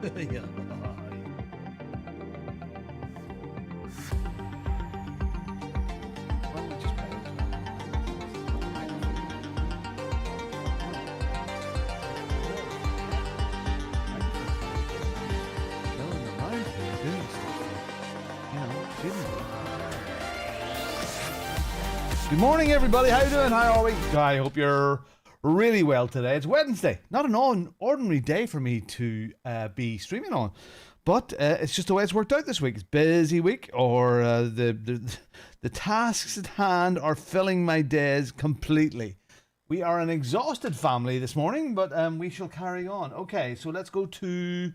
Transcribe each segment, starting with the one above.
Yeah. Good morning, everybody. How you doing? How are we? I hope you're really well today. It's Wednesday. Not an ordinary day for me to be streaming on, but it's just the way it's worked out this week. It's a busy week, or the tasks at hand are filling my days completely. We are an exhausted family this morning, but we shall carry on. Okay, so let's go to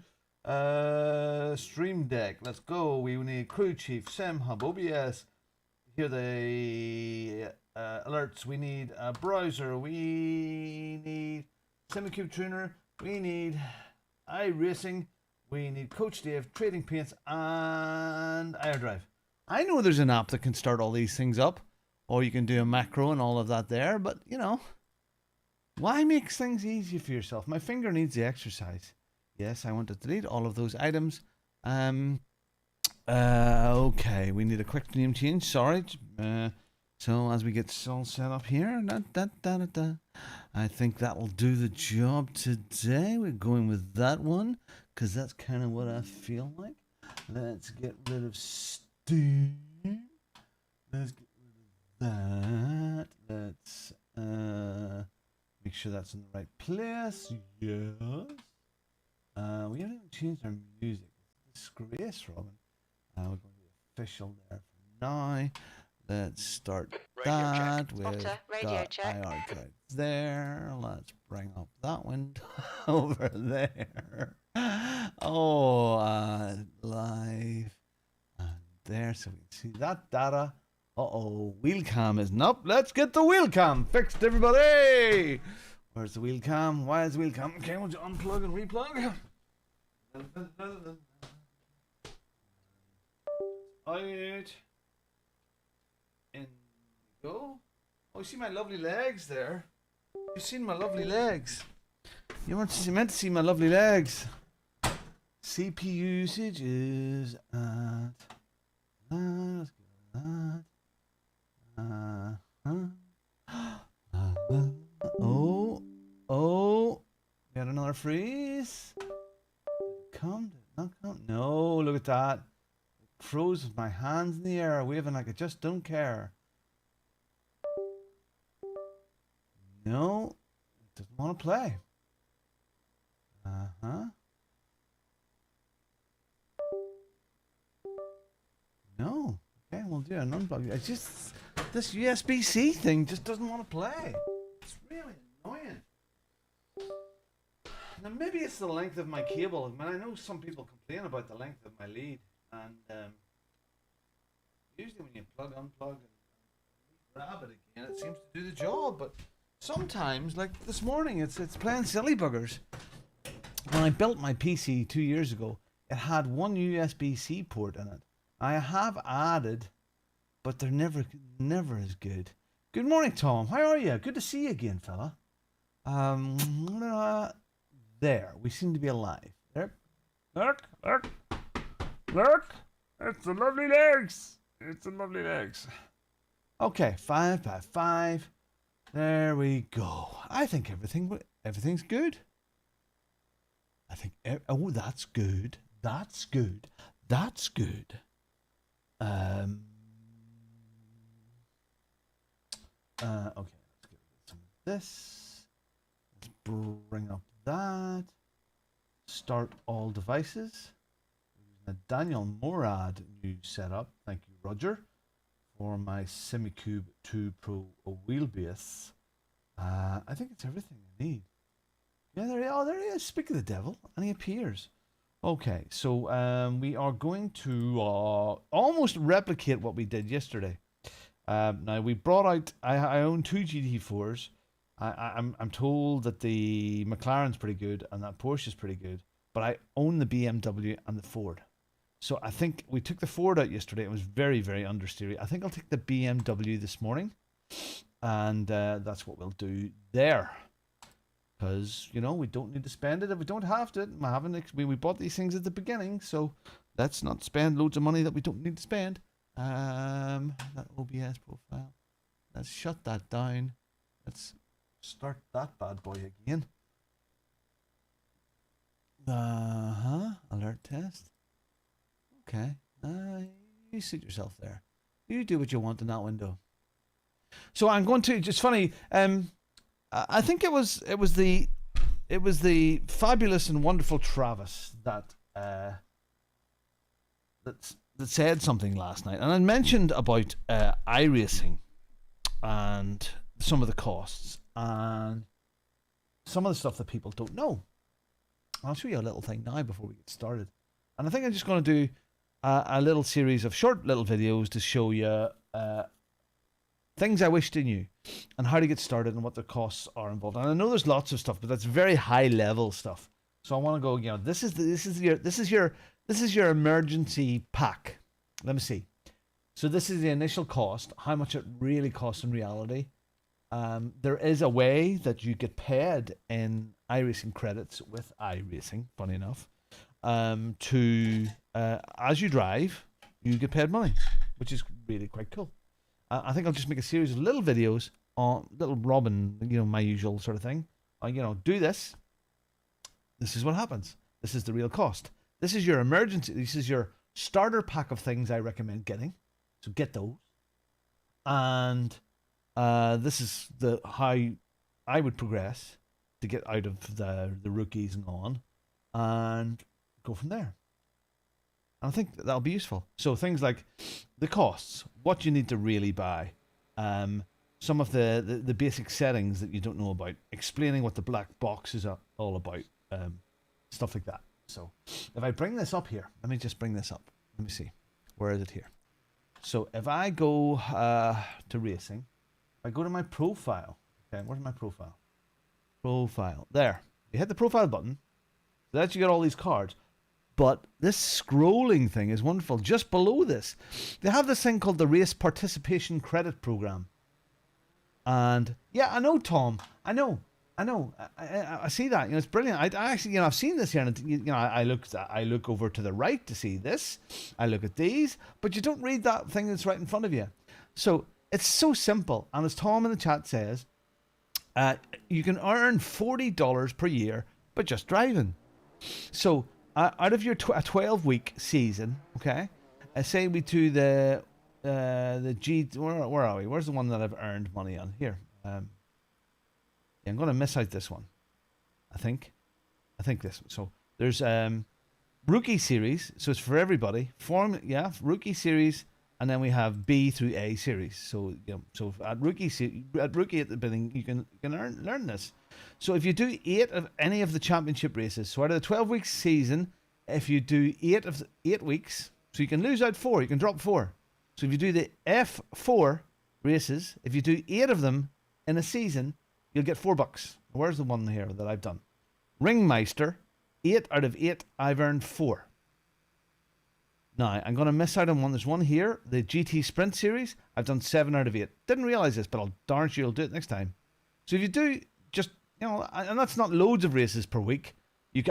Stream Deck. Let's go. We need Crew Chief, Sim Hub, OBS. Here the alerts. We need a browser. We need Semicube Tuner. We need iRacing. We need Coach Dave, Trading Paints, and iDrive. I know there's an app that can start all these things up, or you can do a macro and all of that there, but you know, why make things easy for yourself? My finger needs the exercise. Yes, I want to delete all of those items. Okay, we need a quick name change. Sorry. So as we get all set up here, I think that'll do the job today. We're going with that one because that's kind of what I feel like. Let's get rid of Steam. Let's get rid of that. Let's make sure that's in the right place. Yes. We haven't even changed our music. It's a disgrace, Robin. We're going to be official there for now. Let's start that with IR code there. Let's bring up that window over there. Oh, live and there, so we can see that data. Wheel cam isn't up. Let's get the wheel cam fixed, everybody. Where's the wheel cam? Why is the wheel cam? Okay, we'll unplug and replug. Out. In we go. Oh, you see my lovely legs there? You've seen my lovely legs. You weren't meant to see my lovely legs. CPU usage is at let's go that. Got another freeze. Come, not come. No, look at that. Froze with my hands in the air, waving like I just don't care. No, it doesn't want to play. No. Okay, we'll do an unplug. It's just this USB-C thing just doesn't want to play. It's really annoying. Now maybe it's the length of my cable. I mean, I know some people complain about the length of my lead. And usually when you unplug and grab it again, it seems to do the job. But sometimes, like this morning, it's playing silly buggers. When I built my PC 2 years ago, it had one USB-C port in it. I have added, but they're never as good. Good morning, Tom. How are you? Good to see you again, fella. There, we seem to be alive. There, look. It's the lovely legs. It's the lovely legs. Okay, 5 by 5. There we go. I think everything's good. I think that's good. That's good. That's good. Okay, let's get some of this. Let's bring up that. Start all devices. A Daniel Morad new setup. Thank you, Roger, for my Semicube 2 Pro wheelbase. I think it's everything I need. Yeah, there he is. Speak of the devil, and he appears. Okay, so we are going to almost replicate what we did yesterday. Now we brought out. I own two GT4s. I'm told that the McLaren's pretty good and that Porsche's pretty good, but I own the BMW and the Ford. So I think we took the Ford out yesterday. It was very, very understeery. I think I'll take the BMW this morning, and that's what we'll do there. because, you know, we don't need to spend it if we don't have to. We bought these things at the beginning, so let's not spend loads of money that we don't need to spend. That OBS profile. Let's shut that down. Let's start that bad boy again. Alert test. Okay. You suit yourself there. You do what you want in that window. So I'm going to. It's funny. I think it was the fabulous and wonderful Travis that said something last night, and I mentioned about iRacing and some of the costs and some of the stuff that people don't know. I'll show you a little thing now before we get started, and I think I'm just going to do a little series of short little videos to show you things I wished I knew and how to get started and what the costs are involved. And I know there's lots of stuff, but that's very high level stuff. So I want to go, you know, this is your emergency pack. Let me see. So this is the initial cost, how much it really costs in reality. There is a way that you get paid in iRacing credits with iRacing, funny enough. As you drive, you get paid money, which is really quite cool. I think I'll just make a series of little videos on little Robin, you know, my usual sort of thing. You know, do this. This is what happens. This is the real cost. This is your emergency. This is your starter pack of things I recommend getting. So get those. And this is how I would progress to get out of the rookies and on, and go from there. And I think that'll be useful. So things like the costs, what you need to really buy, some of the basic settings that you don't know about, explaining what the black box is all about, stuff like that. So if I bring this up here, let me just bring this up. Let me see. Where is it here? So if I go to racing, if I go to my profile, okay, where's my profile? Profile. There. You hit the profile button. So that you get all these cards. But this scrolling thing is wonderful. Just below this, they have this thing called the Race Participation Credit Program. And yeah, I know, Tom. I know. I see that. You know, it's brilliant. I actually, you know, I've seen this here, and you know, I look over to the right to see this. I look at these, but you don't read that thing that's right in front of you. So it's so simple. And as Tom in the chat says, you can earn $40 per year by just driving. So out of your 12-week season, okay, say we do the G. Where are we? Where's the one that I've earned money on? Here. Yeah, I'm going to miss out this one. I think this one. So there's rookie series. So it's for everybody. Rookie series, and then we have B through A series. So you know, so at rookie at the beginning, you can learn this. So if you do 8 of any of the championship races, so out of the 12-week season, if you do 8 weeks, so you can lose out 4, you can drop 4. So if you do the F4 races, if you do 8 of them in a season, you'll get $4. Where's the one here that I've done? Ringmeister, 8 out of 8, I've earned 4. Now, I'm going to miss out on one. There's one here, the GT Sprint Series. I've done 7 out of 8. Didn't realize this, but I'll darn sure you'll do it next time. So if you do just, you know, and that's not loads of races per week.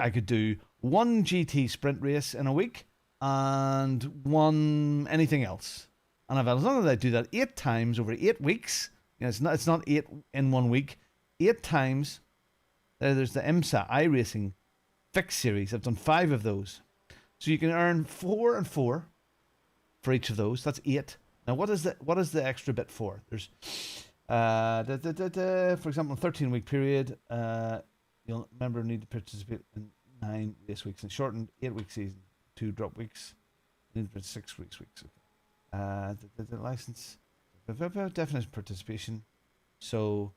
I could do 1 GT Sprint race in a week and 1 anything else. And as long as I do that 8 times over 8 weeks, you know, it's not 8 in 1 week. 8 times. There's the IMSA iRacing Fix Series. I've done 5 of those. So you can earn 4 and 4 for each of those. That's 8. Now what is the extra bit for? There's for example, a 13-week period, you'll remember need to participate in 9 race weeks and shortened 8-week season, 2 drop weeks, need to 6 weeks. Okay. The license, definite participation. So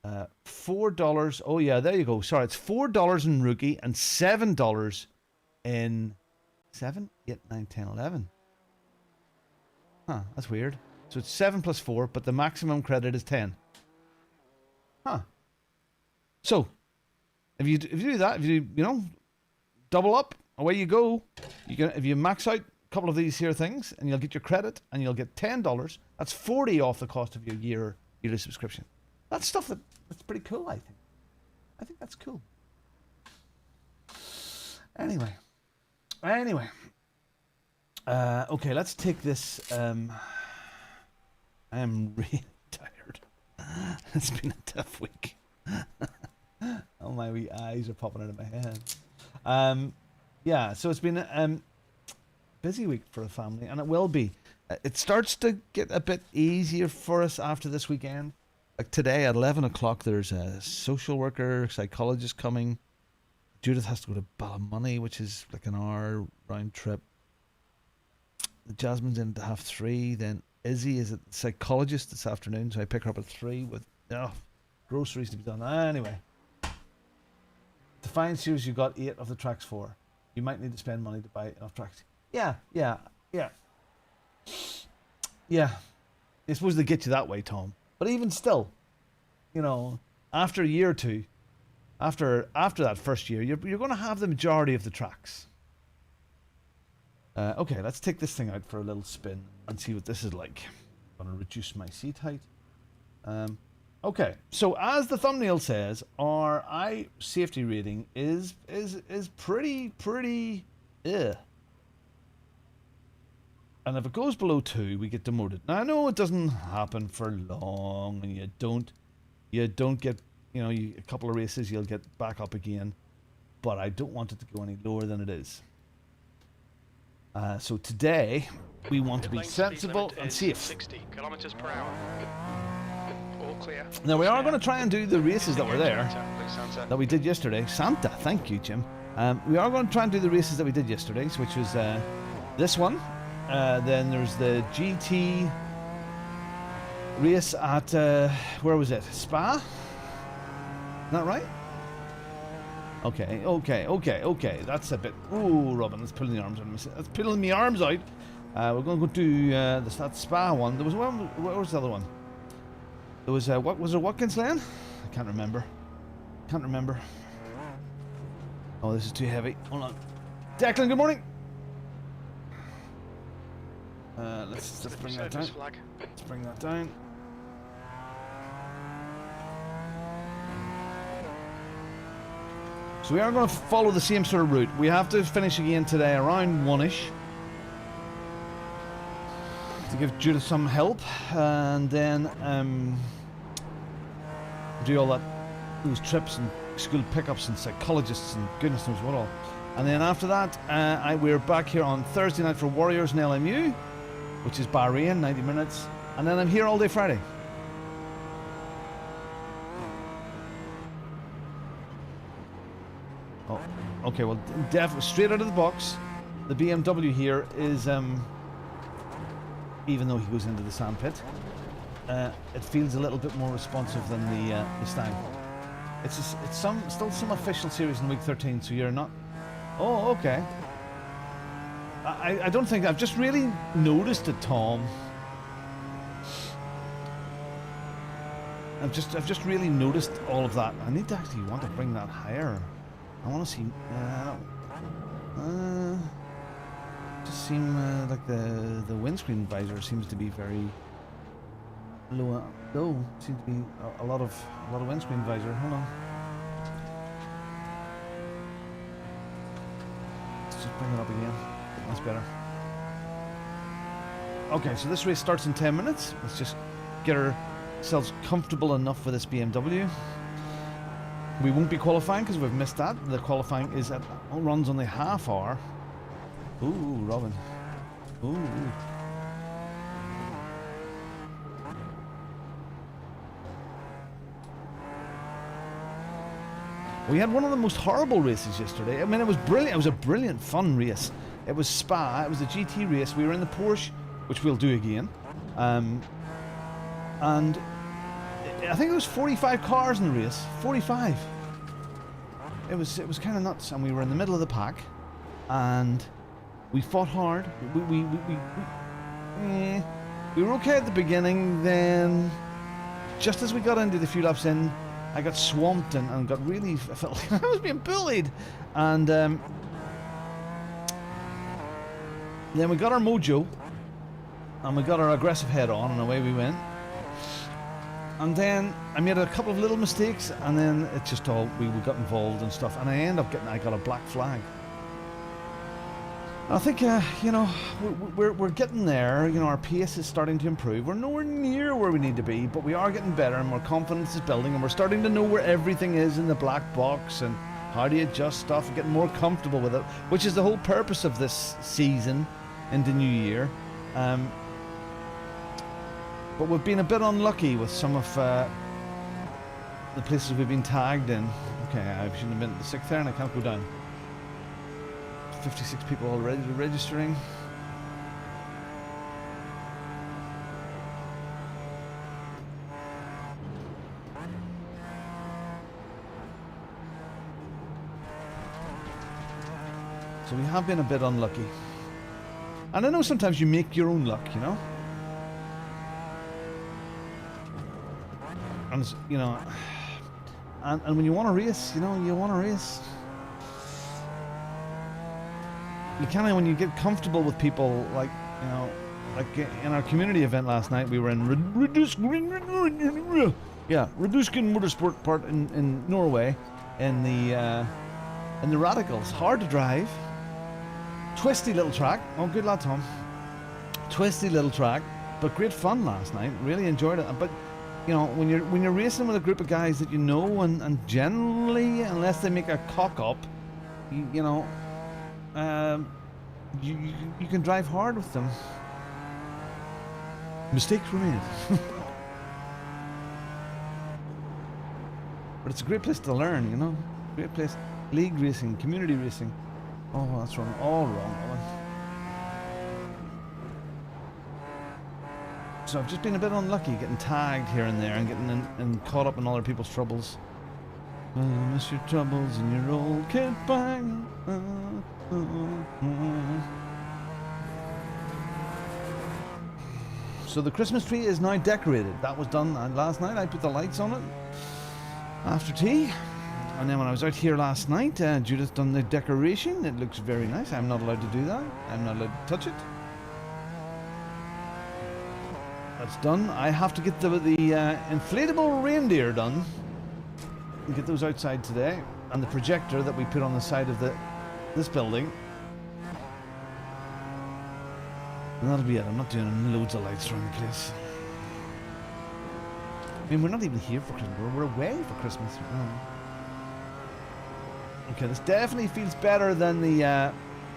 $4. Oh yeah, there you go. Sorry, it's $4 in rookie and $7 in 7, 8, 9, 10, 11. Huh, that's weird. So it's 7 plus 4, but the maximum credit is 10. Huh. So if you do that, if you double up, away you go. If you max out a couple of these here things, and you'll get your credit, and you'll get $10. That's 40 off the cost of your yearly subscription. That's stuff that's pretty cool, I think. I think that's cool. Anyway. Okay, let's take this. I am really tired. It's been a tough week. Oh, my wee eyes are popping out of my head. Yeah, so it's been a busy week for the family, and it will be. It starts to get a bit easier for us after this weekend. Like today at 11 o'clock, there's a social worker, psychologist coming. Judith has to go to Ballymoney, which is like an hour round trip. Jasmine's in at 3:30. Then Izzy is at the psychologist this afternoon, so I pick her up at 3 with groceries to be done. Anyway, Defiant Series, you got 8 of the tracks for. You might need to spend money to buy enough tracks. Yeah. I suppose they get you that way, Tom. But even still, you know, after a year or two, after that first year, you're going to have the majority of the tracks. Okay, let's take this thing out for a little spin and see what this is like. I'm going to reduce my seat height. Okay, so as the thumbnail says, our eye safety rating is pretty And if it goes below 2, we get demoted. Now I know it doesn't happen for long, and you don't get, a couple of races you'll get back up again, but I don't want it to go any lower than it is. So today we want to be sensible and safe. 60 kilometers per hour. All clear. Now we are going to try and do the races that were there, that we did yesterday. Santa, thank you, Jim. We are going to try and do the races that we did yesterday, which was this one. Then there's the GT race at where was it? Spa? Is that right? Okay. That's a bit. Ooh, Robin, that's pulling the arms out. That's pulling me arms out. We're going to go do that Spa one. There was one. Where was the other one? There was what was there? Watkins Lane? I can't remember. Oh, this is too heavy. Hold on. Declan, good morning. Let's bring that down. Let's bring that down. So we are going to follow the same sort of route. We have to finish again today around 1ish to give Judith some help, and then do all those trips and school pickups and psychologists and goodness knows what all. And then after that, we're back here on Thursday night for Warriors and LMU, which is Bahrain, 90 minutes, and then I'm here all day Friday. Oh, okay, well, straight out of the box, the BMW here is, even though he goes into the sandpit, it feels a little bit more responsive than the Stang. It's still some official series in week 13, so you're not... Oh, okay. I don't think I've just really noticed it, Tom. I've just really noticed all of that. I need to actually want to bring that higher. I want to see. Just seem like the windscreen visor seems to be very low. Low seems to be a lot of windscreen visor. Hold on. Let's just bring it up again. That's better. Okay, so this race starts in 10 minutes. Let's just get ourselves comfortable enough with this BMW. We won't be qualifying because we've missed that. The qualifying is runs only half hour. Ooh, Robin. Ooh. We had one of the most horrible races yesterday. I mean, it was brilliant. It was a brilliant, fun race. It was Spa. It was a GT race. We were in the Porsche, which we'll do again. And I think it was 45 cars in the race. 45. It was kind of nuts, and we were in the middle of the pack, and we fought hard. We were okay at the beginning. Then, just as we got into the few laps in, I got swamped and got really. I felt like I was being bullied, and then we got our mojo, and we got our aggressive head on, and away we went. And then I made a couple of little mistakes, and then it just all we got involved and stuff, and I got a black flag. I think you know, we're getting there. You know, our pace is starting to improve. We're nowhere near where we need to be, but we are getting better, and more confidence is building, and we're starting to know where everything is in the black box and how to adjust stuff and getting more comfortable with it, which is the whole purpose of this season into New Year. But we've been a bit unlucky with some of the places we've been tagged in. Okay, I shouldn't have been at the 6th there, and I can't go down. 56 people already registering. So we have been a bit unlucky. And I know sometimes you make your own luck, you know? And, you know, and when you want to race, you know, you want to race. You kind of, when you get comfortable with people, like, you know, like in our community event last night, we were in Redusken Motorsport part in Norway, in the Radicals. Hard to drive, twisty little track. Oh, good lad, Tom. Twisty little track, but great fun last night. Really enjoyed it. But you know, when you're racing with a group of guys that you know, and generally, unless they make a cock up, you know. You can drive hard with them. Mistakes were made. But it's a great place to learn, you know. Great place. League racing, community racing. Oh, that's wrong. All wrong, Owen. So I've just been a bit unlucky getting tagged here and there and getting and caught up in other people's troubles. Miss your troubles in your old kit bag. So the Christmas tree is now decorated. That was done last night. I put the lights on it after tea. And then when I was out here last night, Judith done the decoration. It looks very nice. I'm not allowed to do that. I'm not allowed to touch it. That's done. I have to get the inflatable reindeer done. And get those outside today. And the projector that we put on the side of this building. And that'll be it. I'm not doing loads of lights around the place. I mean, we're not even here for Christmas. We're away for Christmas. Okay, this definitely feels better than the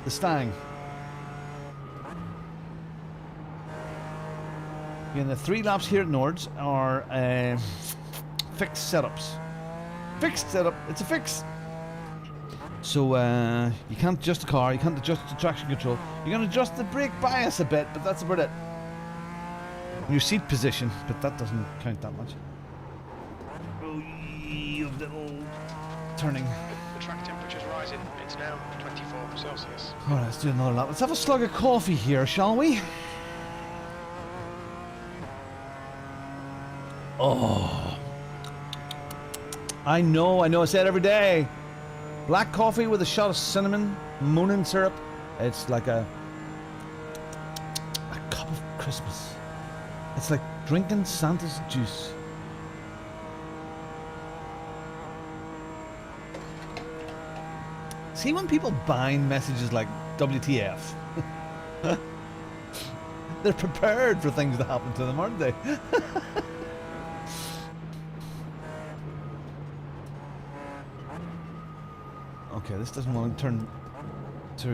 Stang. Again, the 3 laps here at Nords are fixed setups. Fixed setup. It's a fix. So you can't adjust the car, you can't adjust the traction control. You can adjust the brake bias a bit, but that's about it. And your seat position, but that doesn't count that much. Oh, you little turning. The track temperature's rising. It's now 24 Celsius. Alright, let's do another lap. Let's have a slug of coffee here, shall we? Oh. I know, I say it every day. Black coffee with a shot of cinnamon, mooning syrup. It's like a cup of Christmas. It's like drinking Santa's juice. See, when people bind messages like WTF, they're prepared for things to happen to them, aren't they? Okay, this doesn't want to turn to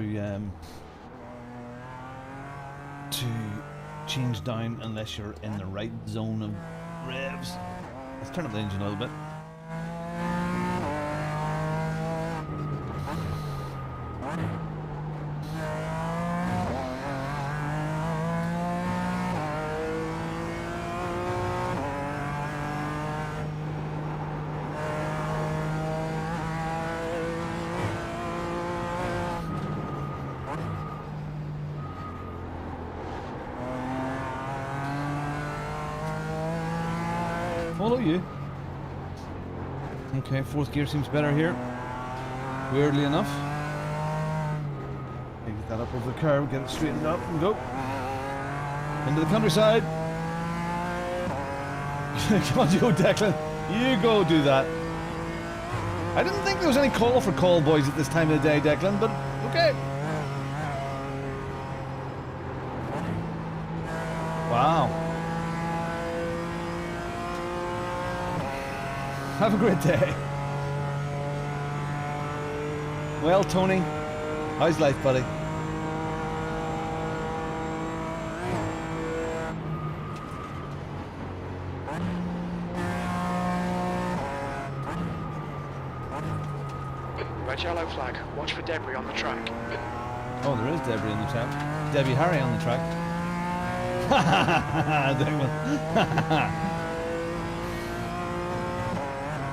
change down unless you're in the right zone of revs. Let's turn up the engine a little bit. Follow you. Okay, 4th gear seems better here. Weirdly enough. Get that up over the curve, get it straightened up and go. Into the countryside. Come on, you go, Declan. You go do that. I didn't think there was any call for call boys at this time of the day, Declan, but okay. Wow. Have a great day. Well, Tony, how's life, buddy? Red yellow flag. Watch for debris on the track. Oh, there is debris on the track. Debbie Harry on the track.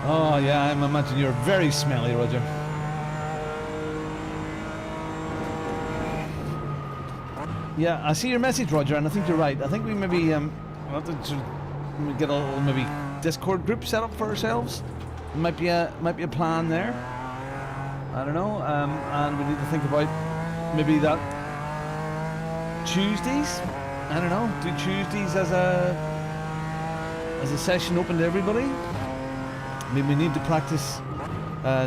Oh yeah, I imagine you're very smelly, Roger. Yeah, I see your message, Roger, and I think you're right. I think we maybe we'll have to get a little maybe Discord group set up for ourselves. Might be a plan there. I don't know, and we need to think about maybe that Tuesdays. I don't know, do Tuesdays as a session open to everybody. I mean, we need to practice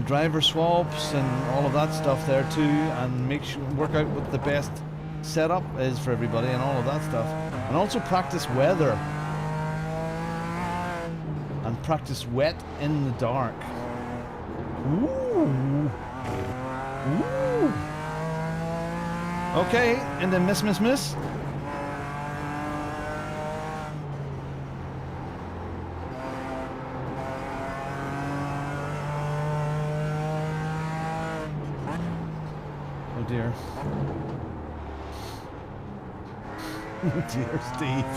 driver swaps and all of that stuff there too, and work out what the best setup is for everybody and all of that stuff, and also practice weather and practice wet in the dark. Ooh. Ooh. Okay, and then miss. Oh dear. Dear Steve.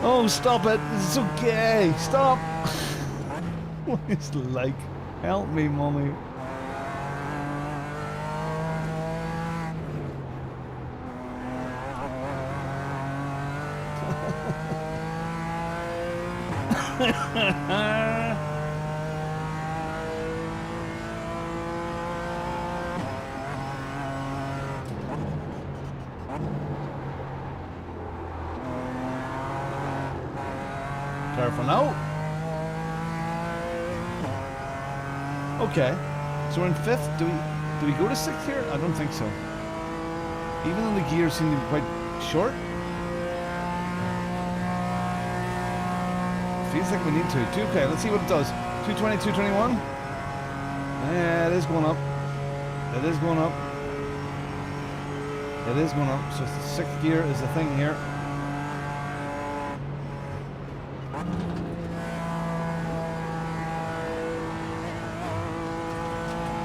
Oh, stop it. It's so gay. Stop. What is it like? Help me, mommy. Careful now. Okay, so we're in 5th. Do we go to 6th here? I don't think so. Even though the gears seem to be quite short. Feels like we need to. Okay, let's see what it does. 220, 221. Yeah, it is going up. It is going up. It is going up. So the 6th gear is the thing here.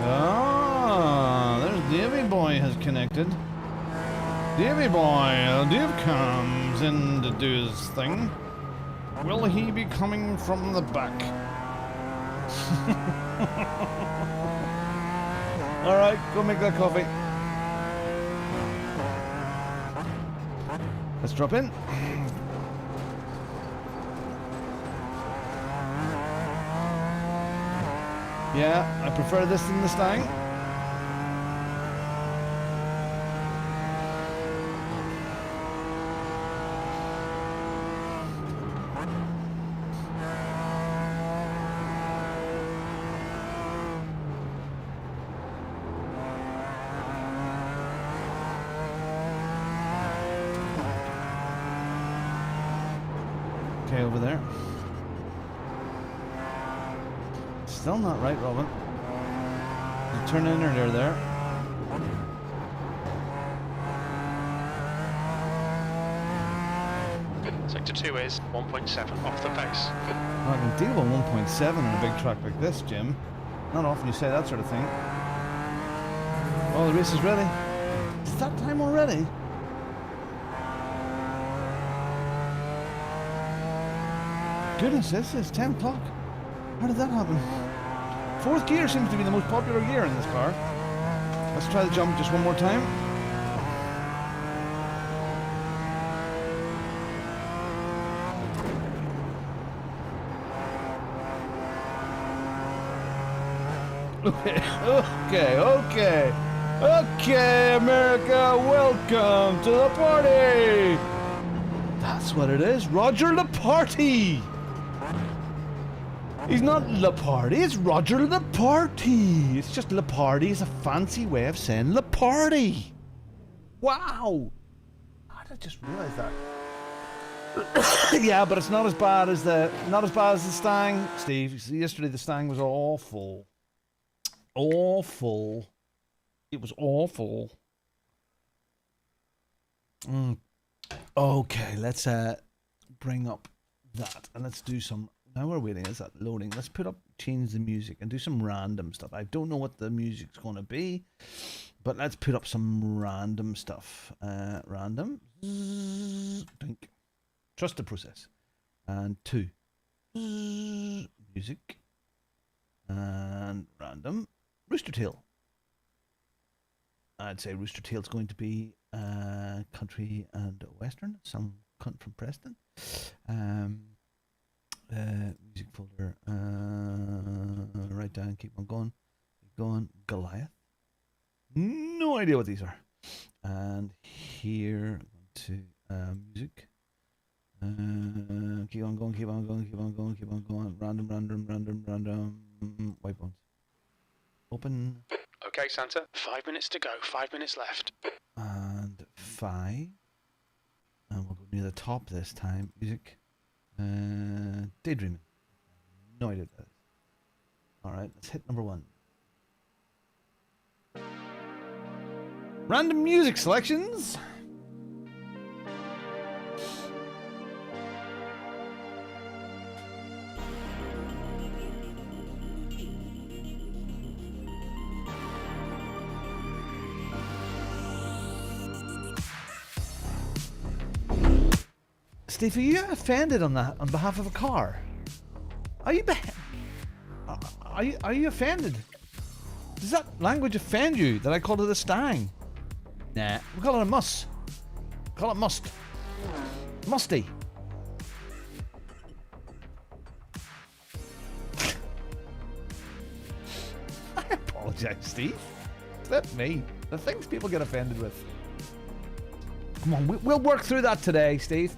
Ah, there's Davy Boy has connected. Davy Boy, Dave comes in to do his thing. Will he be coming from the back? Alright, go make that coffee. Let's drop in. Yeah, I prefer this than the Stang. Okay, over there. Still not right, Robin. You turn in earlier there. Sector 2 is 1.7 off the pace. Well, I can deal with 1.7 on a big track like this, Jim. Not often you say that sort of thing. Oh, the race is ready. Is that time already? Goodness, this is 10 o'clock. How did that happen? 4th gear seems to be the most popular gear in this car. Let's try the jump just one more time. Okay. Okay, America, welcome to the party! That's what it is, Roger the Party! He's not Le Party, it's Roger Le Party! It's just Le Party is a fancy way of saying Le Party! Wow! How did I just realise that? Yeah, but it's not as bad as the Stang, Steve. See, yesterday the Stang was awful. Awful. It was awful. Okay, let's bring up that and let's do some. Now we're waiting. Is that loading? Let's change the music and do some random stuff. I don't know what the music's gonna be, but let's put up some random stuff. Random. Think. Trust the process. And 2. Music. And random. Rooster Tail. I'd say Rooster Tail's going to be country and western. Some cunt from Preston. Music folder. Write down. Keep on going. Keep going. Goliath. No idea what these are. And here to music. Keep on going. Keep on going. Keep on going. Keep on going. Random. White ones. Open. Okay, Santa. 5 minutes to go. 5 minutes left. And 5. And we'll go near the top this time. Music. Daydreaming. No idea what that is. Alright, let's hit number 1. Random music selections. Steve, are you offended on that on behalf of a car? Are you offended? Does that language offend you that I called it a Stang? Nah, we call it a muss. Call it must. Musty. I apologize, Steve. That's me. The things people get offended with. Come on, we'll work through that today, Steve.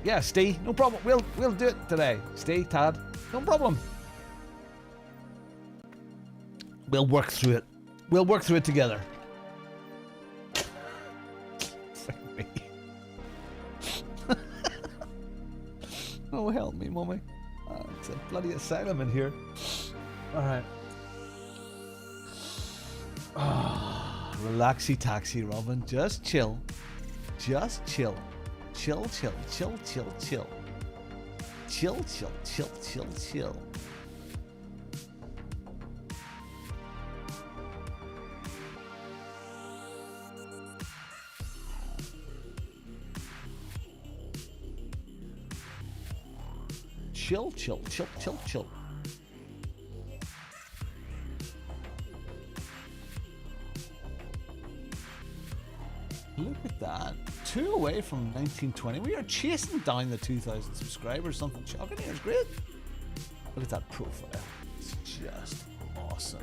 Yeah, Steve, no problem. We'll do it today. Steve, Tad, no problem. We'll work through it. We'll work through it together. Fuck me. Oh, help me, Mummy. It's a bloody asylum in here. Alright. Relaxy taxi, Robin. Just chill. Just chill. Chill. Chill. Chill. Chill. Chill. Look at that. 2 away from 1920. We are chasing down the 2,000 subscribers. Something shocking here. It's great. Look at that profile. It's just awesome.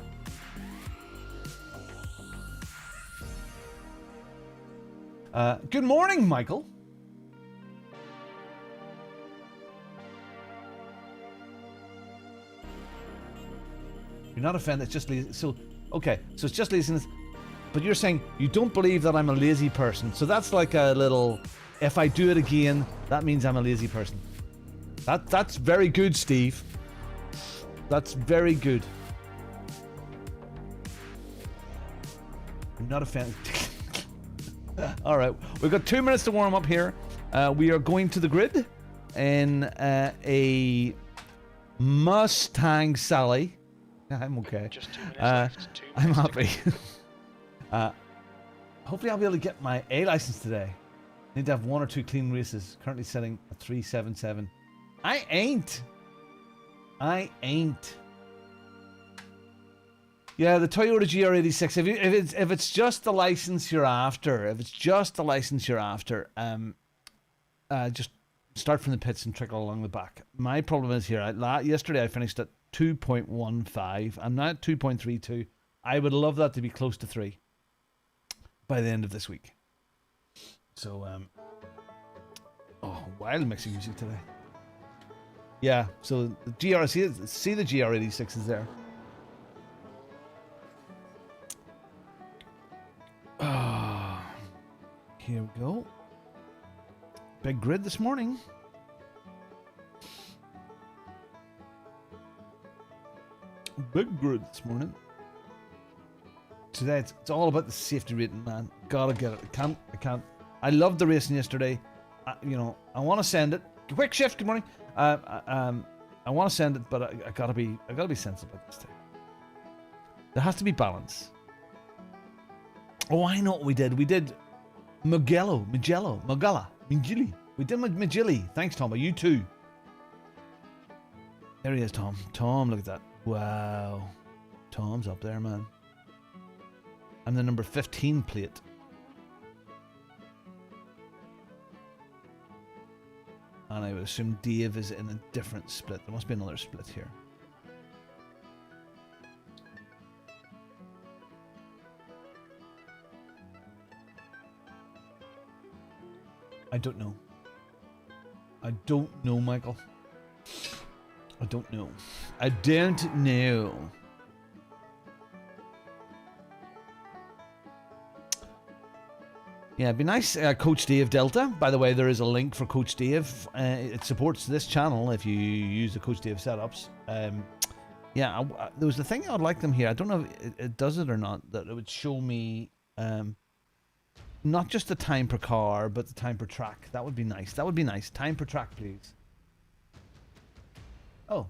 Good morning, Michael. You're not offended. It's just lazy. So, okay. So it's just laziness. But you're saying you don't believe that I'm a lazy person. So that's like a little, if I do it again, that means I'm a lazy person. That's very good, Steve. That's very good. I'm not offended. All right. We've got 2 minutes to warm up here. We are going to the grid in a Mustang Sally. I'm okay. Just 2 minutes left. 2 I'm minutes happy. Hopefully I'll be able to get my A license today. Need to have 1 or 2 clean races. Currently setting a 377. I ain't. Yeah, the Toyota GR86. If it's just the license you're after, just start from the pits and trickle along the back. My problem is here. Yesterday I finished at 2.15. I'm now at 2.32. I would love that to be close to 3 by the end of this week. So, oh, wild mixing music today. Yeah, so the see the GR86 is there. Here we go. Big grid this morning. Big grid this morning. Today it's all about the safety rating, man. Gotta get it. I can't. I loved the racing yesterday. You know, I want to send it. Quick shift. Good morning. I want to send it, but I gotta be sensible about this time. There has to be balance. Oh, I know what we did. We did Magilli. We did Magilli. Thanks, Tom. You too. There he is, Tom. Tom, look at that. Wow. Tom's up there, man. I'm the number 15 plate. And I would assume Dave is in a different split. There must be another split here. I don't know. I don't know, Michael. I don't know. I don't know. Yeah, it'd be nice. Coach Dave Delta. By the way, there is a link for Coach Dave. It supports this channel if you use the Coach Dave setups. Yeah, there was the thing I would like them here. I don't know if it does it or not. That it would show me not just the time per car, but the time per track. That would be nice. That would be nice. Time per track, please. Oh.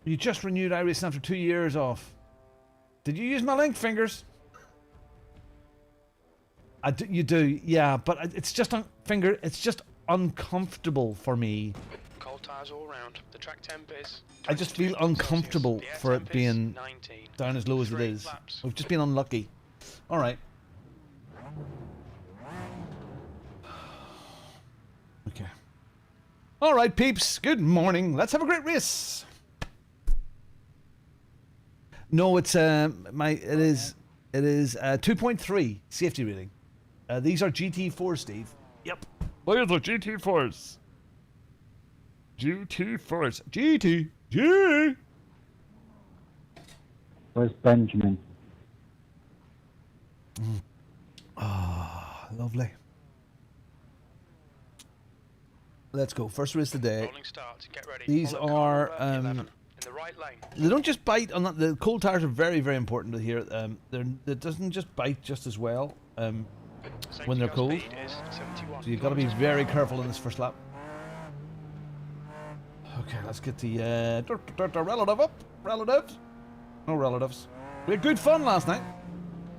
You just renewed iRacing after 2 years off. Did you use my link, Fingers? You do, yeah, but it's just it's just uncomfortable for me. Cold tires all round. The track temp is. I just feel uncomfortable for it being 19. down as low as it is. Laps. We've just been unlucky. All right. Okay. All right, peeps. Good morning. Let's have a great race. No, it's it is 2.3 safety rating. These are GT4s, Steve. Yep. Look at the GT4s. GT4s. G. Where's Benjamin? Ah, lovely. Let's go. First race of the day. Rolling start. Get ready. These Follow are car number 11 in the right lane. they don't just bite on that. The cold tires are very, very important to here. It doesn't just bite just as well when they're Safety car cold. speed is 71 So you've got to be very careful in this first lap. Okay, let's get the relative up. Relatives? No relatives. We had good fun last night.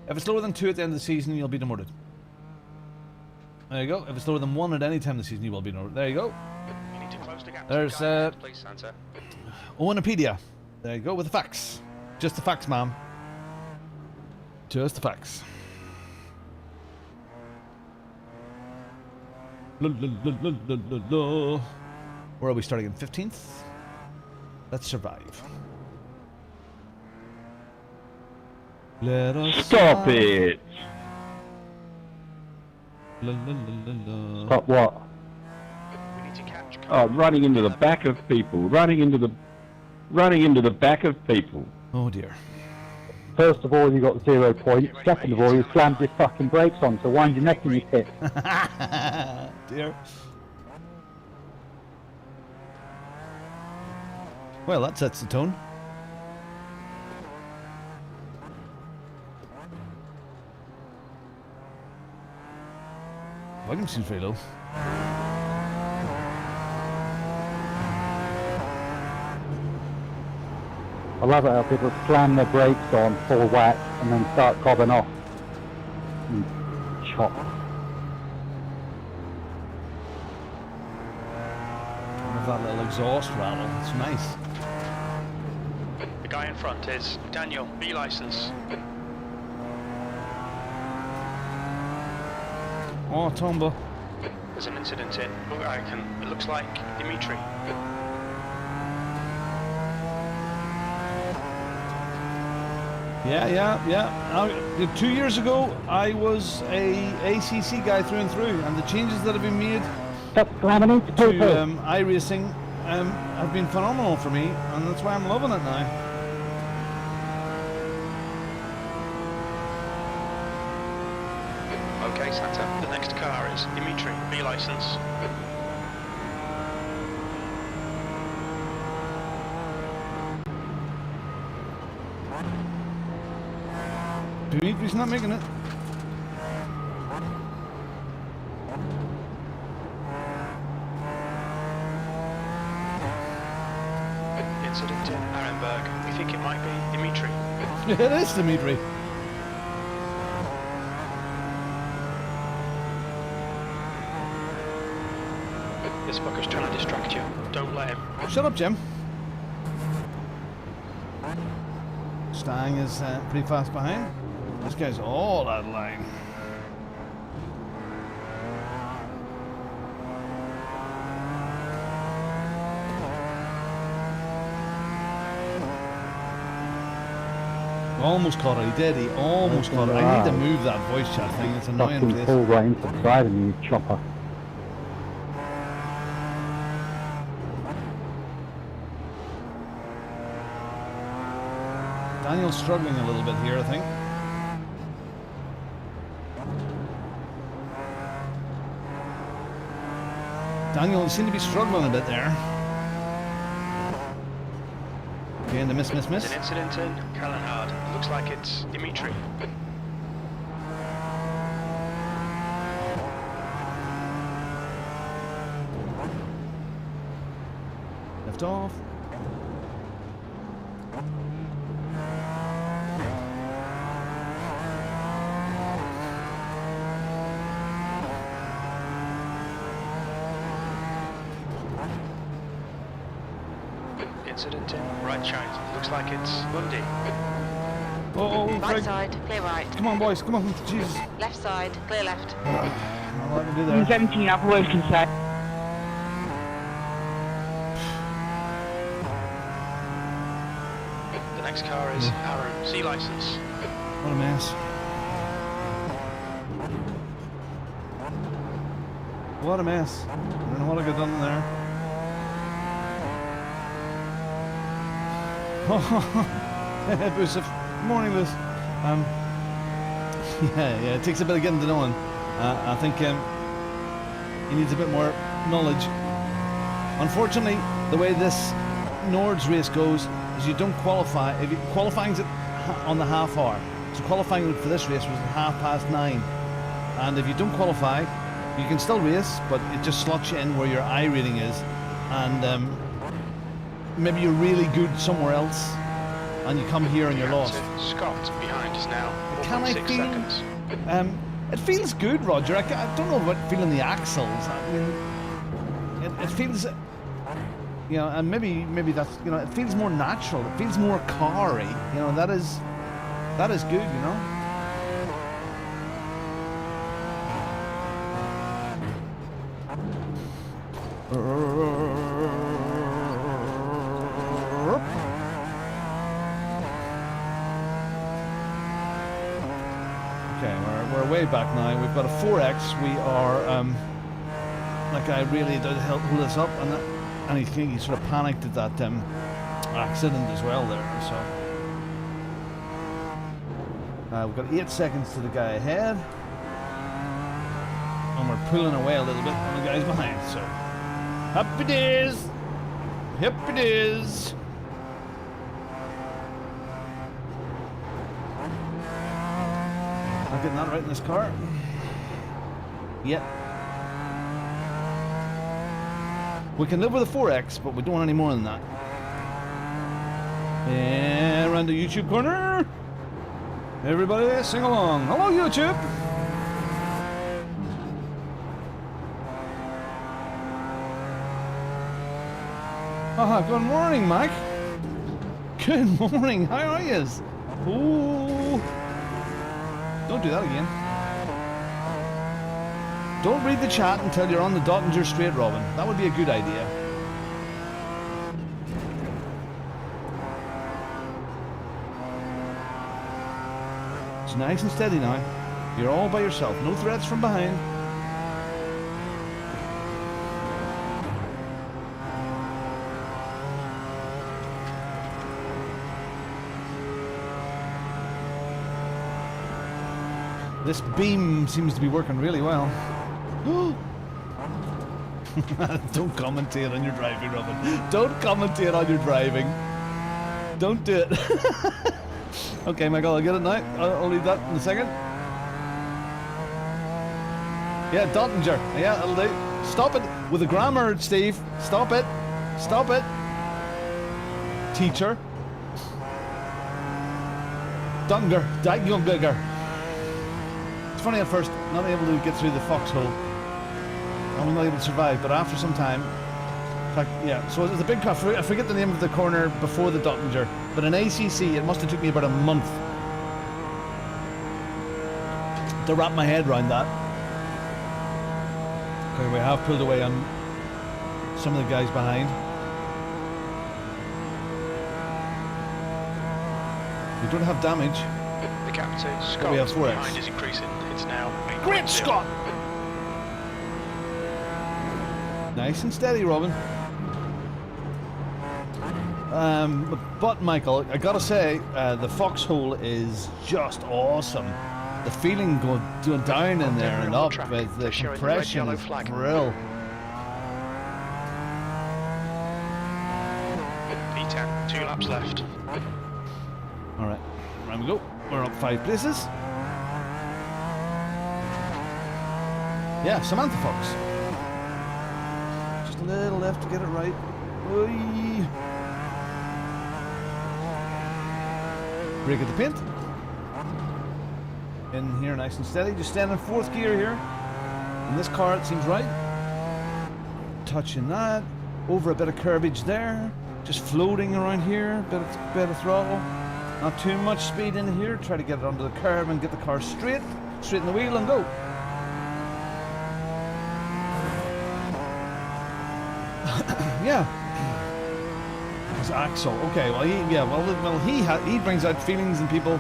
If it's lower than 2 at the end of the season, you'll be demoted. There you go. If it's lower than 1 at any time this season, you will be demoted. There you go. You need to close the gap. There's Please, Santa. Owenopedia. There you go with the facts. Just the facts, ma'am. Just the facts. La, la, la, la, la, la, la. Where are we starting in 15th? Let's survive. Let us Stop survive. it! La, la, la, la, la. Stop what? We need to catch Oh, running into the back of people. Running into the back of people. Oh dear. First of all, you got 0 points. Second of all, you slammed your fucking brakes on, so wind your neck in your pit. Dear. Well, that sets the tone. Volume seems very low. I love it how people slam their brakes on full whack and then start cobbing off. And chop. Love that little exhaust rattle. It's nice. The guy in front is Daniel, B license. Oh, Tomba. There's an incident in. Look, it looks like Dimitri. Yeah. 2 years ago, I was a ACC guy through and through, and the changes that have been made Stop slamming into to people. iRacing have been phenomenal for me, and that's why I'm loving it now. Okay, Santa. The next car is Dimitri, B license. Dimitri's not making it. Incident in Arenberg. We think it might be Dimitri. It is Dimitri. This fucker's trying to distract you. Don't let him. Shut up, Jim. Stang is pretty fast behind. This guy's all out of line. Almost caught it. He did. He almost caught it. I need to move that voice chat thing. It's annoying. Fucking pull right into the side of you, chopper. Daniel's struggling a little bit here, I think. Daniel, you seem to be struggling a bit there. Okay, and the miss. There's an incident in Kallenhard. Looks like it's Dimitri. Left off. Incident in right side. Looks like it's Bundy. Oh, Right Craig. side, clear right. Come on, boys. Come on. Jesus. Left side, clear left. I'll let me do that. 17 up working side. The next car is Aaron, C license. What a mess. What a mess. I don't know what I got done there. Abusive. Morning, Liz. Yeah, it takes a bit of getting to know him. I think he needs a bit more knowledge. Unfortunately, the way this Nords race goes is you don't qualify. If you, qualifying's on the half hour. So qualifying for this race was at 9:30. And if you don't qualify, you can still race, but it just slots you in where your I rating is. And maybe you're really good somewhere else, and you come here and you're lost. Scott behind us now. Can I 1.6 feel? seconds. It feels good, Roger. I don't know about feeling the axles. I mean, it feels, you know, and maybe that's, you know, it feels more natural. It feels more car-y. You know, that is good. You know. Okay, we're way back now. We've got a 4X. We are, that guy really did help pull us up, and he sort of panicked at that accident as well there. So we've got 8 seconds to the guy ahead, and we're pulling away a little bit on the guys behind. So happy days, happy days. Not getting that right in this car. Yep. We can live with a 4X, but we don't want any more than that. And around the YouTube corner. Everybody sing along. Hello, YouTube. Good morning, Mike. Good morning. How are you? Ooh. Don't do that again. Don't read the chat until you're on the Dottinger straight, Robin. That would be a good idea. It's nice and steady now. You're all by yourself. No threats from behind. This beam seems to be working really well. Don't commentate on your driving, Robin. Don't commentate on your driving. Don't do it. Okay, Michael, I'll get it now. I'll leave that in a second. Yeah, Dottinger. Yeah, that'll do. Stop it with the grammar, Steve. Stop it. Stop it. Teacher. Dottinger. Dottinger. It's funny at first, not able to get through the foxhole. I was not able to survive, but after some time, in fact, yeah. So it's a big car. I forget the name of the corner before the Dottinger, but in ACC, it must have took me about a month to wrap my head around that. Okay, we have pulled away on some of the guys behind. We don't have damage. The gap to Scott we have 4X. behind is increasing. It's now 8.0. Great Scott! Nice and steady, Robin. But Michael, I gotta say, the foxhole is just awesome. The feeling going down in there and up with the compression is real. P10, 2 laps left. Alright, round we go. We're up 5 places. Yeah, Samantha Fox. Just a little left to get it right. Oy. Brake at the paint. In here nice and steady. Just stand in 4th gear here. In this car it seems right. Touching that. Over a bit of curbage there. Just floating around here. Bit of throttle. Not too much speed in here. Try to get it under the curb and get the car straight. Straighten the wheel and go. Yeah. His Axel. Okay. Well, he brings out feelings in people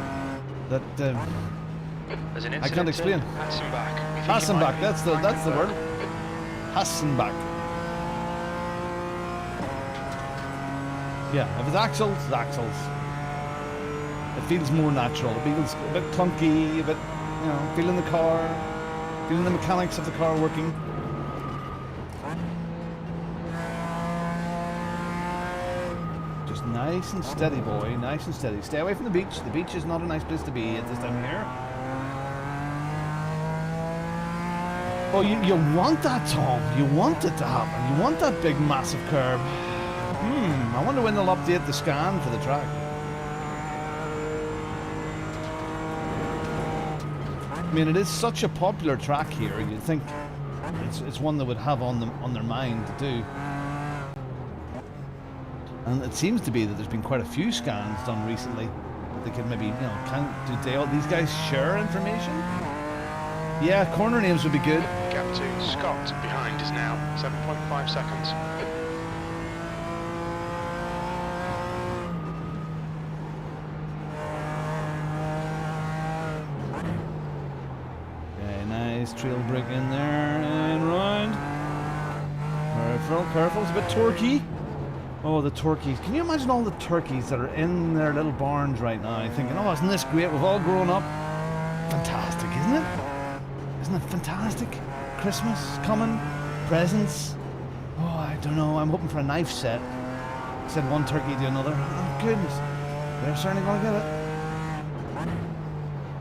that There's an I can't explain. Hassenbach. Hassenbach. That's the word. Hassenbach. Yeah. If it's axles, it's axles. It feels more natural. It feels a bit clunky, a bit, feeling the car, feeling the mechanics of the car working. Just nice and steady, boy. Nice and steady. Stay away from the beach. The beach is not a nice place to be at this time of year. Oh, you want that, Tom. You want it to happen. You want that big, massive curb. I wonder when they'll update the scan for the track. I mean, it is such a popular track here. You'd think it's one that would have on their mind to do. And it seems to be that there's been quite a few scans done recently. They could maybe, do these guys share information? Yeah, corner names would be good. Gap to Scott behind is now 7.5 seconds. Nice trail brake in there and round. Careful, it's a bit torquey. Oh, the turkeys. Can you imagine all the turkeys that are in their little barns right now thinking, oh, isn't this great? We've all grown up. Fantastic, isn't it? Isn't it fantastic? Christmas coming, presents. Oh, I don't know. I'm hoping for a knife set. Said one turkey to another. Oh, goodness. They're certainly going to get it.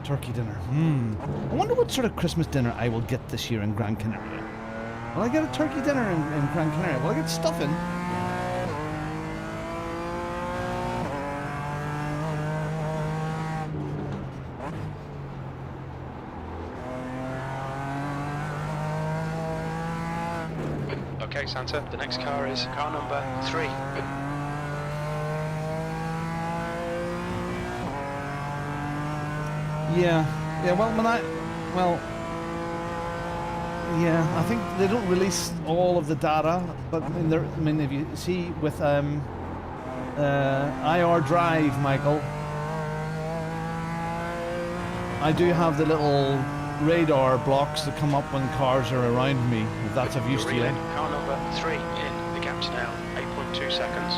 Turkey dinner. I wonder what sort of Christmas dinner I will get this year in Gran Canaria. Will I get a turkey dinner in Gran Canaria? Will I get stuffing? Okay, Santa, the next car is car number 3. Yeah, well, Yeah, I think they don't release all of the data, but I mean, if you see with IR Drive, Michael, I do have the little radar blocks that come up when cars are around me, if that's of use to you. Car number 3 in. The gap's now 8.2 seconds.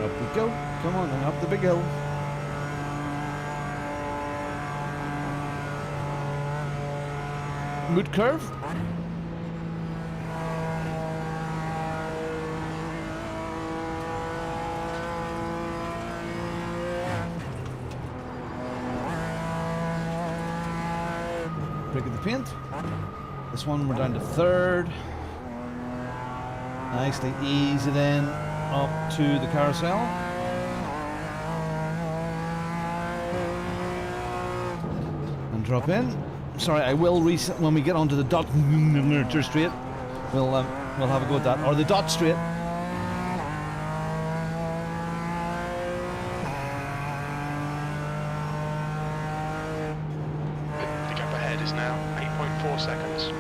Up we go. Come on, and up the big hill. Moot curve. Break of the paint. This one we're down to third. Nicely ease it in up to the carousel. And drop in. Sorry, I will reset when we get onto the dot straight. We'll have a go at that, or the dot straight. The gap ahead is now 8.4 seconds.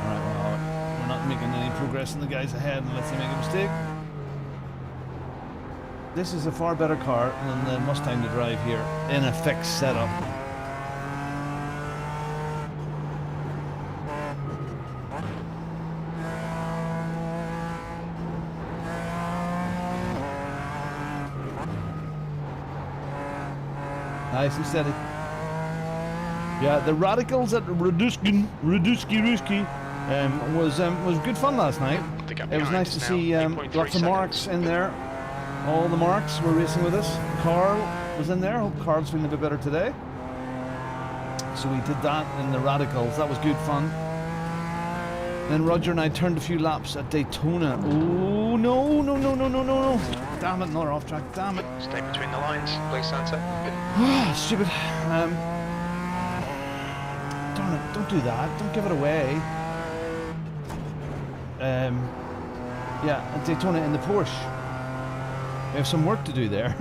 Alright, well, we're not making any progress in the guys ahead unless they make a mistake. This is a far better car than the Mustang to drive here in a fixed setup. Nice and steady. Yeah, the radicals at Raduski was good fun last night. It was nice to see lots of marks in there. All the marks were racing with us. Carl was in there. Hope Carl's feeling a bit better today. So we did that in the radicals. That was good fun. Then Roger and I turned a few laps at Daytona. Oh no, no, no, no, no, no, no. Damn it, another off track, damn it. Stay between the lines, please, Santa. Stupid. Darn it, don't do that. Don't give it away. Yeah, at Daytona in the Porsche. We have some work to do there.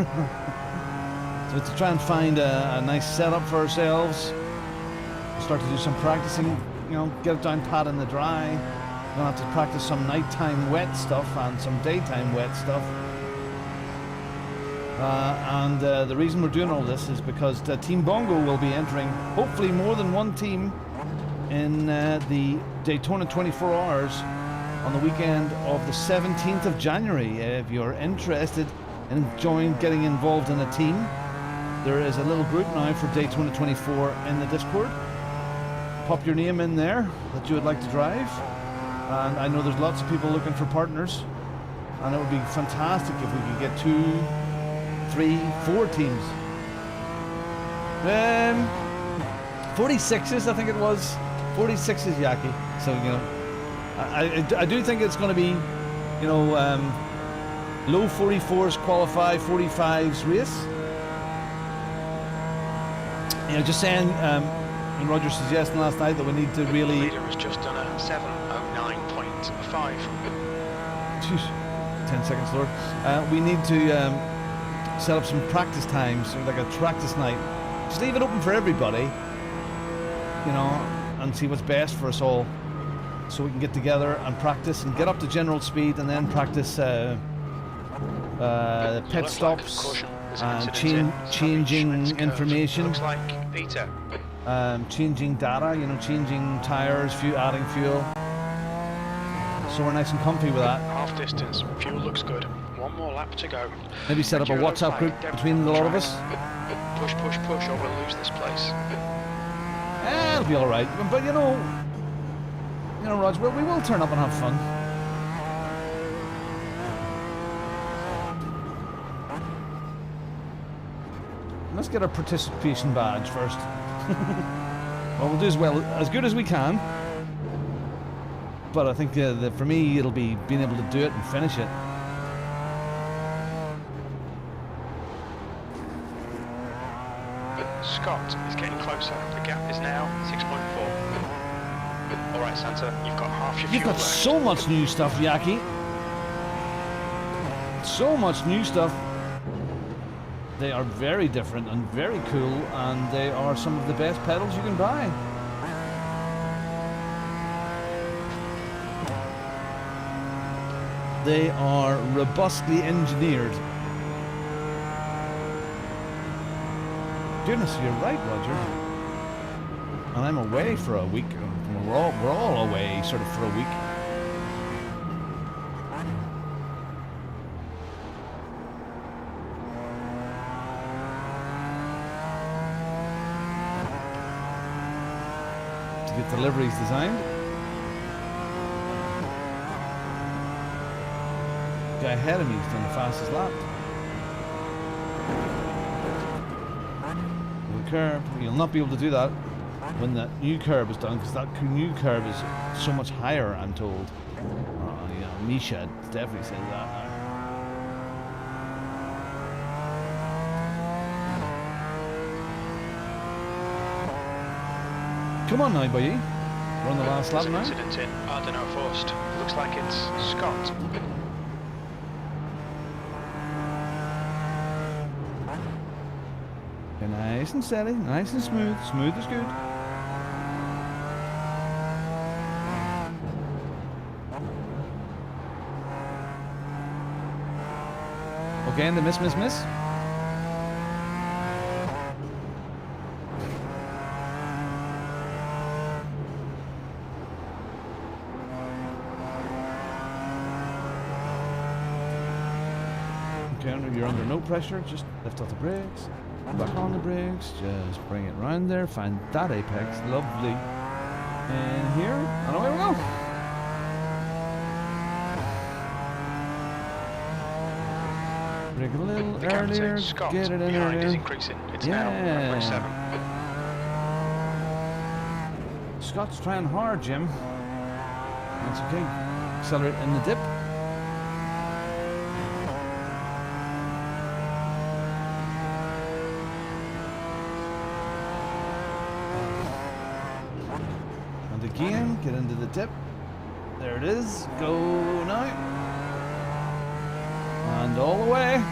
So to try and find a nice setup for ourselves. Start to do some practicing, you know, get it down pat in the dry. We're gonna have to practice some nighttime wet stuff and some daytime wet stuff. The reason we're doing all this is because Team Bongo will be entering, hopefully more than one team, in the Daytona 24 Hours on the weekend of the 17th of January. If you're interested in getting involved in a team, there is a little group now for Daytona 24 in the Discord. Pop your name in there that you would like to drive, and I know there's lots of people looking for partners, and it would be fantastic if we could get 2, 3, 4 teams. 46s, I think it was. 46s, Yaki. So, you know, I do think it's going to be, you know, low 44s qualify, 45s race. You know, just saying, Roger suggesting last night that we need to really... The leader has just done a 7:09.5. 10 seconds, Lord. We need to set up some practice times, like a practice night. Just leave it open for everybody, you know, and see what's best for us all, so we can get together and practice and get up to general speed, and then practice pit stops, changing information, Looks like Peter. changing data, you know, changing tires, adding fuel. So we're nice and comfy with that. Half distance, fuel looks good. One more lap to go. Maybe set up a WhatsApp group between the lot of us. Push, push, push, or we'll lose this place. It'll be all right. But you know, Rog, we will turn up and have fun. Let's get our participation badge first. Well, we'll do as good as we can. But I think for me, it'll be being able to do it and finish it. Scott is getting closer. The gap is now 6.4. All right, Santa, you've got half your fuel You've got left. so much new stuff, Yaki. So much new stuff. They are very different and very cool, and they are some of the best pedals you can buy. They are robustly engineered. Goodness, you're right, Roger. And I'm away for a week. We're all away sort of for a week. To get deliveries designed. Guy ahead of me has done the fastest lap. The curb, you'll not be able to do that when that new curb is done, because that new curb is so much higher, I'm told. Yeah, Misha definitely says that now. Come on now, buddy. We're on the last lap There's an now. incident in Ardeno Forst. Looks like it's Scott. Okay, nice and steady, nice and smooth. Smooth is good. Okay, and the miss. Okay, you're under no pressure, just lift off the brakes, back on the brakes, just bring it round there, find that apex, lovely. And here, and away we go. Brake a little The gap earlier, to Scott get it in behind is earlier. increasing. It's now Yeah. 1.7. Scott's trying hard, Jim. That's okay. Accelerate in the dip. And again, get into the dip. There it is. Go now. And all the way.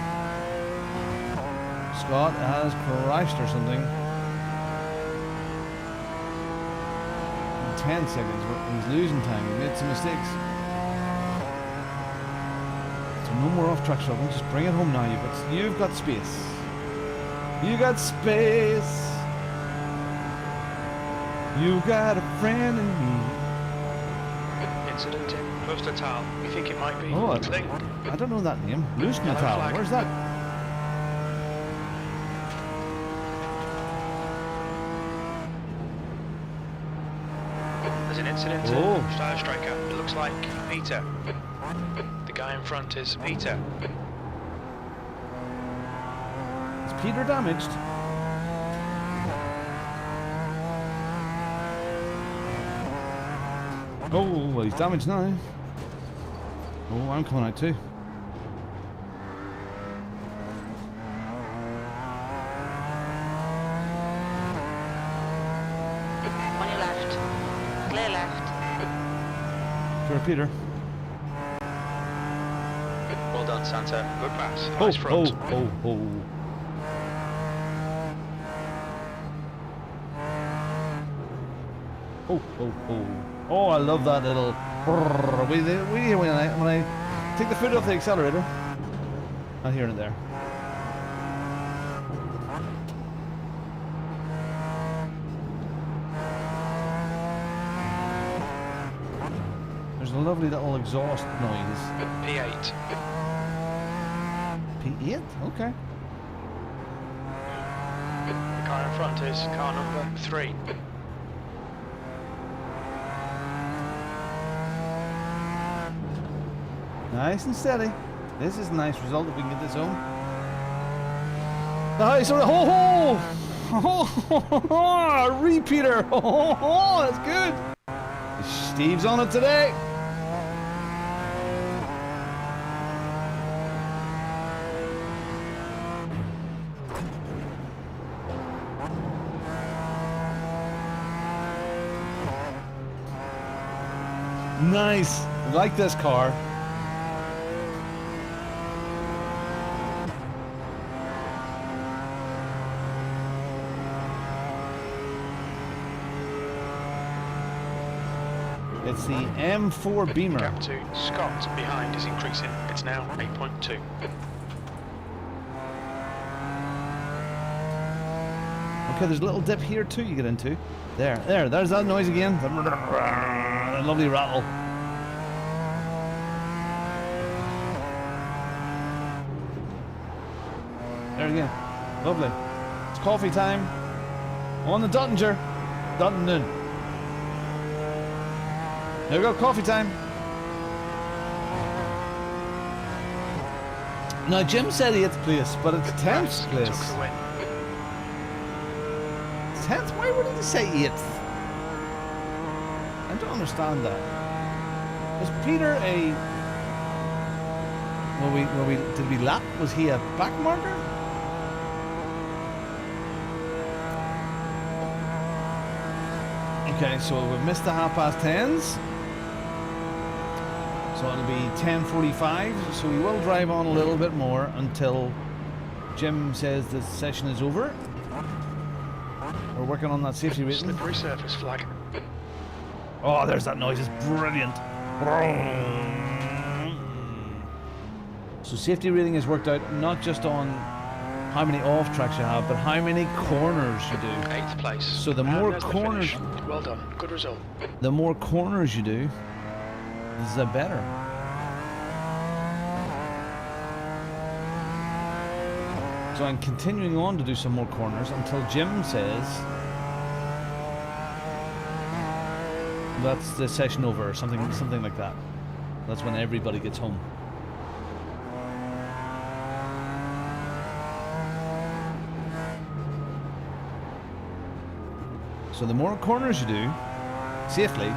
Scott has crashed or something. 10 seconds. He's losing time. He made some mistakes. So no more off-track shuffling. Just bring it home now. You've got space. You got space. You got a friend in me. Incident in Pustertal. We think it might be Oh, Kling. I don't know that name. Loose Yellow Natal. flag. Where's that? There's an incident Oh. in Steyr Striker. It looks like Peter. The guy in front is Peter. Is Peter damaged? Oh, well, he's damaged now. Oh, I'm coming out too. On your left. Clear left. Sure, Peter. Well done, Santa. Good pass. Oh, Eyes front. oh. Oh, I love that little... We hear when I take the foot off the accelerator. Not hearing it there. There's a lovely little exhaust noise. P8. P8? Okay. The car in front is car number 3. Nice and steady. This is a nice result if we can get this home. Nice. A repeater. That's good. Steve's on it today. Nice. I like this car. That's the M4 Beamer. Gap to Scott behind is increasing. It's now 8.2. Okay, there's a little dip here too you get into. There's that noise again. That lovely rattle. There again. Lovely. It's coffee time. On the Dottinger. Dottington. There we go, coffee time. Now Jim said 8th place, but it's 10th Took place. the win. 10th? Why would he say 8th? I don't understand that. Was Peter a... Did we lap? Was he a back marker? Okay, so we've missed the 10:30s. So it'll be 10:45. So we will drive on a little bit more until Jim says the session is over. We're working on that safety rating. Slippery surface flag. Oh, there's that noise. It's brilliant. So safety rating is worked out not just on how many off tracks you have, but how many corners you do. 8th place. So the And more there's the corners, finish. Well done. Good result. the more corners you do, the better. So I'm continuing on to do some more corners until Jim says that's the session over, or something like that. That's when everybody gets home. So the more corners you do safely,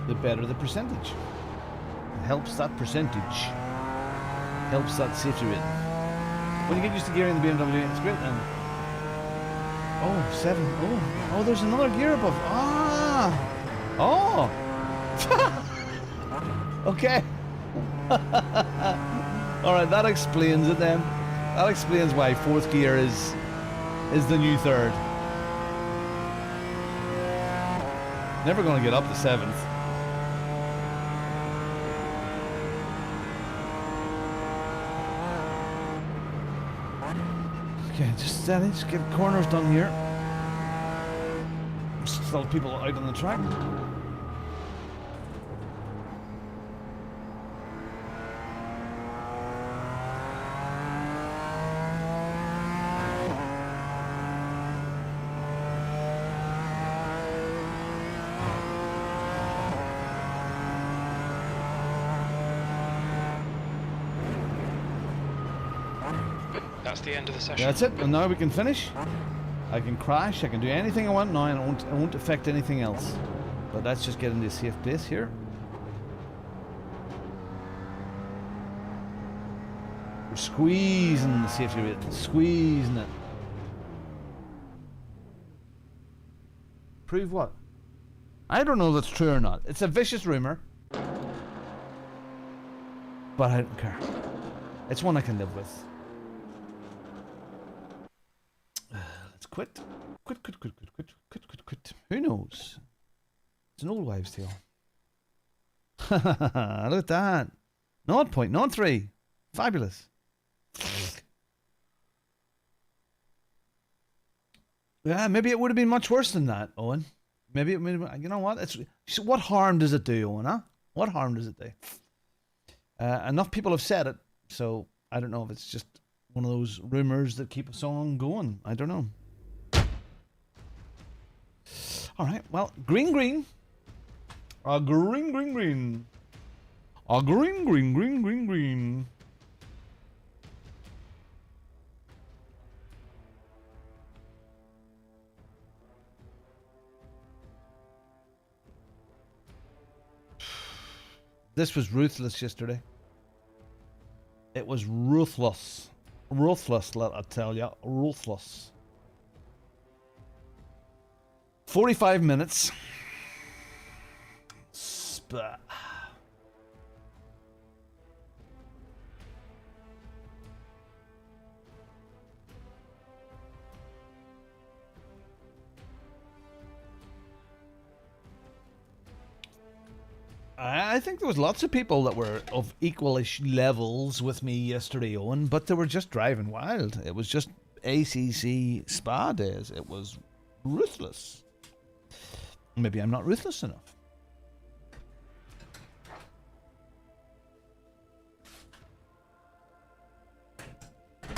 the better the percentage. It helps that percentage. Helps that safety rating. When you get used to gearing the BMW, it's great then. Oh, 7. Oh, there's another gear above. Ah! Oh! Okay. Alright, that explains it then. That explains why 4th gear is the new 3rd. Never gonna get up to 7th. Okay, just steady, just get corners done here. Still people out on the track. That's the end of the session. That's it, and now we can finish. I can crash, I can do anything I want now, and it won't affect anything else. But let's just get into a safe place here. We're squeezing the safety rating, squeezing it. Prove what? I don't know if that's true or not. It's a vicious rumor. But I don't care. It's one I can live with. Let's quit. Quit. Who knows? It's an old wives' tale. Look at that. 0.03. Fabulous. Yeah, maybe it would have been much worse than that, Owen. Maybe it would have, you know what? What harm does it do, Owen, huh? What harm does it do? Enough people have said it, so I don't know if it's just one of those rumors that keep us on going. I don't know. All right, well, green. Green. This was ruthless yesterday. It was ruthless. Ruthless, let I tell you. Ruthless. 45 minutes. Spat. I think there was lots of people that were of equalish levels with me yesterday, Owen, but they were just driving wild. It was just ACC Spa days. It was ruthless. Maybe I'm not ruthless enough.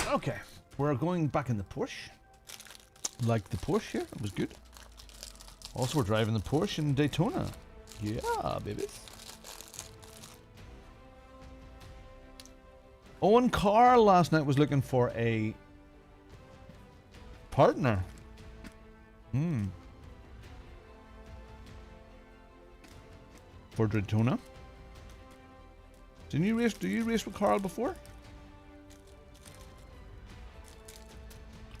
Okay, we're going back in the Porsche. Like the Porsche here, it was good. Also, we're driving the Porsche in Daytona. Yeah, babies. Owen Carr last night was looking for a partner. For Daytona. Didn't you race? Do you race with Carl before?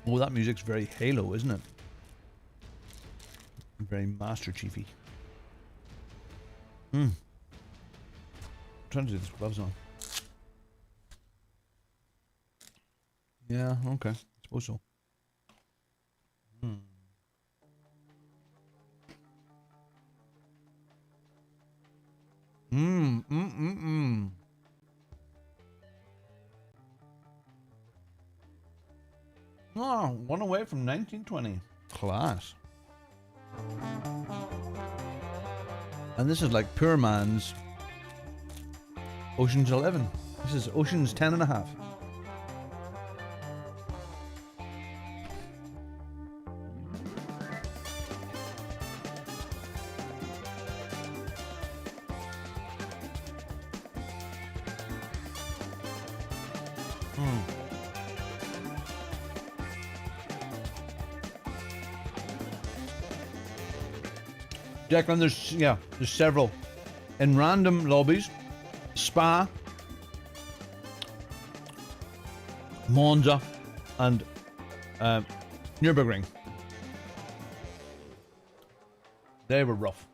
Oh, that music's very Halo, isn't it? Very Master Chiefy. Trying to do this with gloves on. Yeah, okay. I suppose so. Oh, one away from 1920. Class. And this is like poor man's Ocean's 11. This is Ocean's 10 and a half. Declan, there's several. In random lobbies, Spa, Monza, and Nürburgring. They were rough.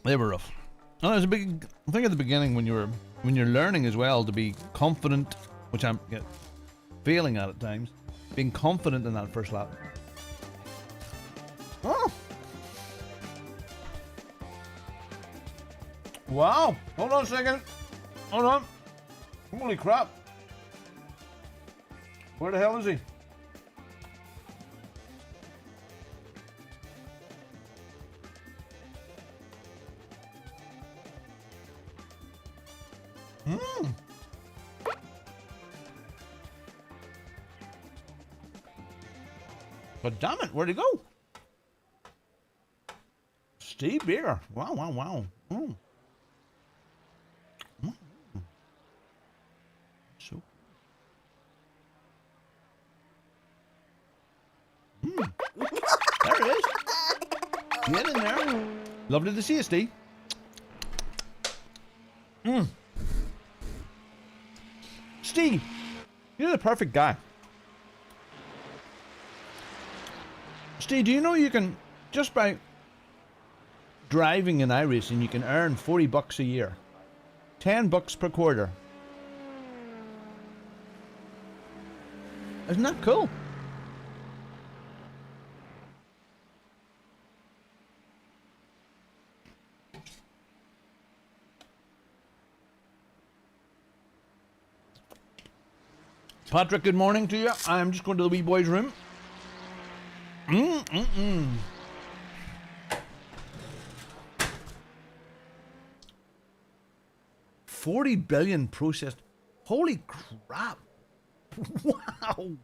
They were rough. And there's a big thing at the beginning when you're learning as well to be confident, which I'm failing at times, being confident in that first lap. Oh. Wow. Hold on a second. Hold on. Holy crap. Where the hell is he? But damn it, where'd he go? Steve Beer. Wow, wow, wow. So. There it is. Get in there. Lovely to see you, Steve. Steve, you're the perfect guy. Steve, do you know you can, just by driving in iRacing, you can earn $40 a year. $10 per quarter. Isn't that cool? Patrick, good morning to you. I'm just going to the wee boy's room. 40 billion processed. Holy crap. Wow.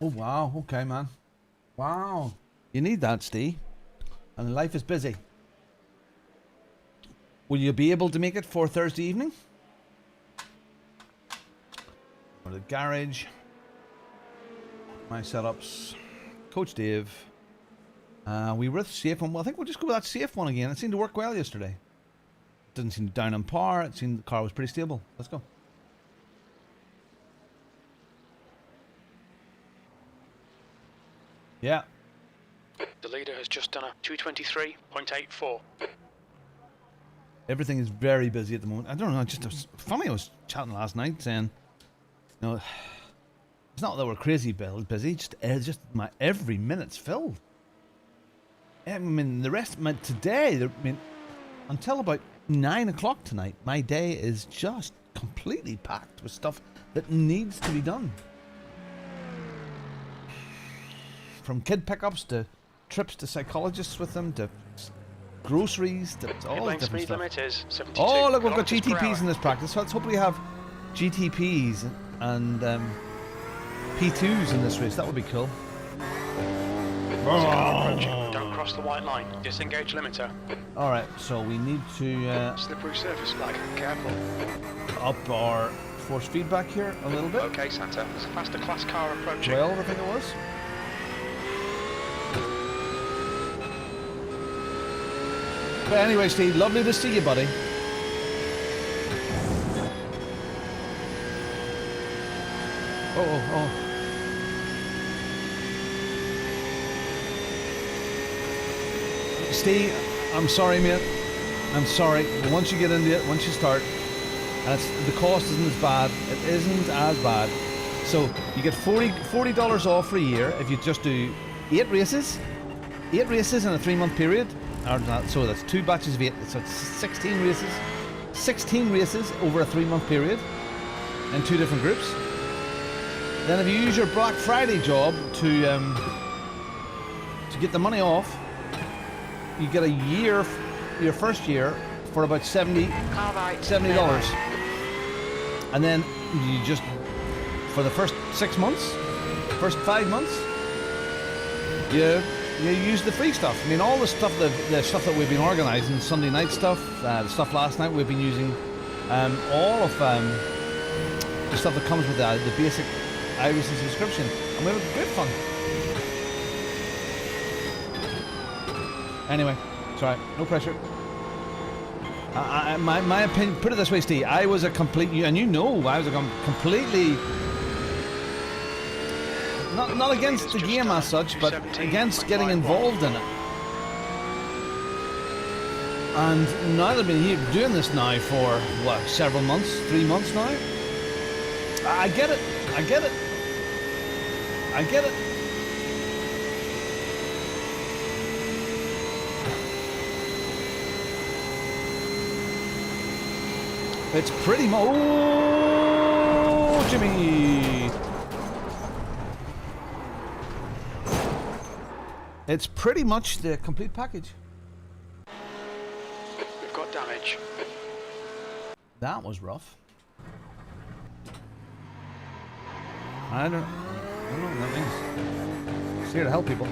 Oh wow, okay, man. Wow. You need that, Steve. And life is busy. Will you be able to make it for Thursday evening? Or the garage. My setups. Coach Dave. We were with safe one. Well, I think we'll just go with that safe one again. It seemed to work well yesterday. Didn't seem down on par. It seemed the car was pretty stable. Let's go. Yeah. The leader has just done a 223.84. Everything is very busy at the moment. I don't know. It was funny. I was chatting last night saying, you know, it's not that we're crazy busy. Just my every minute's filled. I mean, the rest of today. I mean, until about 9 o'clock tonight, my day is just completely packed with stuff that needs to be done. From kid pickups to trips to psychologists with them to groceries to all Lane different speed stuff. limit is 72 Oh, look, we've got kilometers per GTPs hour. in this practice. So let's hope we have GTPs and P2s in this race. That would be cool. Approaching. Don't cross the white line. Disengage limiter. Alright, so we need to Slippery surface flag. Careful. up our force feedback here a little bit. Okay, Santa. There's a faster class car approaching. 12, I think it was. But anyway, Steve, lovely to see you, buddy. Oh. Steve, I'm sorry, mate. I'm sorry. Once you get into it, once you start, the cost isn't as bad. It isn't as bad. So you get $40 off for a year if you just do 8 races. 8 races in a 3-month period. So that's 2 batches of 8. So it's 16 races. 16 races over a 3-month period in 2 different groups. Then if you use your Black Friday job to get the money off, you get a year, your first year, for about $70. And then you just, for the first 6 months, first 5 months, you use the free stuff. I mean, all the stuff that we've been organising, Sunday night stuff, the stuff last night, we've been using all of the stuff that comes with the basic iRacing subscription, and we have good fun. Anyway, it's alright, no pressure. My opinion, put it this way, Steve, I was a complete, and you know, I was a completely, not against the game as such, but against getting involved in it. And now that I've been here doing this now for, what, several months, 3 months now, I get it. It's pretty much. Oh, Jimmy! It's pretty much the complete package. We've got damage. That was rough. I don't know what that means. It's here to help people.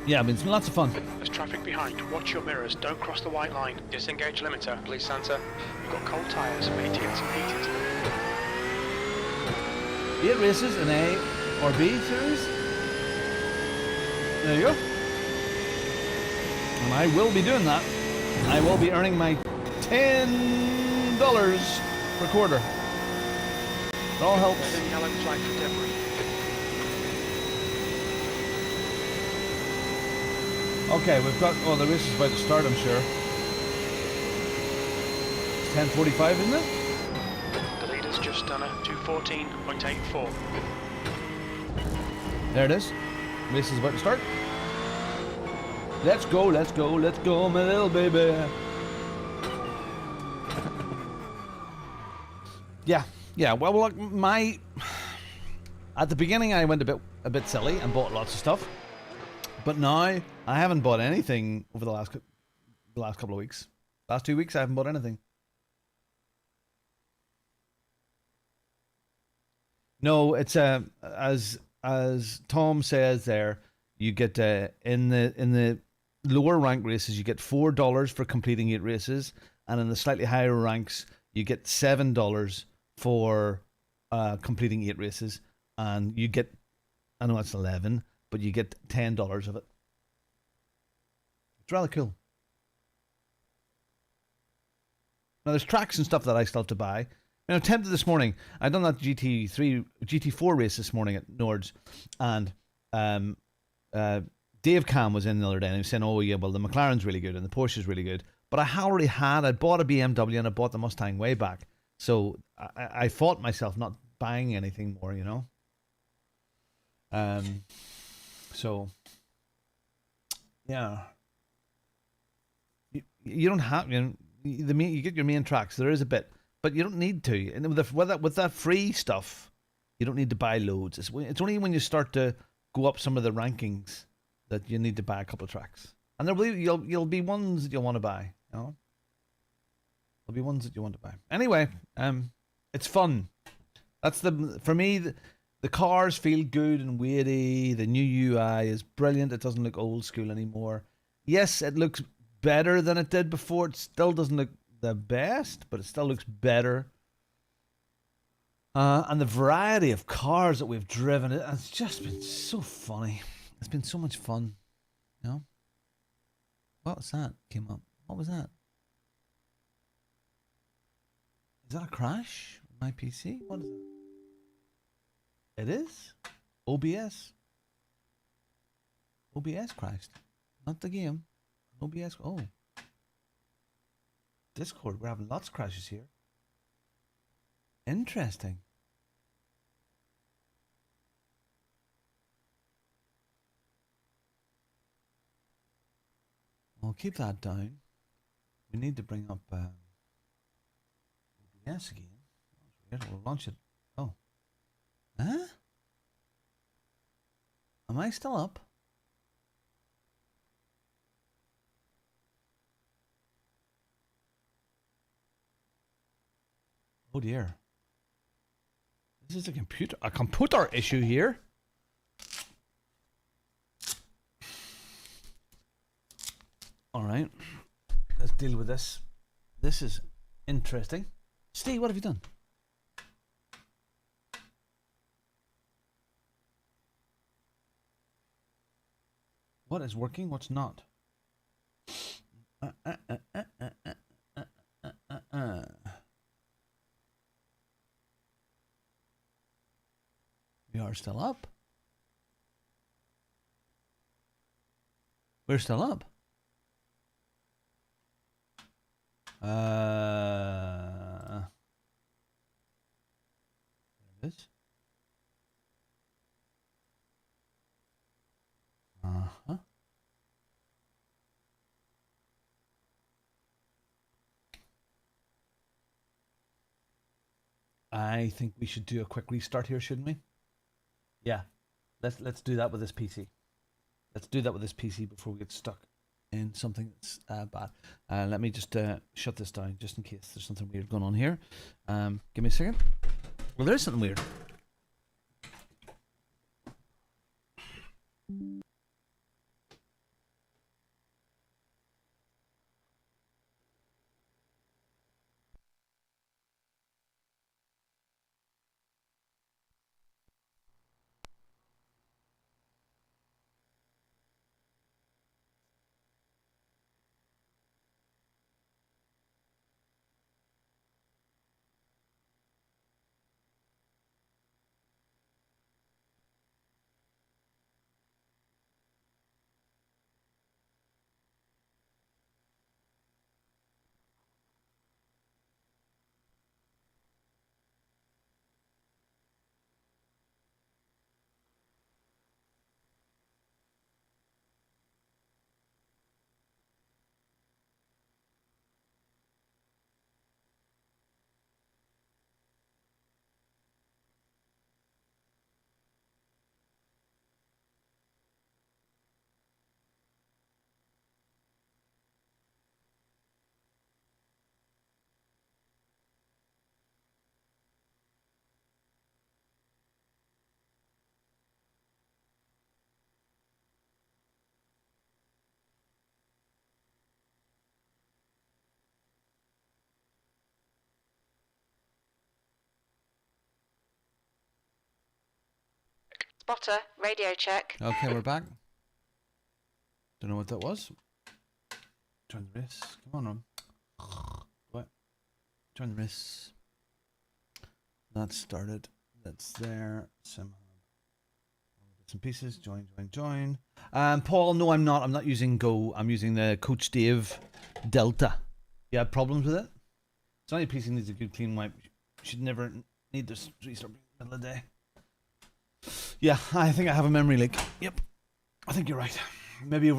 Yeah, I mean, it's been lots of fun. There's traffic behind. Watch your mirrors. Don't cross the white line. Disengage limiter. Please, Santa. You've got cold tyres. Wait to get some heat into them. 8 races in A or B series. There you go. And I will be doing that. I will be earning my $10 per quarter. It all helps. There's a yellow flag for debris. Okay, we've got. Oh, the race is about to start, I'm sure. It's 10:45, isn't it? The leader's just done a 214.84. There it is. Race is about to start. Let's go, my little baby. Yeah. Well, look, at the beginning I went a bit silly and bought lots of stuff, but now I haven't bought anything over the last couple of weeks. Last 2 weeks I haven't bought anything. No, it's as Tom says there. You get in the lower rank races, you get $4 for completing 8 races, and in the slightly higher ranks, you get $7 for completing 8 races, and you get, I know it's 11, but you get $10 of it. It's rather cool. Now there's tracks and stuff that I still have to buy. You know, tempted this morning. I done that GT4 race this morning at Nords, and Dave Cam was in the other day and he was saying, "Oh yeah, well the McLaren's really good and the Porsche's really good." But I already I bought a BMW and I bought the Mustang way back, so I fought myself not buying anything more. You know. So yeah, you don't have you get your main tracks. There is a bit, but you don't need to. And with that free stuff, you don't need to buy loads. It's only when you start to go up some of the rankings that you need to buy a couple of tracks. And you'll be ones that you'll want to buy. You know, there'll be ones that you want to buy. Anyway, it's fun. That's for me. The cars feel good and weighty. The new UI is brilliant. It doesn't look old school anymore. Yes, it looks better than it did before. It still doesn't look the best, but it still looks better. And the variety of cars that we've driven, it's just been so funny. It's been so much fun. You know? What was that? Came up. What was that? Is that a crash? My PC? What is that? It is? OBS? OBS crashed. Not the game. OBS. Oh. Discord. We're having lots of crashes here. Interesting. I'll keep that down. We need to bring up OBS again. We'll launch it. Oh. Huh? Am I still up? Oh dear. This is a computer issue here. All right. Let's deal with this. This is interesting. Steve, what have you done? What is working? What's not? We are still up. We're still up. There it is. Uh-huh. I think we should do a quick restart here, shouldn't we? Yeah. Let's do that with this PC. Let's do that with this PC before we get stuck in something that's bad. Let me just shut this down just in case there's something weird going on here. Give me a second. Well, there is something weird. Spotter, radio check. Okay, we're back. Don't know what that was. Turn the race. Come on, Ron. What? Turn the race. That's started. That's there. Somehow. Bits and pieces. Join. Paul, no, I'm not. I'm not using Go. I'm using the Coach Dave Delta. You have problems with it? So any PC needs a good clean wipe. Should never need this restart in the middle of the day. Yeah, I think I have a memory leak. Yep, I think you're right. Maybe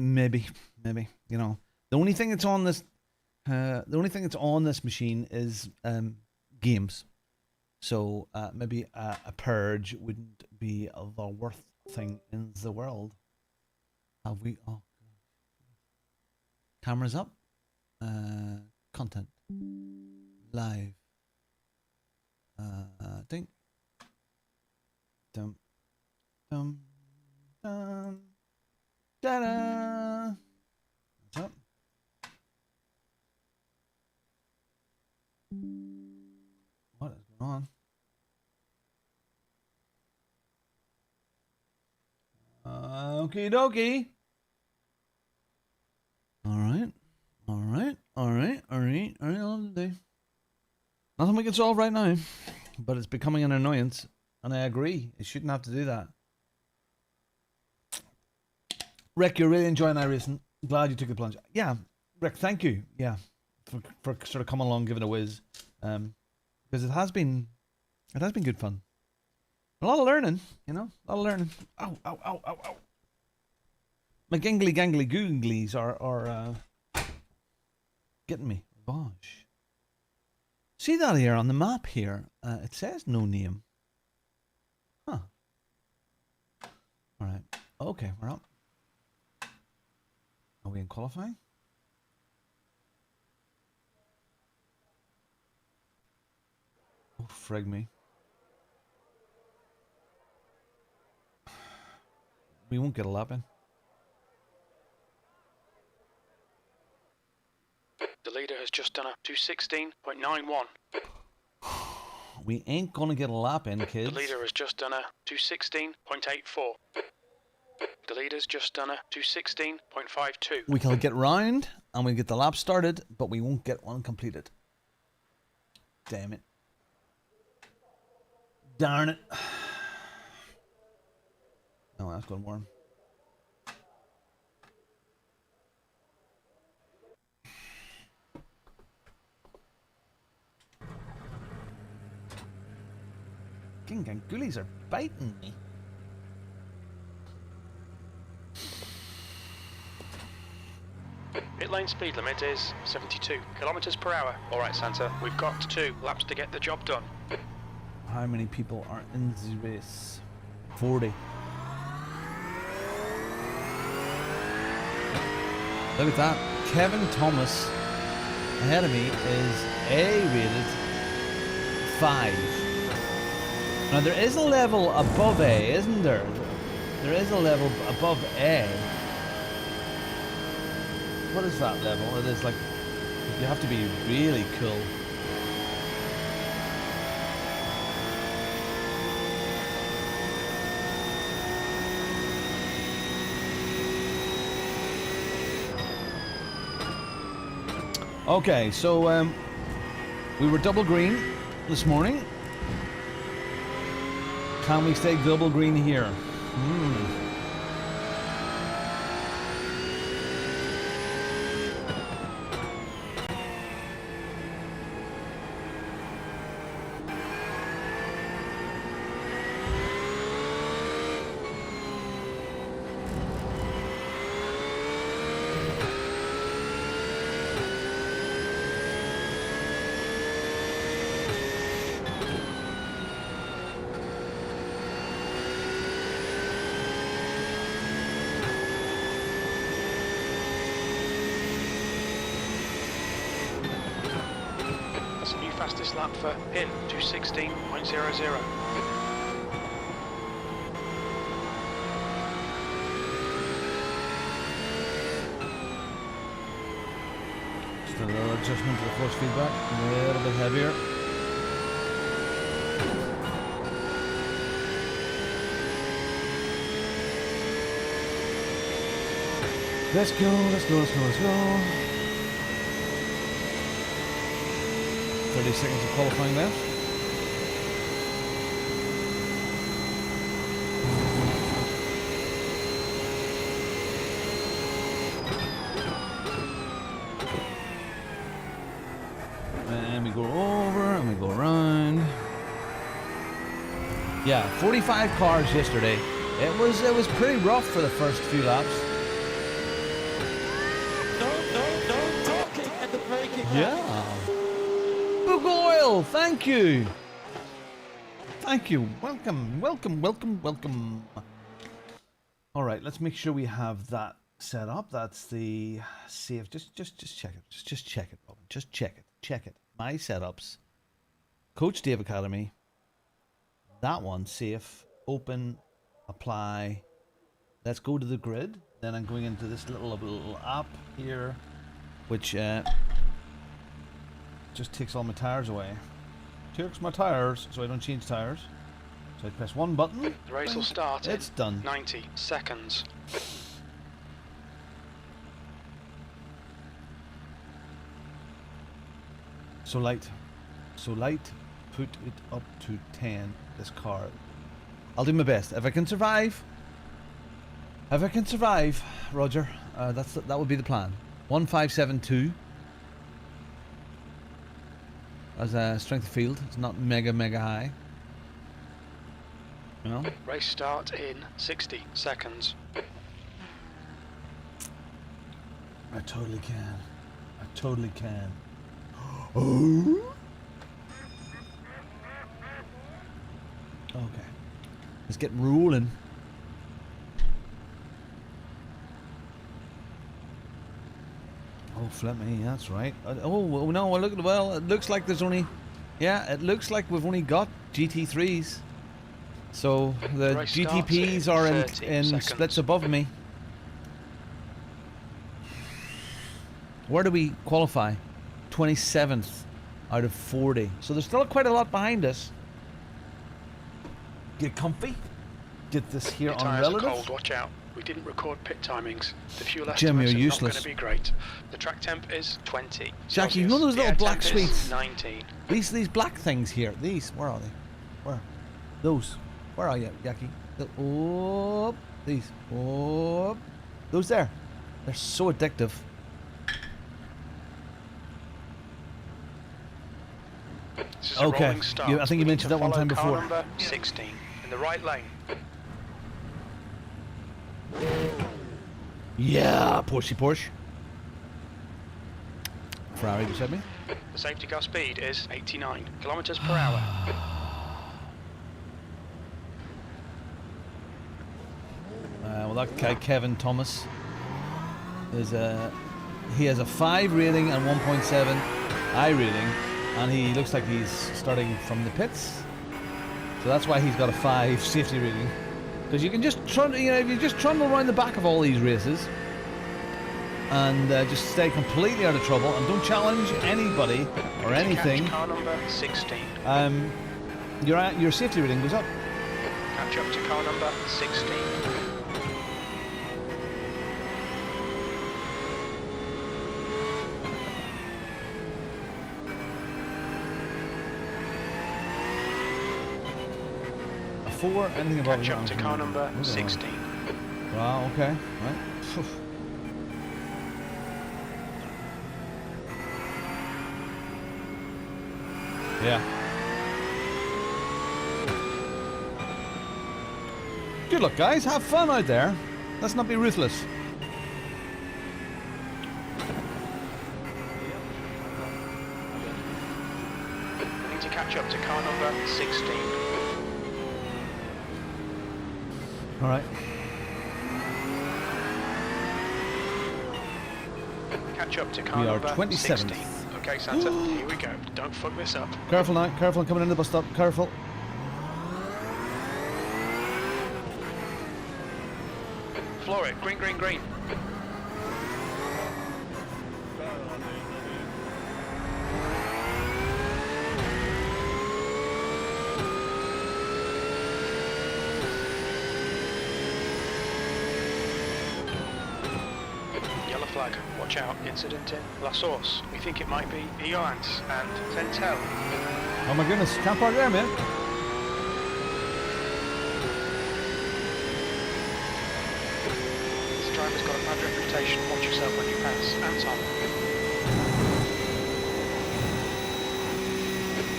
maybe. You know, the only thing that's on this, machine is games. So maybe a purge wouldn't be the worst thing in the world. Have we? Oh, cameras up. Content. Live. Ding. Dum. Dum. Dum. Da-da. What's up? What is going on? Okie dokie. Alright. I'll do. Nothing we can solve right now, but it's becoming an annoyance, and I agree. It shouldn't have to do that. Rick, you're really enjoying iRacing. Glad you took the plunge. Yeah, Rick, thank you. Yeah, for sort of coming along, giving a whiz, because it has been good fun. A lot of learning, you know, a lot of learning. Ow. My gangly googlies are getting me. Gosh. See that here on the map here? It says no name. Huh. Alright. Okay, we're up. Are we in qualifying? Oh, frig me. We won't get a lap in. The leader has just done a 2:16.91. We ain't gonna get a lap in, kids. The leader has just done a 2:16.84. The leader's just done a 2:16.52. We can get round and we get the lap started, but we won't get one completed. Damn it. Darn it. Oh, that's going warm. Gingangoolies are biting me. Pit lane speed limit is 72 kilometers per hour. All right, Santa, we've got 2 laps to get the job done. How many people are in the race? 40. Look at that. Kevin Thomas ahead of me is A-rated 5. Now there is a level above A, isn't there? There is a level above A. What is that level? It is like, you have to be really cool. Okay, so we were double green this morning. Can we stay double green here? That's a new fastest lap for him, 2:16.00. Just a little adjustment to the force feedback, a little bit heavier. Let's go, let's go, let's go, let's go. 30 seconds of qualifying left. And we go over and we go around. Yeah, 45 cars yesterday. It was pretty rough for the first few laps. No talking and the braking. Yeah. Bug Oil, thank you. Thank you. Welcome, welcome, welcome, welcome. All right, let's make sure we have that set up. That's the save. Just check it. Just check it, Robin. Just check it. Check it. My setups. Coach Dave Academy. That one, safe, open, apply. Let's go to the grid. Then I'm going into this little app here, which just takes all my tires away. Takes my tires, so I don't change tires. So I press one button. The race will start It's in done. 90 seconds. So light. Put it up to 10. This car. I'll do my best. If I can survive, Roger, that would be the plan. 1572 as a strength of field. It's not mega high. You know? Race start in 60 seconds. I totally can. Oh. Okay. Let's get rolling. Oh, flip me, that's right. Oh, no, well, it looks like there's only... Yeah, it looks like we've only got GT3s. So, the Race starts GTPs in are 30 in seconds. splits above me. Where do we qualify? 27th out of 40. So there's still quite a lot behind us. Get comfy. Get this here Your on tyres are relative. cold, watch out. We didn't record pit timings. The fuel Jim, estimates you're are not useless. going to be great. The track temp is 20. Jackie, you know Celsius. those The little air black temp is sweets? 19. These black things here. These, where are they? Where? Those. Where are you, Jackie? Oh, these. Oh, those there. They're so addictive. This is a Okay. rolling start. I think you We need mentioned to that one follow time car before. number 16 in the right lane. Yeah, Porsche. Ferrari beside me. The safety car speed is 89 kilometers per hour. Well, that guy Kevin Thomas is he has a 5 rating and 1.7 I rating, and he looks like he's starting from the pits. So that's why he's got a 5 safety rating. Because you can just if you just trundle around the back of all these races and just stay completely out of trouble and don't challenge anybody or anything, Catch car number 16. your safety rating goes up. Catch up to car number 16. A 4, anything above Catch up to car number 16. Wow, okay, right. Phew. Yeah. Good luck, guys. Have fun out there. Let's not be ruthless. We need to catch up to car number 16. All right. Catch up to car We are number 27th. 16. Okay, Santa, here we go. Don't fuck this up. Careful now. Careful. I'm coming into the bus stop. Careful. Floor it. Green, green, green. flag. Watch out. Incident in La Source. We think it might be Iolans and Tentel. Oh my goodness, can't park there, man. This driver's got a bad reputation. Watch yourself when you pass. Anton.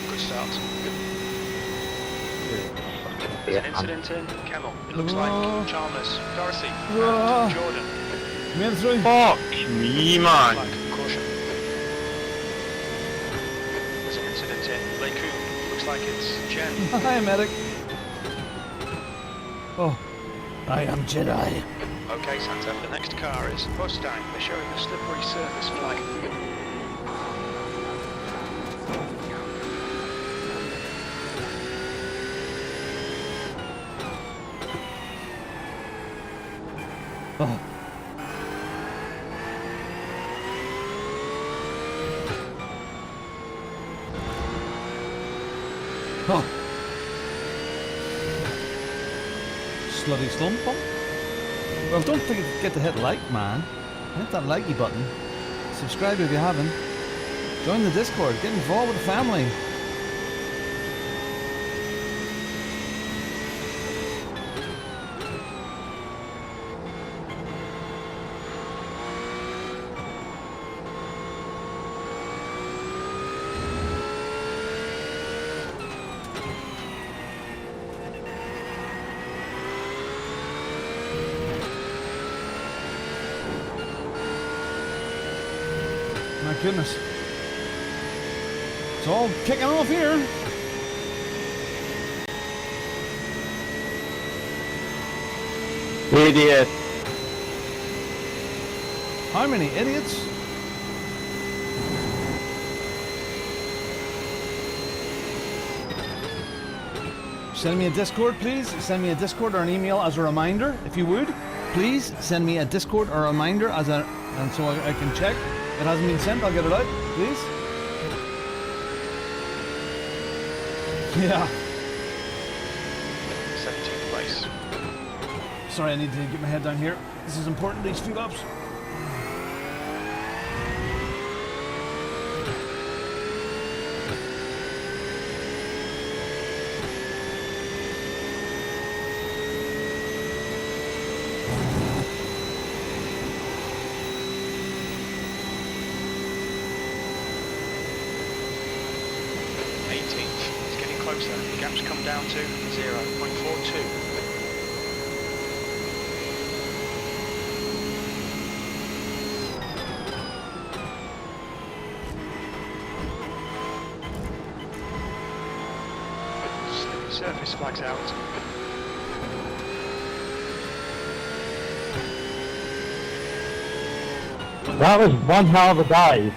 Good start. There's an incident in Kemmel. It looks like Chalmers, Dorothy, and Jordan. Made it through. Fuck me, man. Flag, caution. There's an incident in Lacoon. Looks like it's Jen. Hi, medic. Oh, I am Jedi. Okay, Santa, the next car is Mustang. They're showing the slippery surface flag. Oh. Oh. Slutty slump bump. Well, don't forget to hit like, man. Hit that likey button. Subscribe if you haven't. Join the Discord. Get involved with the family. My goodness. It's all kicking off here. Idiot. How many idiots? Send me a Discord, please. Send me a Discord or an email as a reminder, if you would. Please send me a Discord or a reminder and so I can check. It hasn't been sent, I'll get it out, please. Yeah. 17th place. Sorry, I need to get my head down here. This is important, these few laps. It's getting closer. The gap's come down to 0.42. Slippery surface flags out. That was one hell of a dive.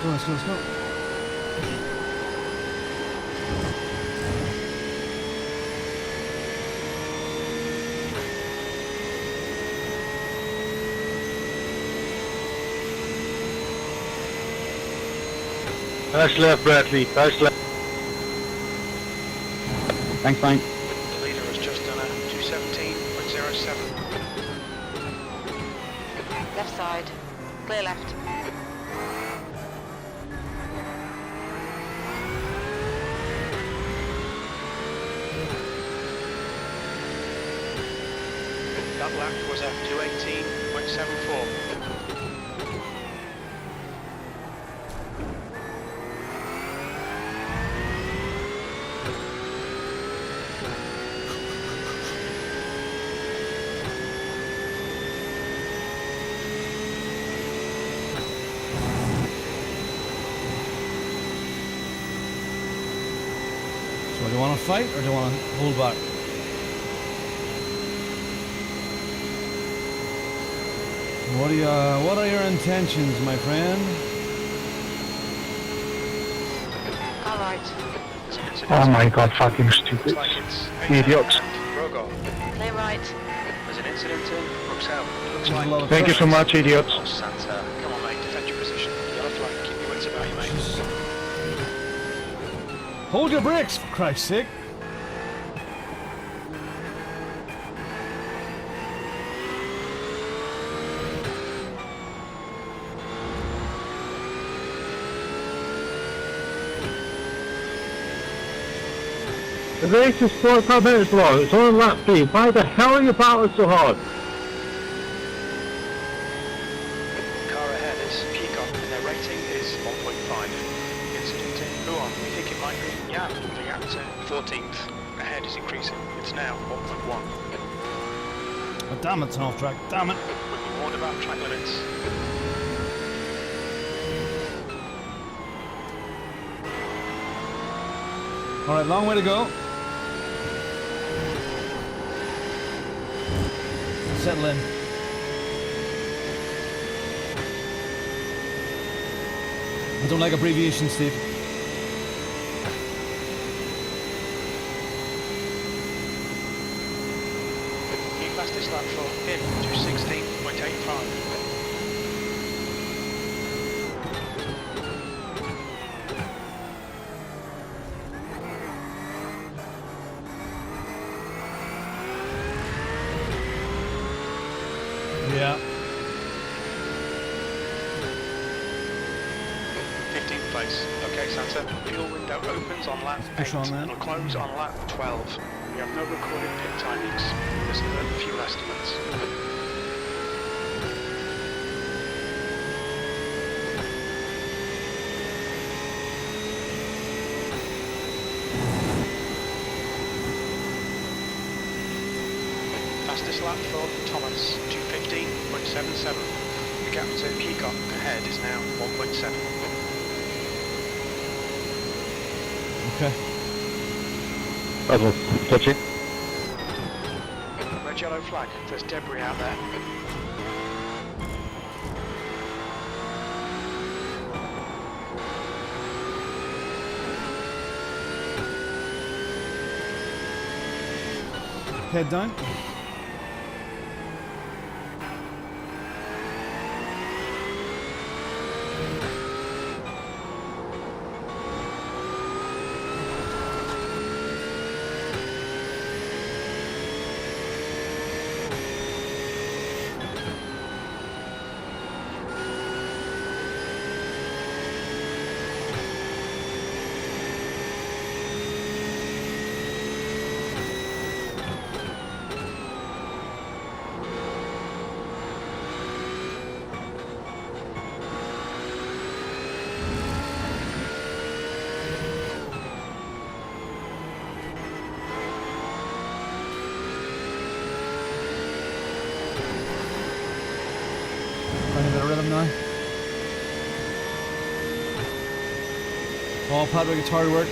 Let's go, let's go, let's go. First left, Bradley. First left. Thanks, Frank. The leader has just done a 217.07. Left side. Clear left. That lap was a 218.74. you want to fight or do you want to hold back? What are your intentions, my friend? All right. Oh my god, fucking stupid. Looks like it's Idiots. Rogo. Clear right. There's an incident in Brooksell. Looks There's a like... lot of Thank you so much, idiots. Oh, Santa. Come on, mate. Defend your position. Yellow flag. Keep your wits about you, mate. Hold your brakes, for Christ's sake! The race is 45 minutes long. It's on lap 3. Why the hell are you battling so hard? Car ahead is Peacock, and their rating is 1.5. Incident in Luan. We think it might be Yan moving out to 14th. Ahead is increasing. It's now 1.1. Oh, damn, it's an off track. Damn it. We've been warned about track limits. Alright, long way to go. Settle in. I don't like abbreviations, Steve. New fastest lap for him to 16.85. Yeah. 15th place. Okay, Santa. Fuel window opens on lap push 8 on then. and will close on lap 12. We have no recorded pit timings. This is the fuel estimates. Fastest lap for Thomas, 2:15.77. The gap to Peacock ahead is now 1.7. Okay. That was touchy. Red yellow flag, there's debris out there. Head down. Finding a bit of rhythm now. Oh, Patrick, it's hard work.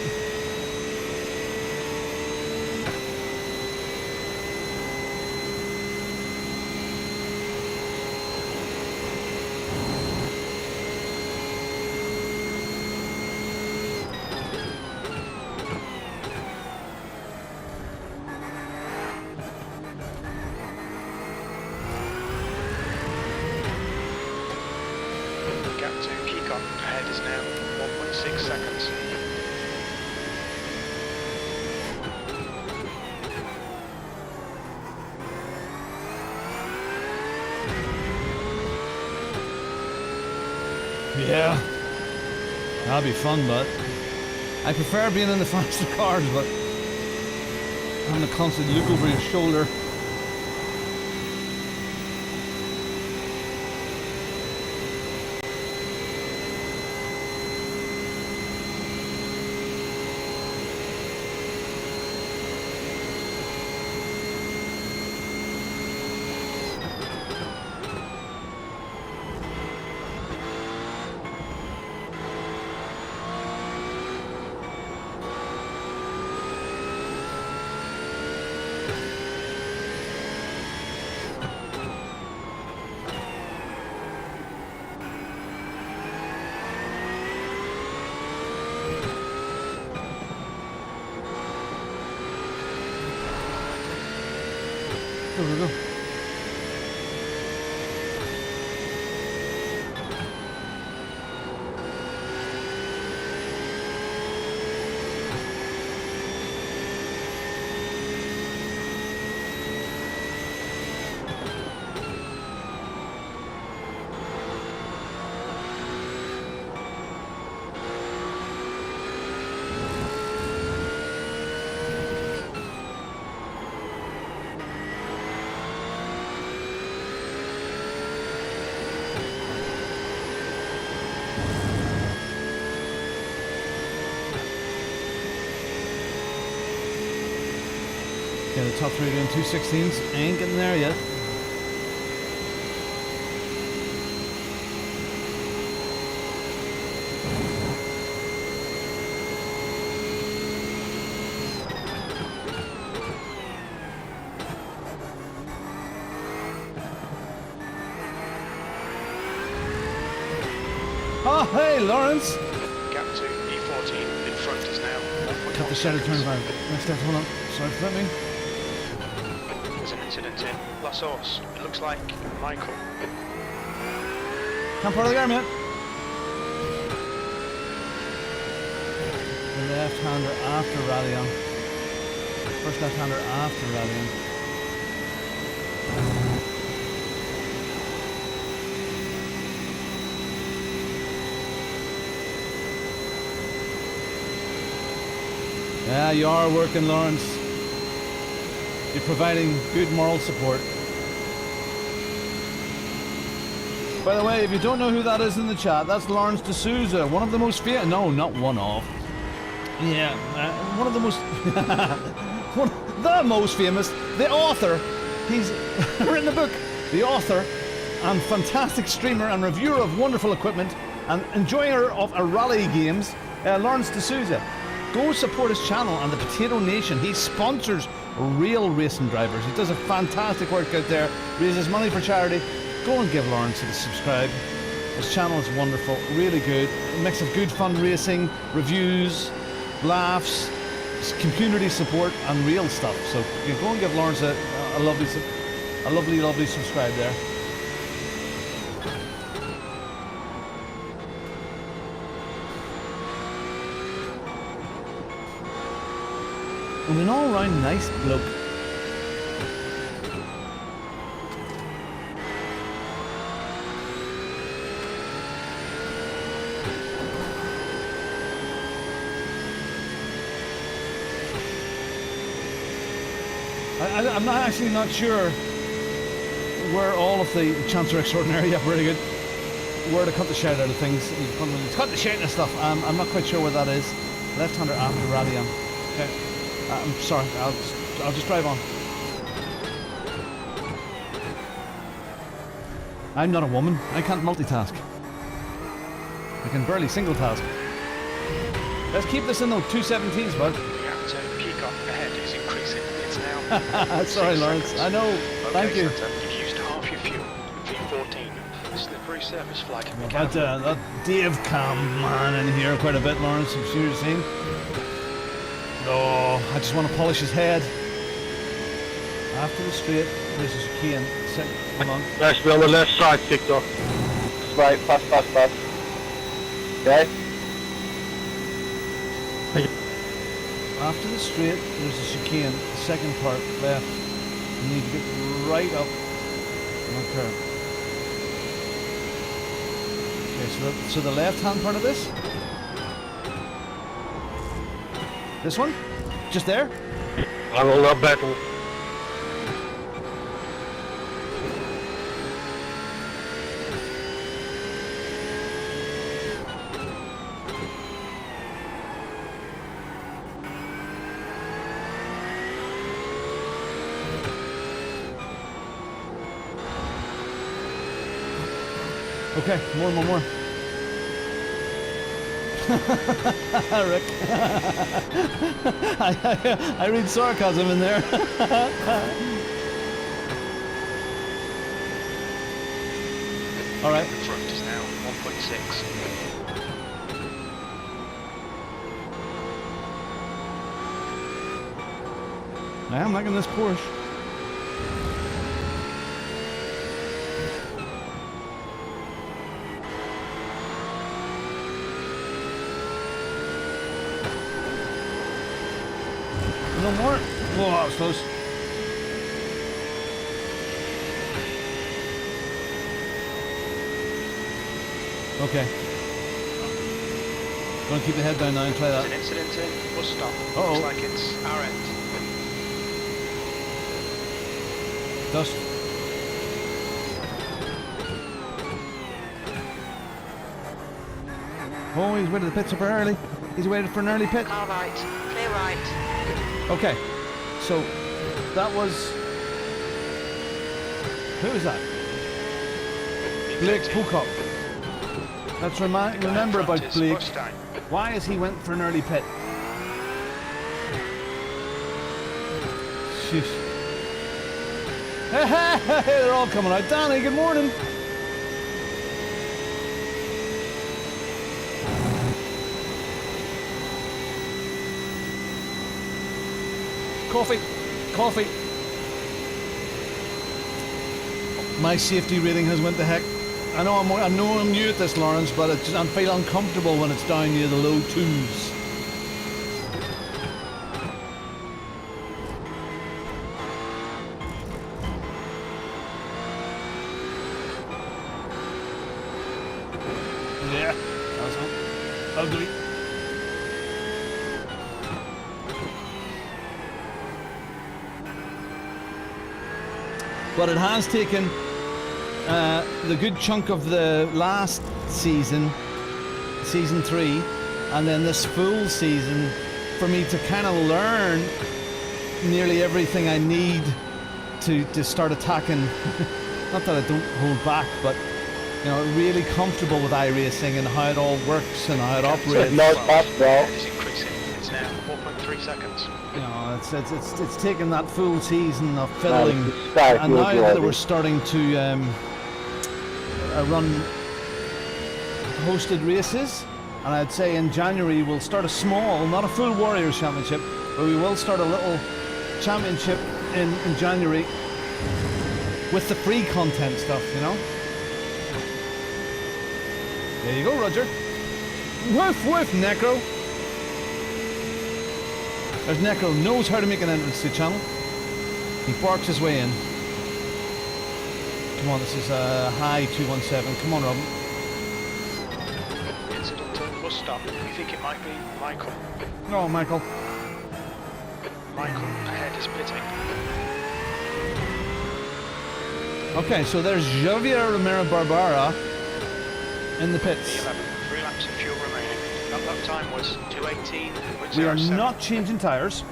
The gap to Peacock ahead is now 1.6 seconds. Yeah. That'll be fun, but I prefer being in the faster cars, but having to constantly look over your shoulder. Go. Yeah, the top three doing 216s. Ain't getting there yet. Oh, hey, Lawrence! Gap to E14 in front is now 1.1 Cut the shadow turn seconds. around. Next step, hold on. Sorry for flipping. There's an incident in La Source. It looks like Michael. Come part of the garment. The left-hander after Rallion. First left-hander after Rallion. Yeah, you are working, Lawrence. You're providing good moral support. By the way, if you don't know who that is in the chat, that's Lawrence D'Souza, one of the most famous. No, not one of. Yeah, one of the most. The most famous. The author. He's written a book. The author and fantastic streamer and reviewer of wonderful equipment and enjoyer of a rally games, Lawrence D'Souza. Go support his channel and the Potato Nation. He sponsors real racing drivers. He does a fantastic work out there, raises money for charity. Go and give Lawrence a subscribe. His channel is wonderful, really good. A mix of good fun racing, reviews, laughs, community support, and real stuff. So you go and give Lawrence a lovely subscribe there. And an all-round nice bloke. I'm not sure where all of the Chancellor Extraordinary, yeah, really good, where to cut the shit out of things. Cut the shit out of stuff. I'm not quite sure where that is. Left-hander after Rallion. Okay. I'm sorry, I'll just drive on. I'm not a woman. I can't multitask. I can barely single task. Let's keep this in the 217s, bud. The gap to Peacock ahead is increasing. It's now. Sorry, Lawrence. I know. Thank you. Santa, you've used half your fuel. V14. Slippery surface flag. But that Dave Cam man in here quite a bit, Lawrence. I'm sure you've seen. Oh, I just want to polish his head. After the straight, this is chicane. Hold on. Nice to be on the left side, Tiptoe. Right, fast. Okay? After the straight, there's a chicane. The second part, left. You need to get right up on the curve. Okay, so the left-hand part of this. This one? Just there? I will not battle. Okay, more. Rick. I read sarcasm in there. All right. Front is now 1.6. I'm liking this Porsche. no more. Oh, that was close. Okay. Gonna keep the head down now and try There's that. an incident in bus stop. Uh-oh. Looks like it's our end. Dust. Oh, he's waited the pit super early. He's waited for an early pit. Car right. Clear right. Okay. So, that was... Who is that? Blake Pocock. Let's remember about Blake. Why has he went for an early pit? Sheesh. Hey, they're all coming out. Danny, good morning. Coffee. Coffee. My safety rating has went to heck. I know I'm new at this, Lawrence, but I feel uncomfortable when it's down near the low 2s. Yeah, that's ugly. But it has taken the good chunk of the last season, season 3, and then this full season for me to kind of learn nearly everything I need to start attacking. Not that I don't hold back, but you know, really comfortable with iRacing and how it all works and how it operates. No pass, bro. It's increasing. It's now 4.3 seconds. You know, it's taken that full season of fiddling, start and now your that driving. we're starting to run hosted races, and I'd say in January we'll start a small, not a full Warriors Championship, but we will start a little championship in January with the free content stuff, you know. There you go, Roger. Woof woof, Necro. There's Necro, knows how to make an entrance to the channel. He barks his way in. Come on, this is high 217. Come on, Robin. Incident in bus stop. We think it might be Michael. No, Michael. Michael ahead is pitting. Okay, so there's Javier Romero Barbara in the pits. 11. 3 laps of fuel remaining. Lap time was 2:18.07. We are not changing tyres.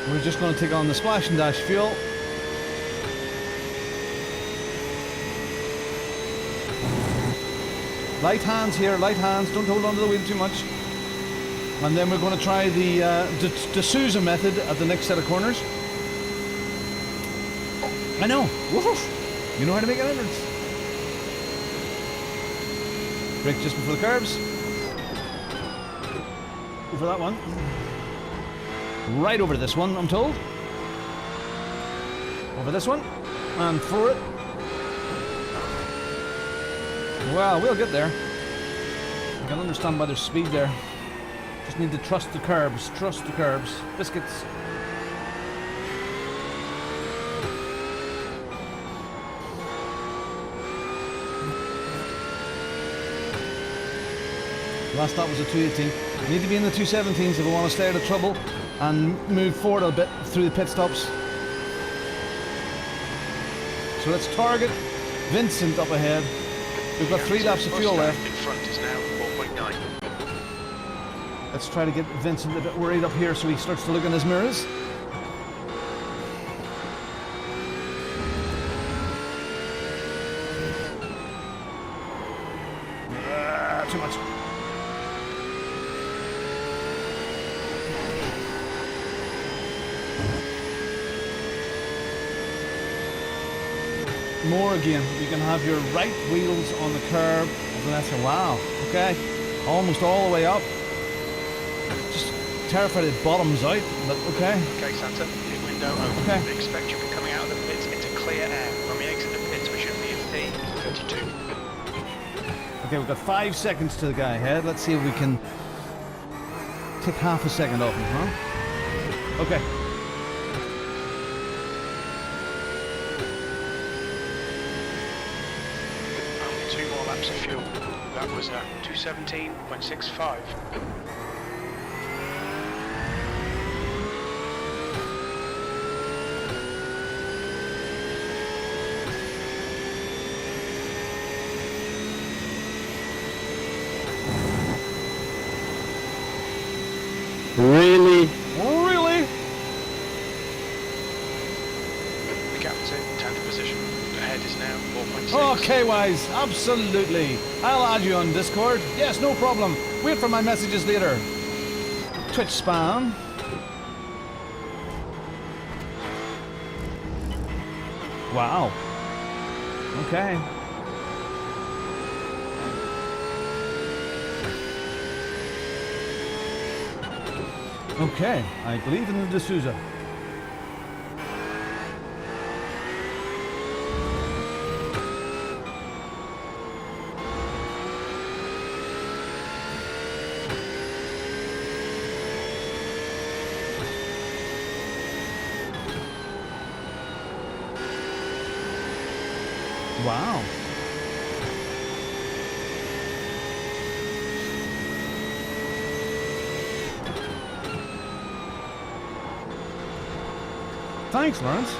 We're just going to take on the splash and dash fuel. Light hands here, light hands. Don't hold on to the wheel too much. And then we're going to try the D'Souza method at the next set of corners. I know. Woof. You know how to make an entrance. Brake just before the curbs. Go for that one. Right over this one, I'm told. Over this one. And for it. Well, we'll get there. I can understand by their speed there. Just need to trust the curbs. Trust the curbs. Biscuits. Last stop was a 218. I need to be in the 217s if I want to stay out of trouble and move forward a bit through the pit stops. So let's target Vincent up ahead. We've got 3 laps of fuel left. In front is now 4.9. Let's try to get Vincent a bit worried up here so he starts to look in his mirrors. Too much. More again. You can have your right wheels on the curb. Wow. Okay. Almost all the way up. Just terrified it bottoms out, but okay. Okay, Santa, pit window open. Okay. We expect you'll be coming out of the pits into clear air. When we exit the pits, we should be in P32. Okay, we've got 5 seconds to the guy ahead. Let's see if we can take half a second off him, huh? Okay. Only 2 more laps of fuel. That was 217.65. Really? Really? The gap to 10th position. Ahead is now 4.6. Okay, Wise, absolutely. I'll add you on Discord. Yes, no problem. Wait for my messages later. Twitch spam. Wow. Okay. Okay, I believe in the D'Souza. Wow. Thanks, Lawrence.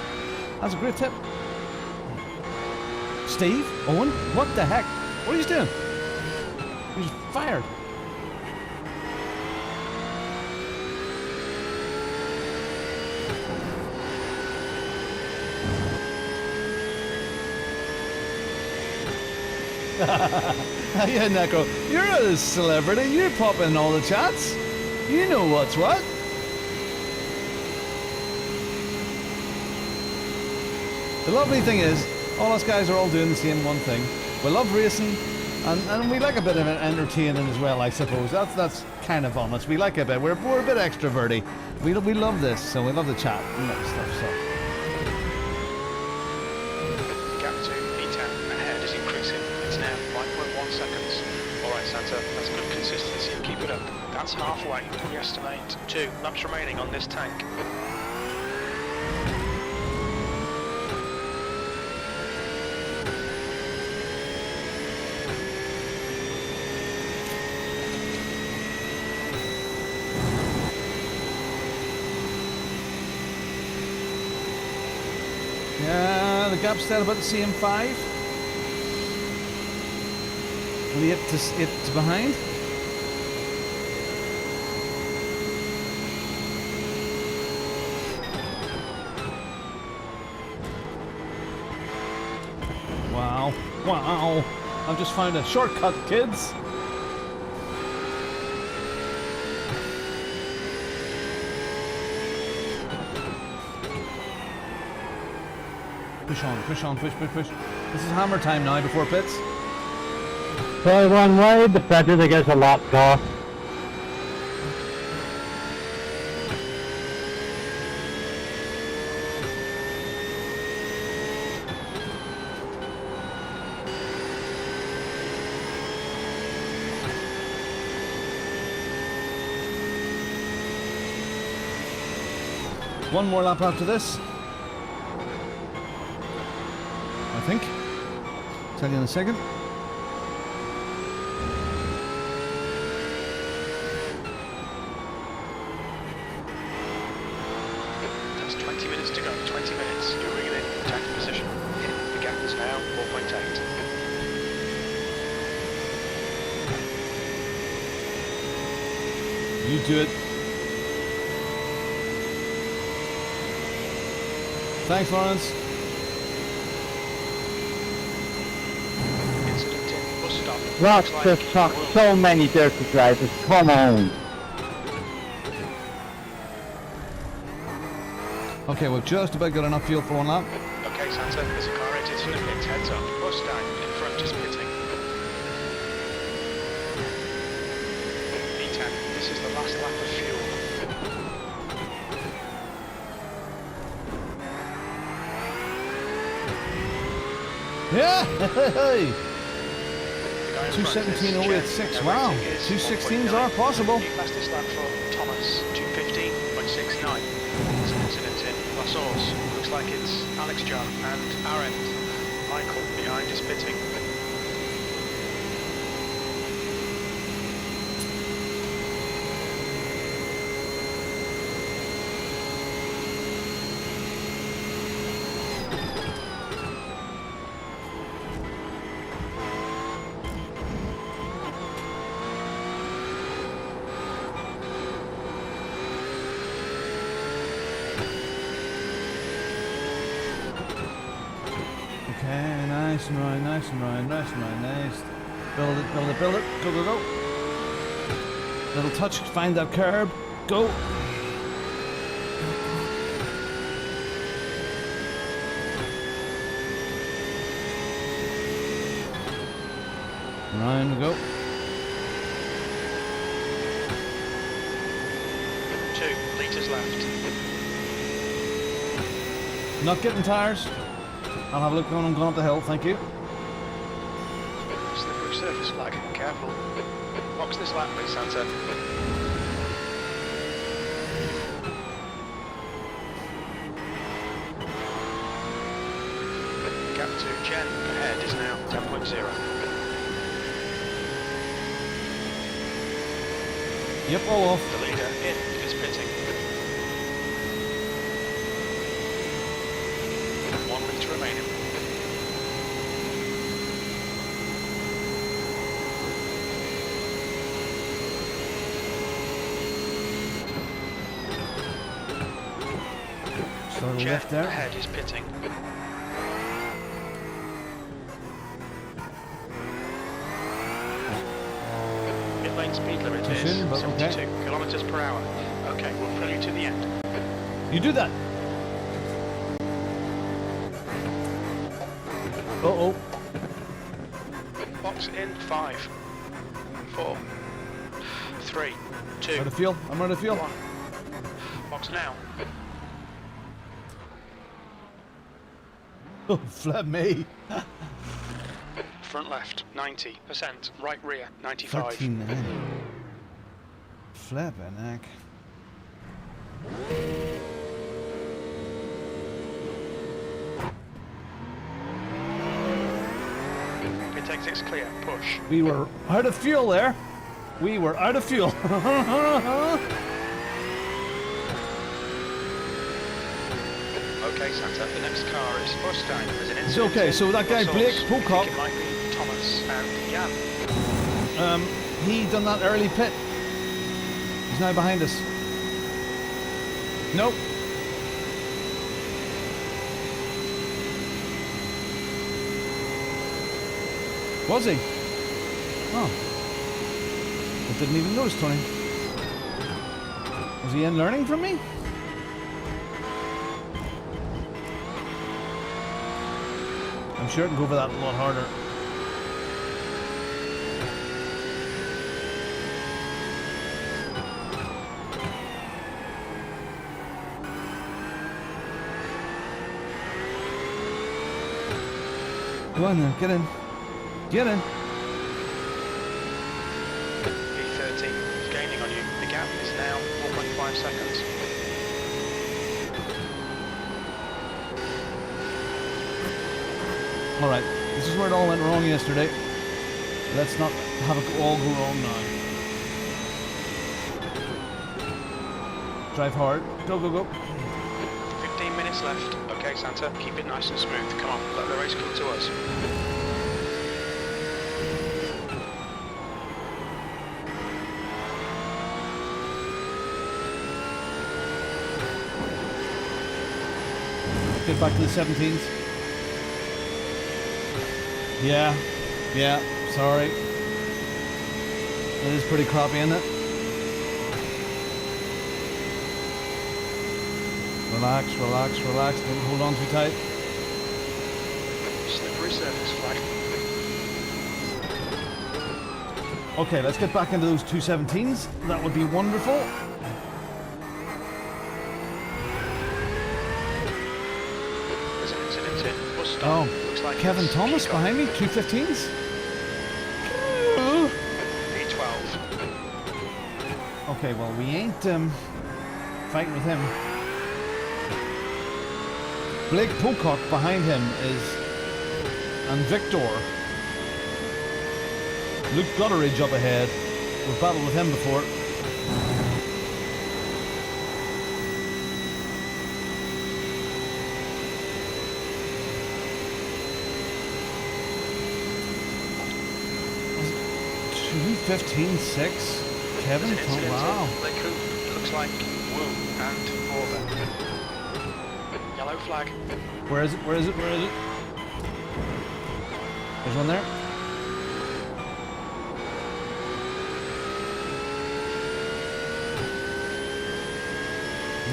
That's a great tip. Steve? Owen? What the heck? What are you doing? He's fired. Yeah, Necro, you're a celebrity. You pop in all the chats. You know what's what. The lovely thing is, all us guys are all doing the same one thing. We love racing, and we like a bit of entertaining as well, I suppose. That's kind of honest. We like a bit. We're a bit extroverty. We love this, so we love the chat and that stuff. So. Gap to P10 ahead is increasing. It's now 5.1 seconds. Alright, Santa, that's good consistency. Keep it up. That's halfway. We estimate 2 laps remaining on this tank. Yeah, the gap's still about the same 5. Only 8 to behind. Wow. Wow. I've just found a shortcut, kids. Push on, push. This is hammer time now before pits. So one way, the better they get a lap cost. One more lap after this. I think. Tell you in a second. That's 20 minutes to go. 20 minutes. You're ringing in. Attack position. The gap is now 4.8. You do it. Thanks, Lawrence. Incident in bus stop. Lots Looks of like trucks, we'll- so many dirty drivers, come on. Okay, we've just about got enough fuel for one lap. Okay, Santa, there's a car entered in the pits. Heads up. Mustang in front is pitting. P10, this is the last lap of fuel. Yeah! Hey! The guy in front is 2:17.086. Jen. Wow, Rating is 2:16s 1.9. are possible. New fastest lap for Thomas, 2:15.69. There's an incident in La Source. Looks like it's Alex Jar and Arendt. Michael behind is pitting. Okay, nice and right, nice and right, nice and right, nice. Build it, build it, build it. Go, go, go. Little touch, find that curb. Go. Round, go. 2 litres left. Not getting tires. I'll have a look when I'm going up the hill, thank you. Slippery surface flag, careful. Box this lap, please, Santa. Gap to Jen ahead is now 10.0. Yep, all off. The leader in is pitting. 1 litre remaining. So Jen left there. ahead is pitting. Pit lane speed limit Too is soon, but 72 okay. kilometres per hour. Okay, we'll fill you to the end. You do that. Uh-oh. Box in 5, 4, 3, 2, Out of fuel. I'm out of fuel. 1. Box now. Oh, flip me. Front left, 90%. Right rear, 95. 13.9. Flippin' heck. Pit exit's clear. Push. We were out of fuel there. We were out of fuel. Okay, Santa. The next car is Mustang. There's an It's incident okay, in so that guy Brussels. Blake I Pocock, think it might be Thomas and Jan. he done that early pit. He's now behind us. Nope. Was he? Oh. I didn't even notice, Tony. Was he in learning from me? I'm sure I can go over that a lot harder. Go on then, get in. Get in. P13 is gaining on you. The gap is now 4.5 seconds. Alright, this is where it all went wrong yesterday. Let's not have it all go wrong now. Drive hard. Go, go, go. 15 minutes left. Okay, Santa, keep it nice and smooth. Come on, let the race come to us. Get back to the 17s. Yeah, sorry. It is pretty crappy, isn't it? Relax, relax, relax. Don't hold on too tight. Slippery surface flag. Okay, let's get back into those 217s. That would be wonderful. There's an incident in bus stop. Oh, Looks like Kevin it's Thomas Peacock. behind me, 215s. Okay, well, we ain't fighting with him. Blake Pocock behind him and Victor. Luke Gutteridge up ahead. We've battled with him before. Was it 2:15.6? Kevin? There's an incident Oh, wow. in Lake Hoop. It looks like Wu and Morven. Yellow flag. Where is it? Where is it? Where is it? There's one there.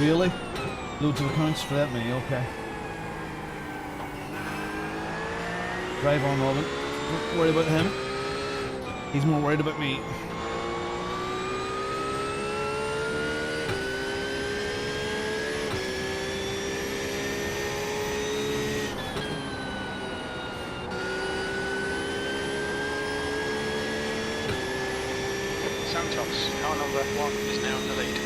Really? Loads of accounts for that many, okay. Drive on, Robin. Don't worry about him. He's more worried about me. Santos, car number 1, is now in the lead.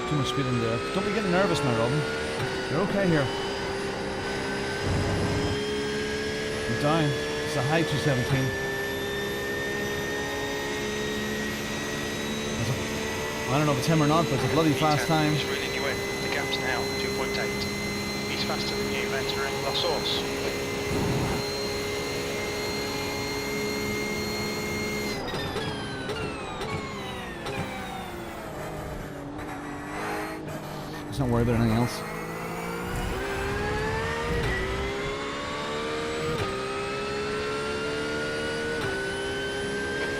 Too much speed in there. Don't be getting nervous now, Robin. You're okay here. I'm down. It's a high 217. I don't know if it's him or not, but it's a bloody fast time. He's reeling you in. The gap's now 2.8. He's faster than you entering La Source. Let's not worry about anything else.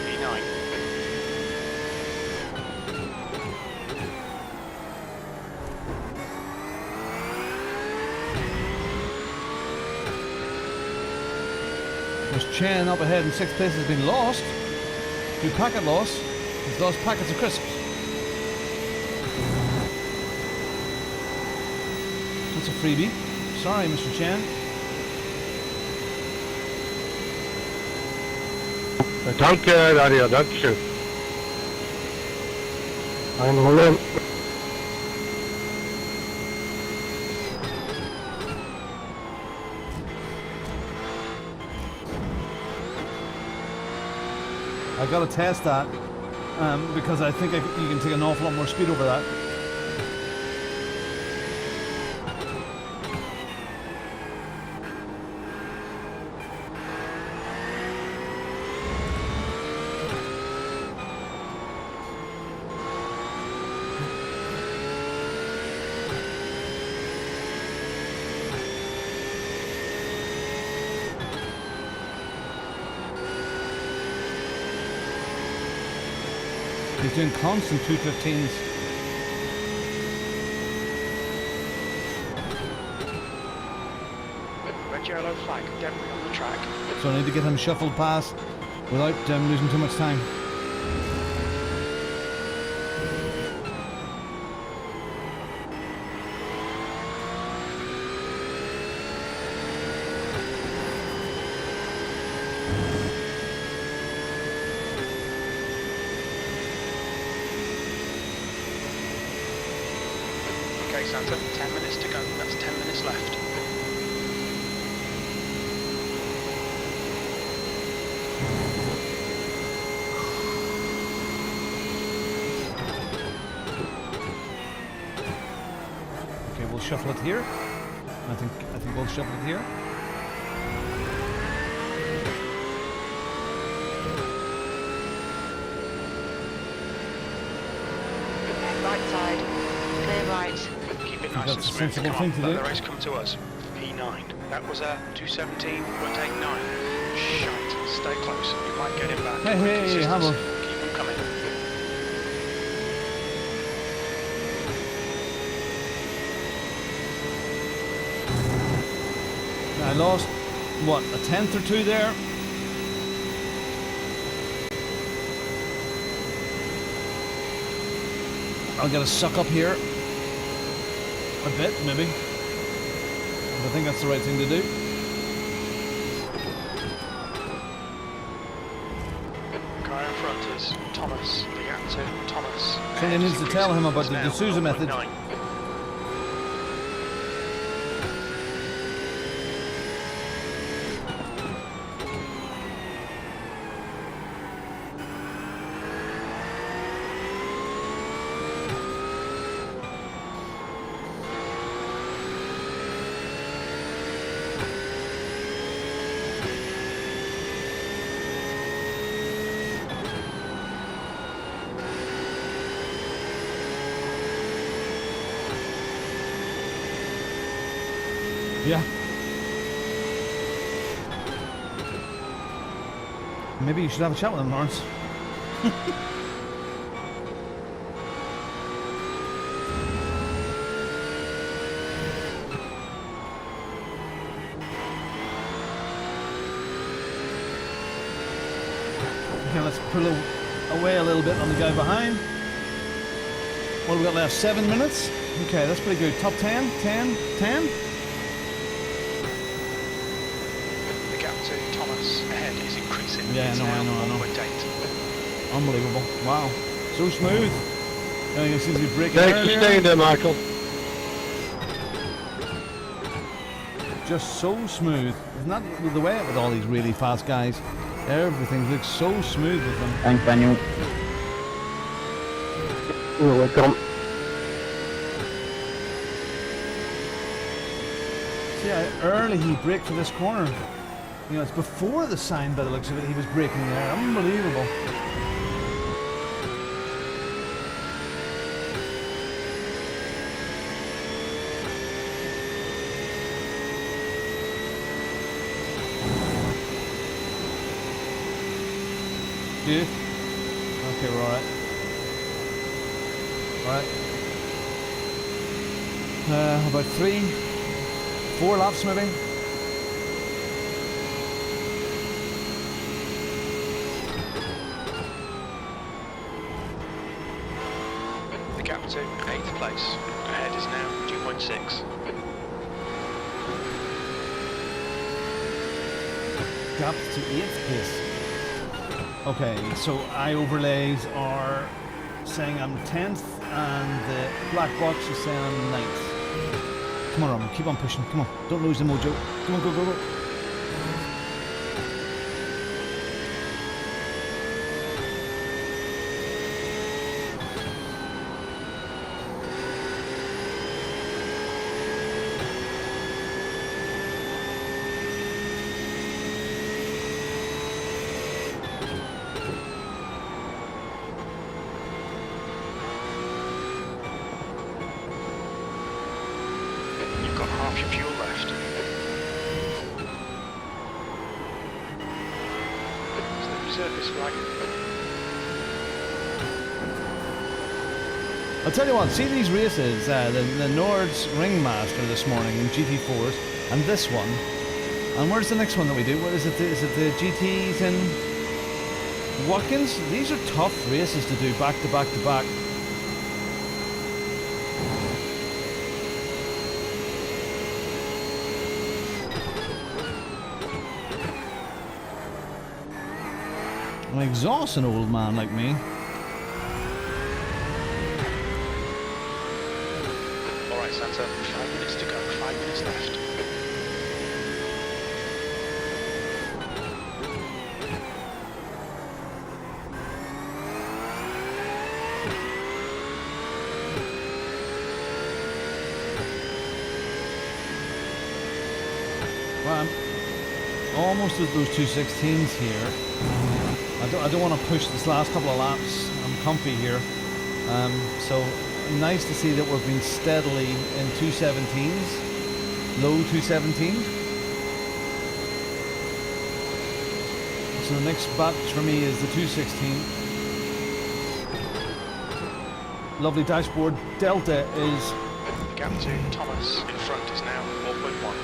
E9. There's Chen up ahead in 6th place has been lost. Good packet loss. He's lost packets of crisps. That's a freebie. Sorry, Mr. Chen. Danke, Radio, dankeschön. I'm alone. I've got to test that because I think you can take an awful lot more speed over that. He's doing constant 215s. Red yellow flag, debris on the track. So I need to get him shuffled past without losing too much time. Okay, Santa, 10 minutes to go. That's 10 minutes left. Okay, we'll shuffle it here. I think we'll shuffle it here. Right side. Clear right. Keep it That's nice and a smooth. sensible Come thing on, to let do. the race come to us. P9. That was a 217.89. Shite. Stay close. You might get him back. Hey, hey, Hamel. Keep them coming. I lost, what, a tenth or two there? I'll get a suck up here. A bit, maybe. I think that's the right thing to do. Car in front is Thomas, the gap to Thomas. Somebody needs to tell him about the Now D'Souza method. 0.9. Yeah. Maybe you should have a chat with him, Lawrence. Okay, let's pull away a little bit on the guy behind. What have we got left? 7 minutes? Okay, that's pretty good. Top 10, 10, 10. The gap to Thomas ahead is increasing. Yeah, It's I now know. 1.8. Unbelievable. Wow. So smooth. I can see he's breaking Thanks for earlier. staying there, Michael. Just so smooth. Isn't that the way with all these really fast guys? Everything looks so smooth with them. Thanks, Daniel. You're welcome. See how early he braked for this corner. You know, it's before the sign by the looks of it, he was braking there. Unbelievable. Good. Okay, we're alright. Alright. About 4 laps maybe. The gap to 8th place. Ahead is now 2.6. Gap to 8th place. Okay, so eye overlays are saying I'm 10th and the black box is saying I'm 9th. Come on, Roman, keep on pushing. Come on, don't lose the mojo. Come on, go, go, go. You've got half your fuel left. So the reserve is flagging. I'll tell you what, see these races, the Nord's Ringmaster this morning in GT4s, and this one. And where's the next one that we do? What is it? Is it the GTs in Watkins? These are tough races to do back to back to back. I'm exhausting an old man like me. Alright, Santa, 5 minutes to go, 5 minutes left. Well, I'm almost at those 216s here. I don't want to push this last couple of laps. I'm comfy here. So nice to see that we've been steadily in 217s, low 217s. So the next batch for me is the 216. Lovely dashboard. Delta is The gap to Thomas in front is now 4.1.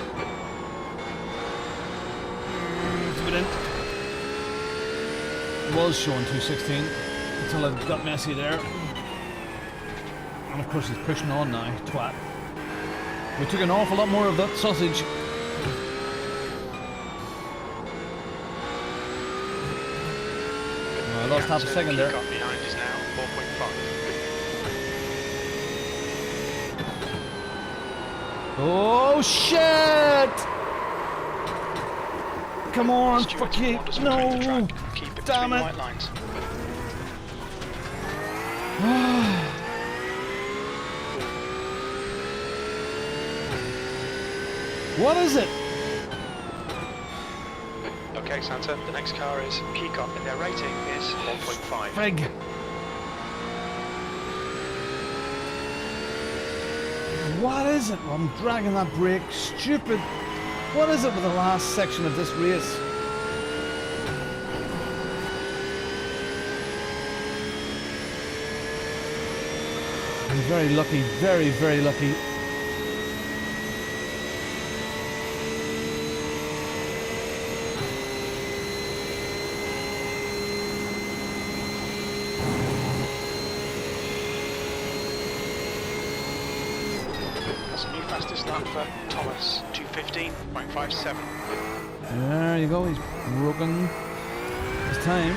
a bit in. Was showing 216 until it got messy there. And of course he's pushing on now, twat. We took an awful lot more of that sausage. Oh, I lost half a second there. Peacock behind is now 4.5. Oh shit! Come on, Stewards fuck you! want us to break the No! track. Keep it Damn between the it! white lines. What is it? Okay, Santa, the next car is Peacock and their rating is 1.5. Frig. What is it? I'm dragging that brake. Stupid. What is it with the last section of this race? I'm very lucky, very, very lucky. That's a new fastest lap for Thomas, 2:15.57. There you go, he's broken his time.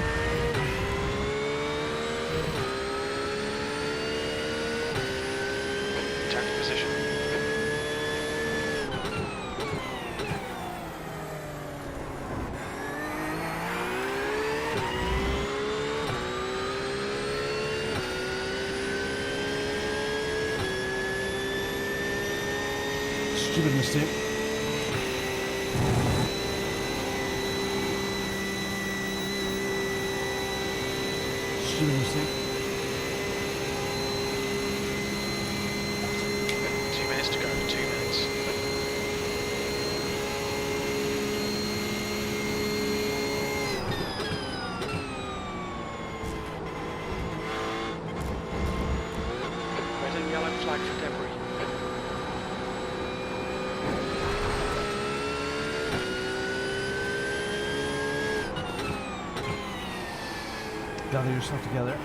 Return to position. Stupid mistake. Stupid mistake. 2 minutes to go, 2 minutes. Red and yellow flag for debris. Gather yourself together.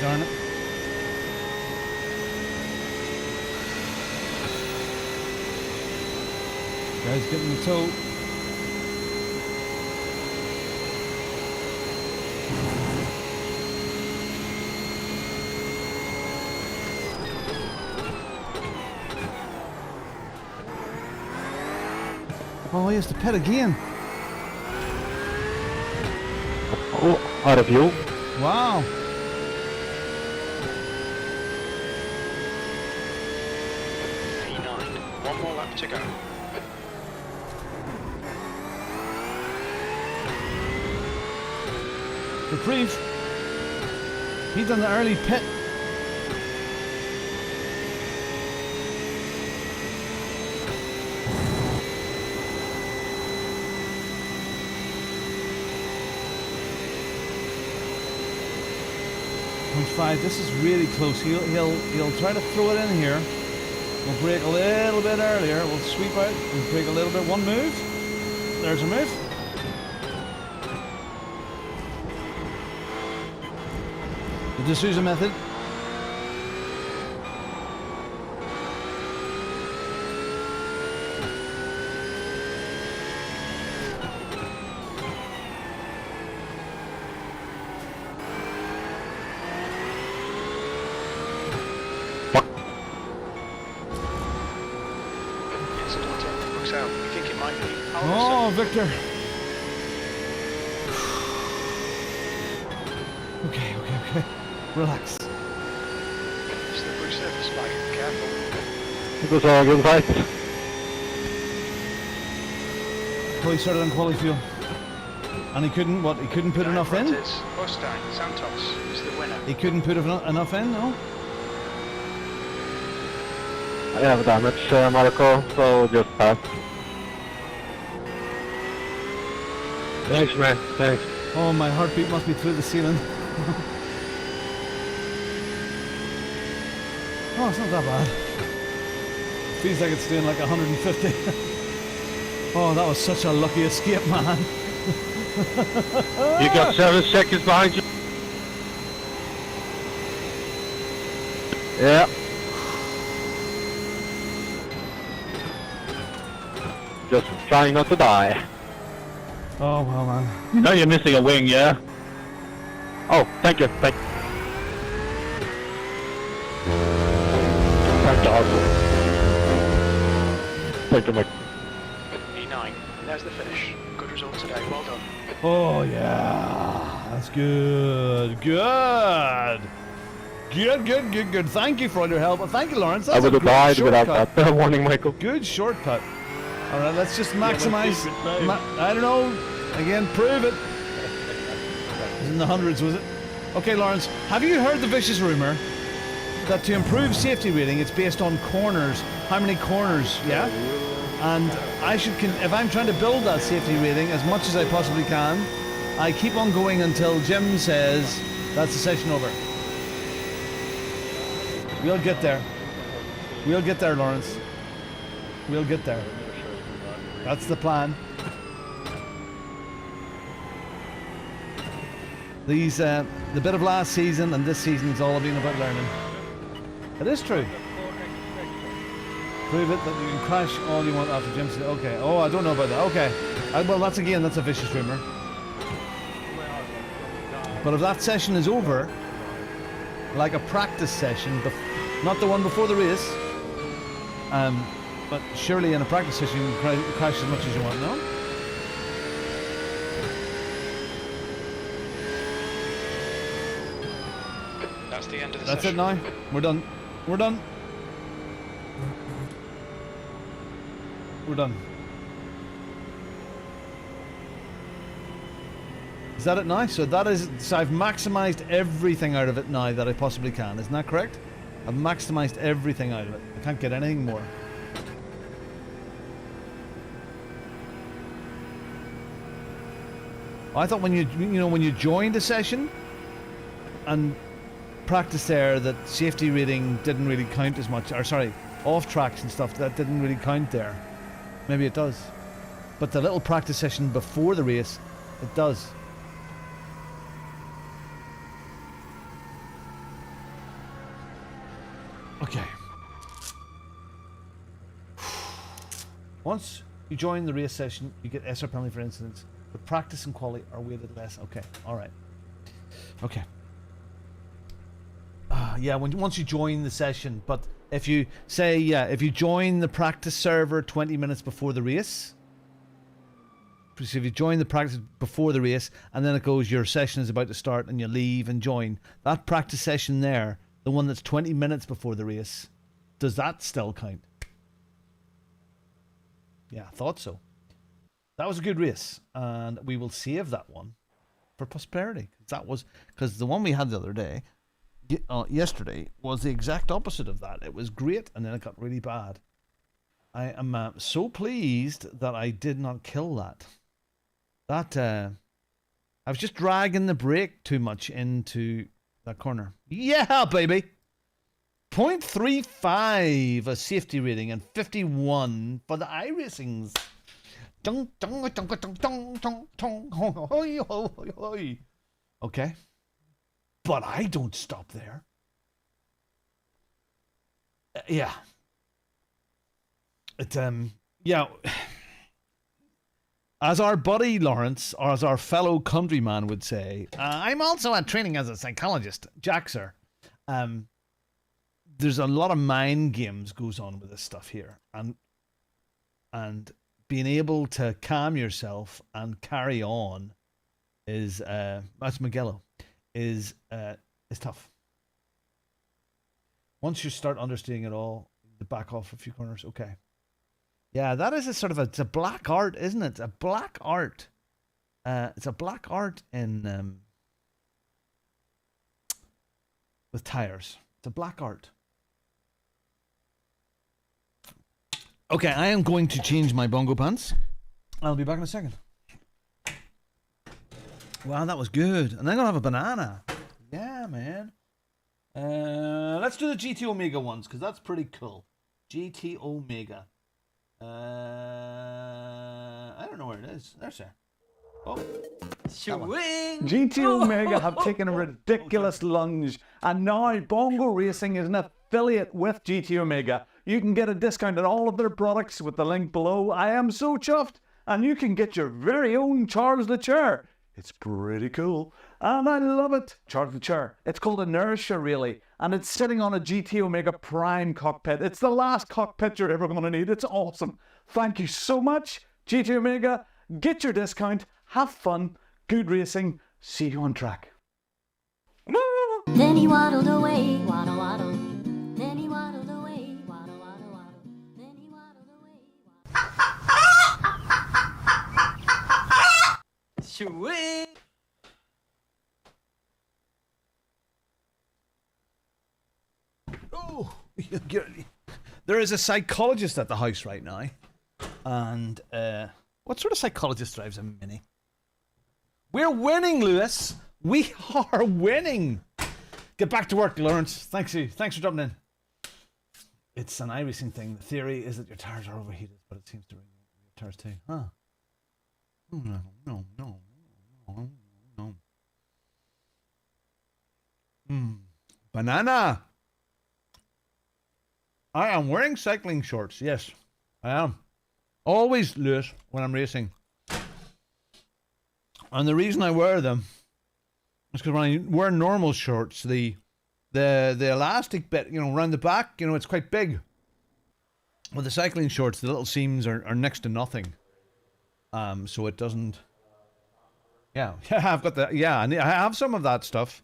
Darn it. Guys getting the toe. Oh, he has to pit again. Oh, out of fuel. Wow. P9. One more lap to go. Reprieve. He done the early pit. Five. This is really close. He'll try to throw it in here. We'll brake a little bit earlier. We'll sweep out and brake a little bit. One move. There's a move. The D'Souza method. Yes, Doctor. Looks out. We think it might be. Oh, Victor. Okay. Relax. Slippery surface, Mike. Careful. It was all good, right? Well, he started on quality fuel. And he couldn't, what, he couldn't put enough in? Mustang Santos is the winner. He couldn't put enough in, no? I have damage, Marco, so just pass. Thanks, man. Thanks. Oh, my heartbeat must be through the ceiling. Oh, it's not that bad. Feels like it's doing like 150. Oh, that was such a lucky escape, man. You got 7 seconds behind you. Yeah. Just trying not to die. Oh, well, man. You know you're missing a wing, yeah? Oh, thank you. Thank you. Thank you, Mike. E9. And there's the finish. Good result today. Well done. Oh, yeah. That's good. Good. Good. Thank you for all your help. Well, thank you, Lawrence. That's I would a have good died without shortcut. that warning, Michael. Good shortcut. All right, let's just maximize. I don't know. Again, prove it. It was in the hundreds, was it? Okay, Lawrence, have you heard the vicious rumor that to improve safety rating, it's based on corners? How many corners? Yeah. And I should, if I'm trying to build that safety rating as much as I possibly can, I keep on going until Jim says that's the session over. We'll get there. We'll get there, Lawrence. We'll get there. That's the plan. These, the bit of last season and this season has all been about learning. It is true. Prove it that you can crash all you want after Jim said, okay. Oh, I don't know about that. Okay. Well, that's a vicious rumor. But if that session is over, like a practice session, not the one before the race, but surely in a practice session you can crash as much as you want, no? That's the end of the That's session. it now. We're done. We're done. We're done. Is that it now? So that is, so I've maximized everything out of it now that I possibly can. Isn't that correct? I've maximized everything out of it. I can't get anything more. I thought when when you joined a session and practice there, that safety rating didn't really count as much, or sorry, off tracks and stuff, that didn't really count there. Maybe it does. But the little practice session before the race, it does. Okay. Once you join the race session, you get SR penalty for incidents. But practice and quality are weighted less. Okay, alright. Okay. Yeah, once you join the session, but if you say, if you join the practice server 20 minutes before the race, so if you join the practice before the race, and then it goes, your session is about to start, and you leave and join, that practice session there, the one that's 20 minutes before the race, does that still count? Yeah, I thought so. That was a good race, and we will save that one for prosperity. That was, because the one we had the other day, yesterday, was the exact opposite of that. It was great, and then it got really bad. I am so pleased that I did not kill that. I was just dragging the brake too much into that corner. Yeah, baby! 0.35 a safety rating and 51 for the iRacings. Okay. But I don't stop there. Yeah. Yeah. As our buddy Lawrence, or as our fellow countryman would say, I'm also at training as a psychologist, Jack, sir. There's a lot of mind games goes on with this stuff here, and being able to calm yourself and carry on is that's Magello is tough. Once you start understanding it all, to back off a few corners. Okay. Yeah, that is a sort of it's a black art, isn't it? It's a black art. It's a black art in with tires. It's a black art. Okay, I am going to change my bongo pants. I'll be back in a second. Wow, that was good. And I'm gonna have a banana. Yeah, man. Let's do the GT Omega ones because that's pretty cool. GT Omega. I don't know where it is. There's there. Oh. GT Omega have taken a ridiculous lunge, and now Bongo Racing is an affiliate with GT Omega. You can get a discount on all of their products with the link below. I am so chuffed, and you can get your very own Charles the Chair. It's pretty cool, and I love it. Charles the Chair. It's called Inertia, really, and it's sitting on a GT Omega Prime cockpit. It's the last cockpit you're ever going to need. It's awesome. Thank you so much, GT Omega. Get your discount. Have fun. Good racing. See you on track. Then he waddled away, waddle waddle. Then he waddled away, waddle waddle waddle. Then he waddled away. Sweet. Oh, there is a psychologist at the house right now, and what sort of psychologist drives a Mini? We're winning, Lewis. We are winning. Get back to work, Lawrence. Thanks for dropping in. It's an iRacing thing. The theory is that your tires are overheated, but it seems to ring your tires too. Huh? No. Banana. I am wearing cycling shorts. Yes, I am. Always, Lewis, when I'm racing. And the reason I wear them is because when I wear normal shorts, the elastic bit, around the back, it's quite big. With the cycling shorts, the little seams are next to nothing. So it doesn't. Yeah, I've got that. Yeah, I have some of that stuff,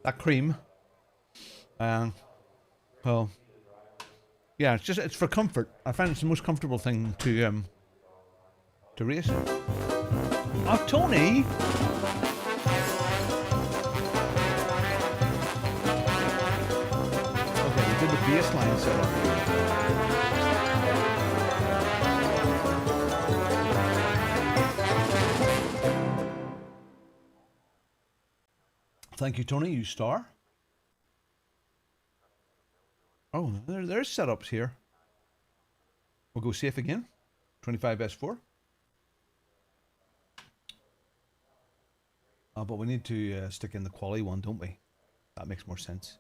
that cream. Well, yeah, it's for comfort. I find it's the most comfortable thing to race. Oh, Tony! Okay, we did the baseline setup. Thank you, Tony, you star. Oh, there's setups here. We'll go safe again. 25S4. But we need to stick in the quali one, don't we? That makes more sense.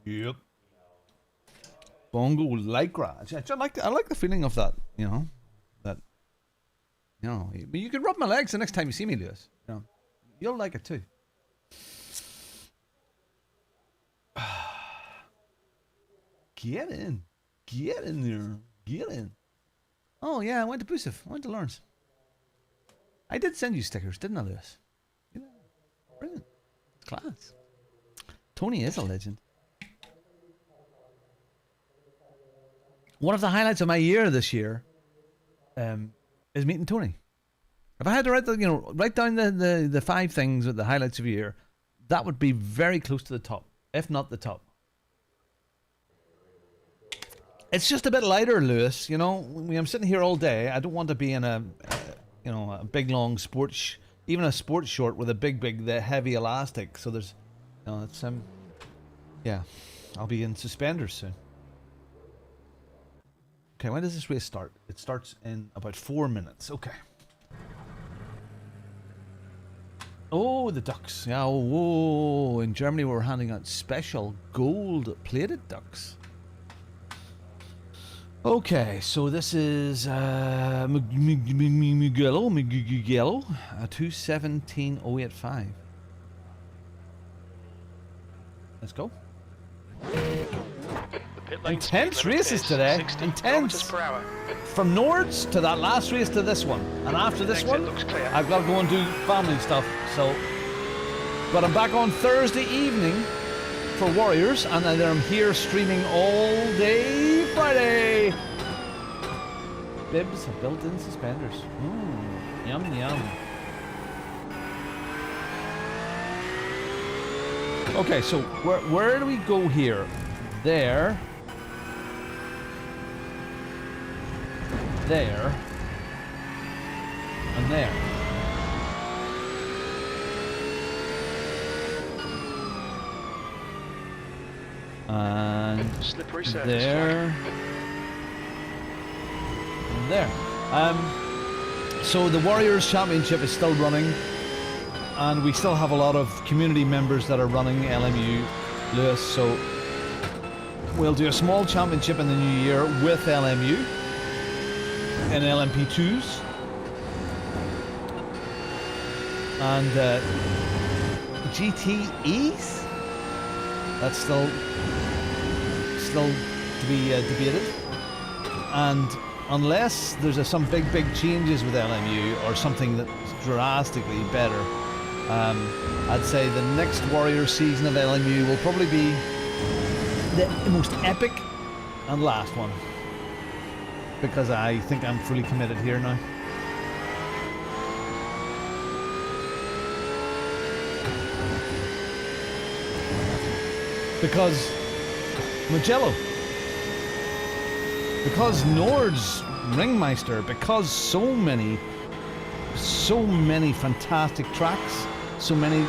Yep. Bongo Lycra. I like the feeling of that, But you can rub my legs the next time you see me, Lewis. You'll like it too. Get in. Get in there. Get in. Oh, yeah, I went to Busef. I went to Lawrence. I did send you stickers, didn't I, Lewis? Brilliant. Class. Tony is a legend. One of the highlights of my year this year is meeting Tony. If I had to write down the 5 things with the highlights of the year, that would be very close to the top, if not the top. It's just a bit lighter, Lewis. When I'm sitting here all day, I don't want to be in a big long sports, even a sports short with a big heavy elastic. So there's, it's yeah, I'll be in suspenders soon. Okay, when does this race start? It starts in about 4 minutes. Okay. Oh, the ducks. Yeah, whoa. In Germany, we're handing out special gold-plated ducks. Okay, so this is Mugello, a 217.085. Let's go. Pit lane Intense speed limit races is today. 60 Intense. kilometers per hour. From Nords to that last race to this one. And after this Exit one, looks clear. I've got to go and do family stuff. So, but I'm back on Thursday evening for Warriors, and then I'm here streaming all day Friday. Bibs have built-in suspenders. Yum yum. Okay, so where do we go here? There. There. And there. And Slippery surface. there. And there. So the Warriors Championship is still running, and we still have a lot of community members that are running LMU, Lewis. So we'll do a small championship in the new year with LMU in LMP2s, and GTEs. That's still to be debated, and unless there's some big changes with LMU or something that's drastically better, I'd say the next Warriors season of LMU will probably be the most epic and last one, because I think I'm fully committed here now. Because Mugello, because Nord's Ringmeister, because so many fantastic tracks, so many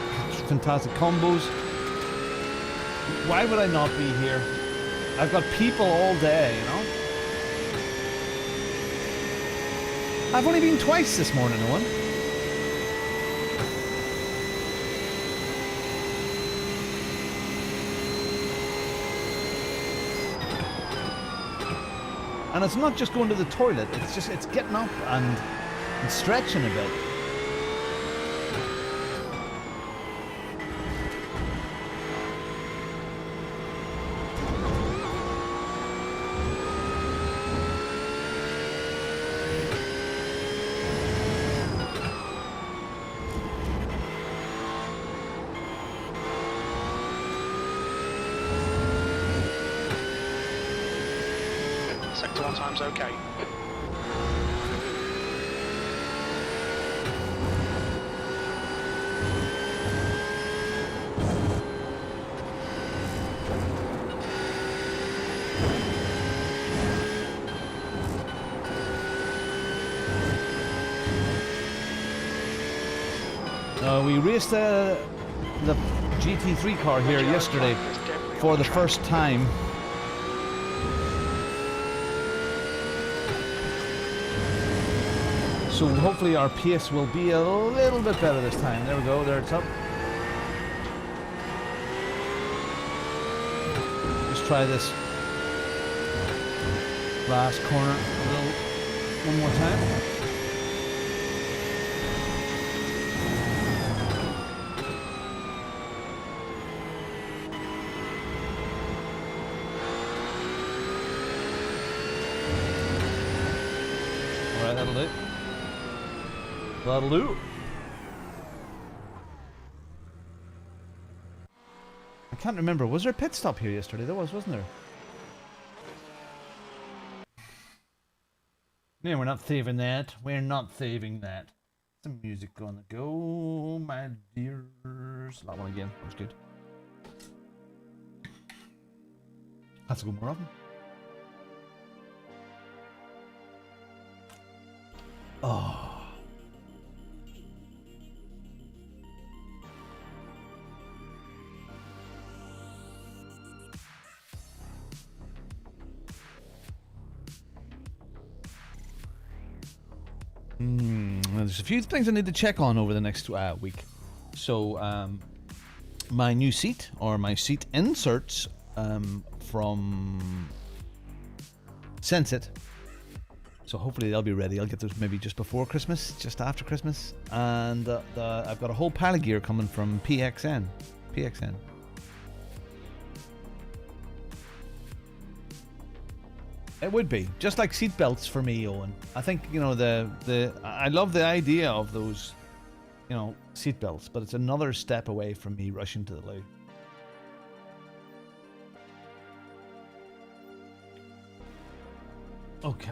fantastic combos. Why would I not be here? I've got people all day, you know? I've only been twice this morning, Owen. And it's not just going to the toilet, it's getting up and stretching a bit. Sector 1 time's okay. We raced the GT3 car here yesterday for the first time. So hopefully our pace will be a little bit better this time. There we go, there it's up. Just try this last corner one more time. Alright, that'll do. That'll do. I can't remember. Was there a pit stop here yesterday? There was, wasn't there? No, we're not saving that. We're not saving that. Some music gonna go, my dears. That one again. That was good. Has to go more often. Oh. There's a few things I need to check on over the next week. So, my new seat, or my seat inserts from Sensit. So hopefully they'll be ready. I'll get those maybe just before Christmas, just after Christmas. And I've got a whole pile of gear coming from PXN. It would be just like seat belts for me, Owen. I think you know I love the idea of those, you know, seat belts, but it's another step away from me rushing to the loo. Okay.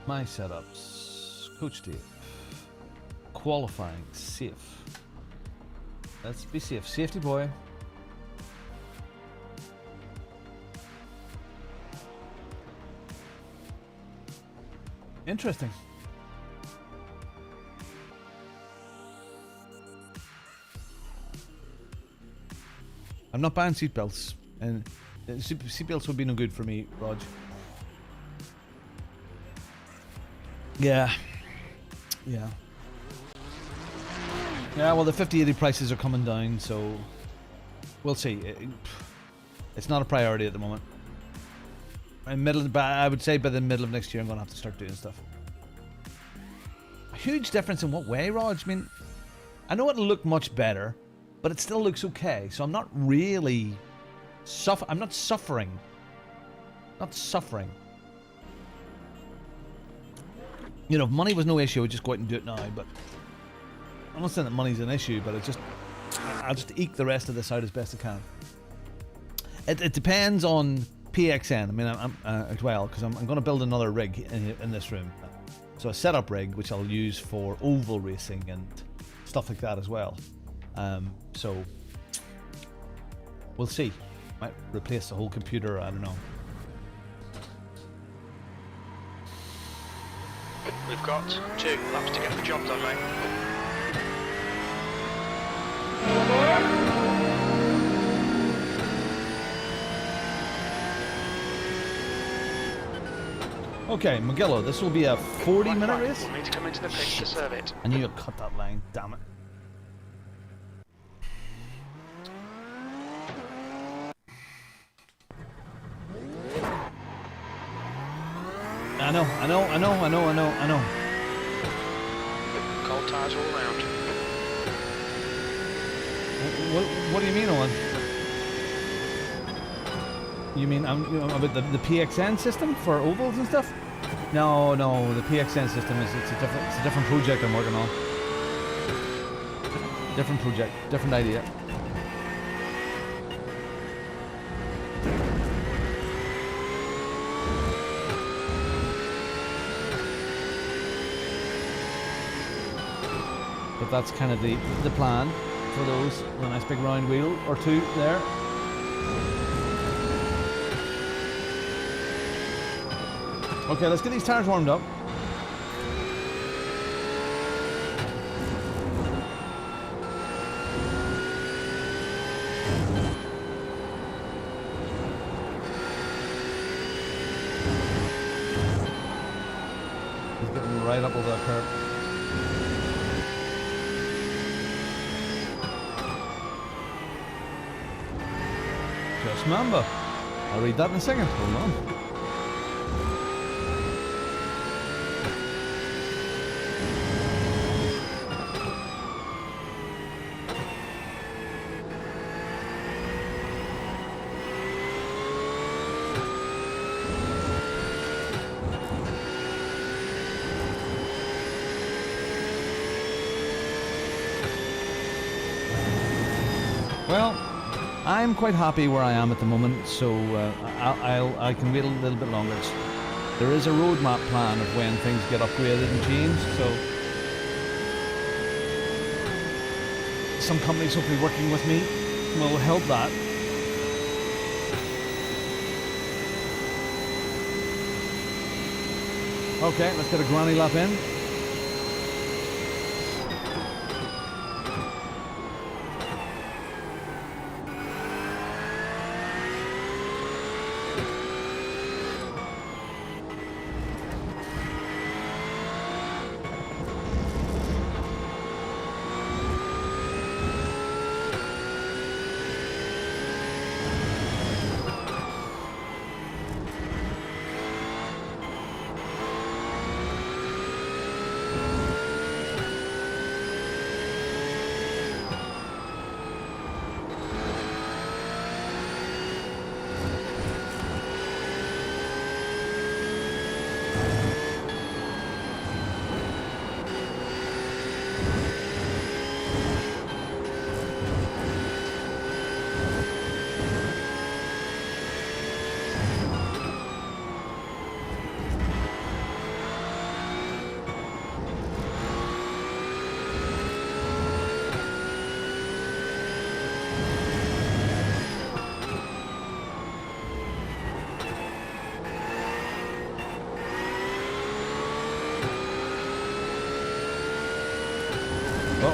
My setups. Coach Dave. Qualifying. Safe. Let's be safe. Safety boy. Interesting. I'm not buying seatbelts, and seatbelts would be no good for me, Rog. Yeah. Yeah. Yeah, well, the 50/80 prices are coming down, so we'll see. It's not a priority at the moment. I would say by the middle of next year, I'm going to have to start doing stuff. A huge difference in what way, Rog? I mean, I know it'll look much better, but it still looks okay. So I'm not really I'm not suffering. Not suffering. You know, if money was no issue, I would just go out and do it now. But I'm not saying that money's an issue, but I'll just eke the rest of this out as best I can. It depends on PXN. I mean, I'm as well, because I'm going to build another rig in this room. So a setup rig, which I'll use for oval racing and stuff like that as well. So we'll see. Might replace the whole computer. I don't know. We've got 2 laps to get the job done, mate. Okay, Magillo, this will be a 40-minute race? We'll need to come into the pit to serve it. I knew you'd cut that line, damn it. I know. Cold tyres all round. What do you mean, Owen? You mean about the PXN system for ovals and stuff? No, the PXN system it's a different project I'm working on. Different project, different idea. But that's kind of the plan for those. A nice big round wheel or two there. Okay, let's get these tires warmed up. He's getting right up over that curb. Just remember, I'll read that in a second. Hold on. Well, I'm quite happy where I am at the moment, so I can wait a little bit longer. There is a roadmap plan of when things get upgraded and changed, so some companies hopefully working with me will help that. Okay, let's get a granny lap in.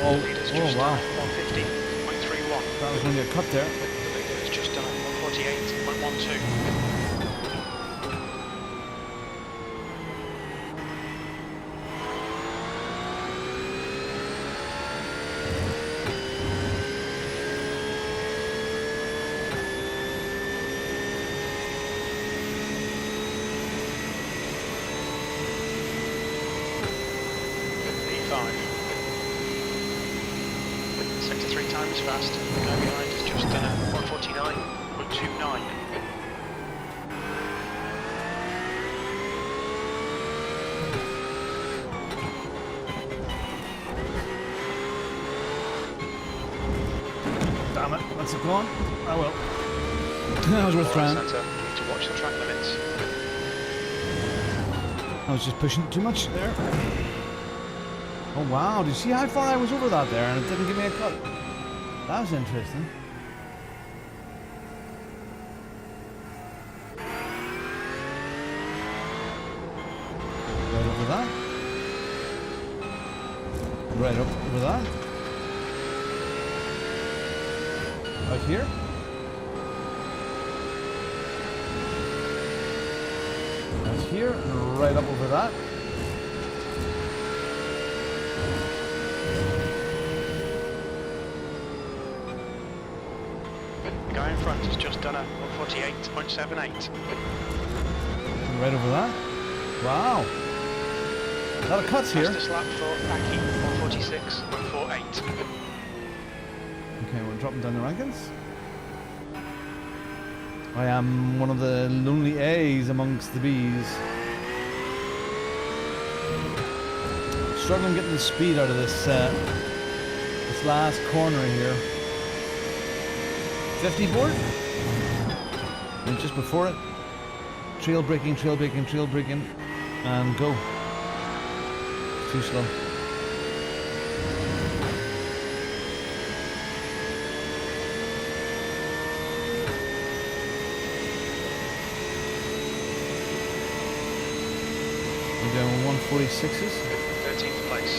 oh, Leader's oh, just wow. done 150.31. That was going to get cut there. The leader has just done 148.12. Sector 3 time is fast. The guy behind has just done a 149.29. Damn it, what's it going? Oh well. That was worth trying. Santa, need to watch the track limits. I was just pushing too much there. Oh wow, did you see how far I was over that there and it didn't give me a cut? That was interesting. Right over that. Right up over that. Right here. Right here and right up over that. The guy in front has just done a 148.78. Right over that. Wow. A lot of cuts here. Fastest lap for Aki, 146.48. Okay, we're dropping down the rankings. I am one of the lonely A's amongst the B's. Struggling getting the speed out of this last corner here. 50 board. And just before it, trail braking, and go. Too slow. We're doing 146s. 13th place.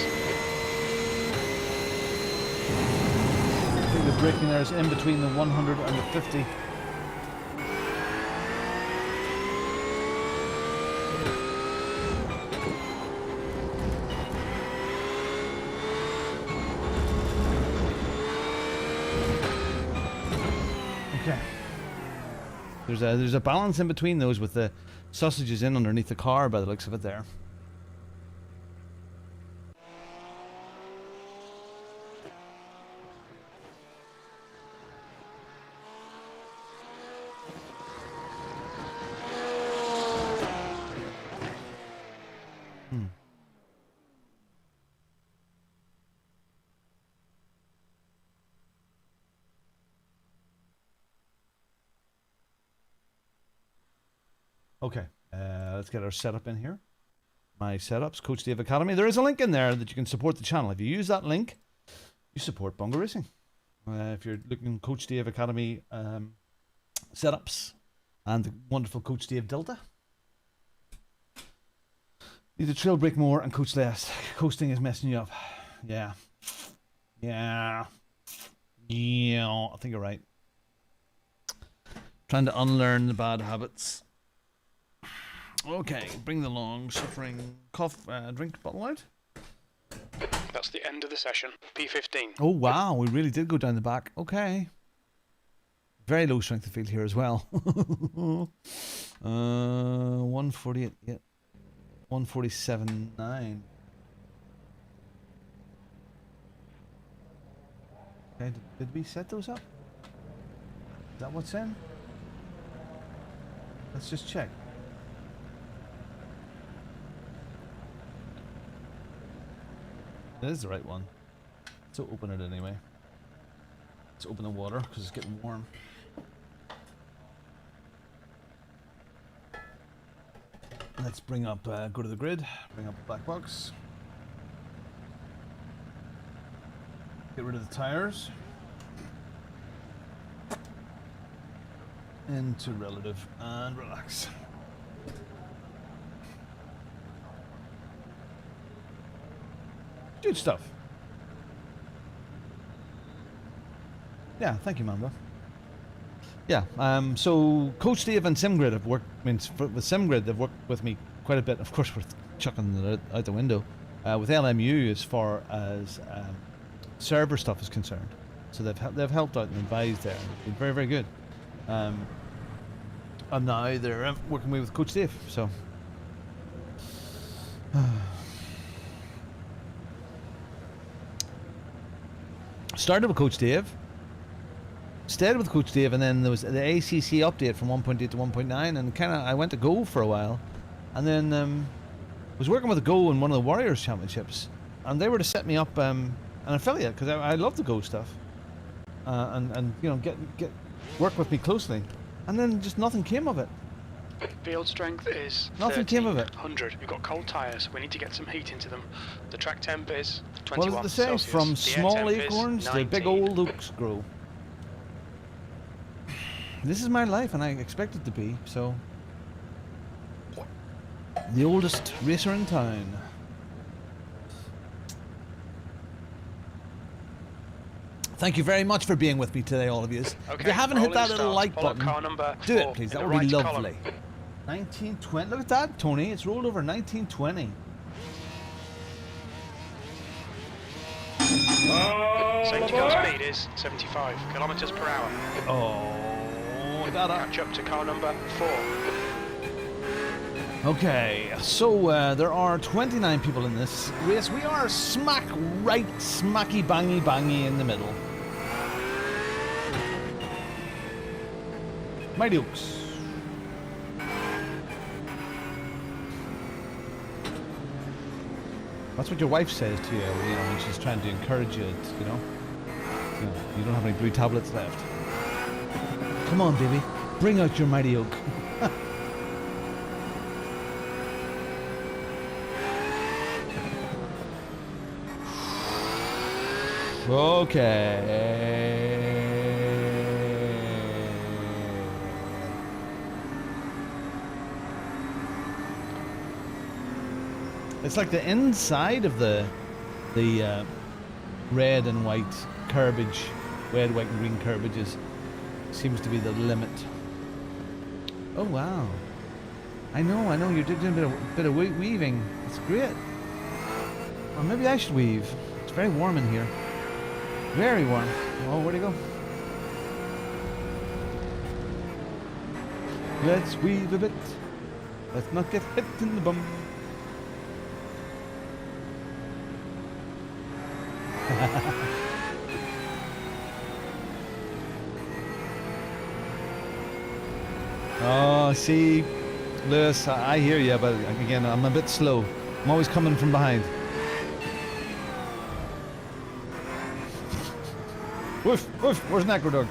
I think the braking there is in between the 100 and the 50. Okay. There's a balance in between those with the sausages in underneath the car by the looks of it there. Okay, let's get our setup in here. My setups, Coach Dave Academy. There is a link in there that you can support the channel. If you use that link, you support Bongo Racing. If you're looking Coach Dave Academy setups and the wonderful Coach Dave Delta. Need to trail brake more and coach less. Coasting is messing you up. Yeah. Yeah. Yeah, I think you're right. Trying to unlearn the bad habits. Okay, bring the long suffering drink bottle out. That's the end of the session. P15. Oh wow, we really did go down the back. Okay. Very low strength of field here as well. 148, yeah. 147.9. Okay, did we set those up? Is that what's in? Let's just check. It is the right one. So open it anyway. Let's open the water because it's getting warm. Let's bring up, go to the grid, bring up the black box. Get rid of the tires. Into relative and relax. Good stuff. Yeah, thank you, Mando. Yeah, so Coach Dave and SimGrid have worked, with SimGrid they've worked with me quite a bit. Of course, we're chucking it out the window. With LMU as far as server stuff is concerned. So they've helped out and advised there. Been very, very good. And now they're working with Coach Dave, so... Started with Coach Dave. Stayed with Coach Dave, and then there was the ACC update from 1.8 to 1.9, and I went to Go for a while, and then was working with Go in one of the Warriors Championships, and they were to set me up an affiliate because I love the Go stuff, and you know get work with me closely, and then just nothing came of it. Field strength is Nothing came of it. 100. We've got cold tyres. We need to get some heat into them. The track temp is 21 What does it say? Celsius. From The small air temp is acorns to 19. big old oaks grow. This is my life, and I expect it to be, so... The oldest racer in town. Thank you very much for being with me today, all of you. If you haven't hit that little like button, do it, please. That would be lovely. 1920. Look at that, Tony. It's rolled over 1920. Safety car speed is 75 kilometers per hour. Oh, that up. Catch up to car number 4. Okay, so there are 29 people in this race. We are smacky bangy in the middle. Mighty Oaks. That's what your wife says to you, when she's trying to encourage you, you know? You don't have any blue tablets left. Come on, baby. Bring out your Mighty Oak. Okay. It's like the inside of the red and white curbage, red, white and green curvages seems to be the limit. Oh wow. I know, you're doing a bit of weaving. It's great. Or maybe I should weave. It's very warm in here. Very warm. Oh, where'd he go? Let's weave a bit. Let's not get hit in the bum. Oh, see, Lewis, I hear you, but again, I'm a bit slow. I'm always coming from behind. Woof, woof, where's Necro Dog?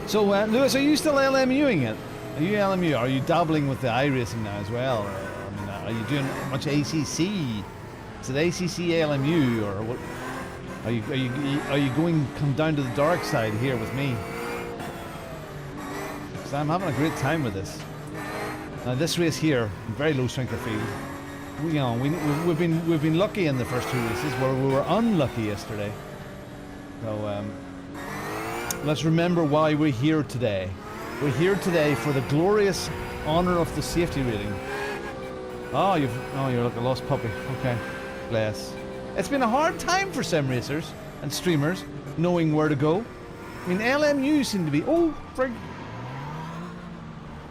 So, Lewis, are you still LMUing it? Are you LMU? Are you dabbling with the iRacing now as well? Or, I mean, are you doing much ACC? Is it ACC LMU, or what? Are you come down to the dark side here with me? Because I'm having a great time with this. Now this race here, very low strength of field. We've been lucky in the first two races, where we were unlucky yesterday. So let's remember why we're here today. We're here today for the glorious honor of the safety rating. Oh, you're like a lost puppy. Okay, bless. It's been a hard time for sim racers and streamers knowing where to go. I mean, LMU seem to be... Oh, frig.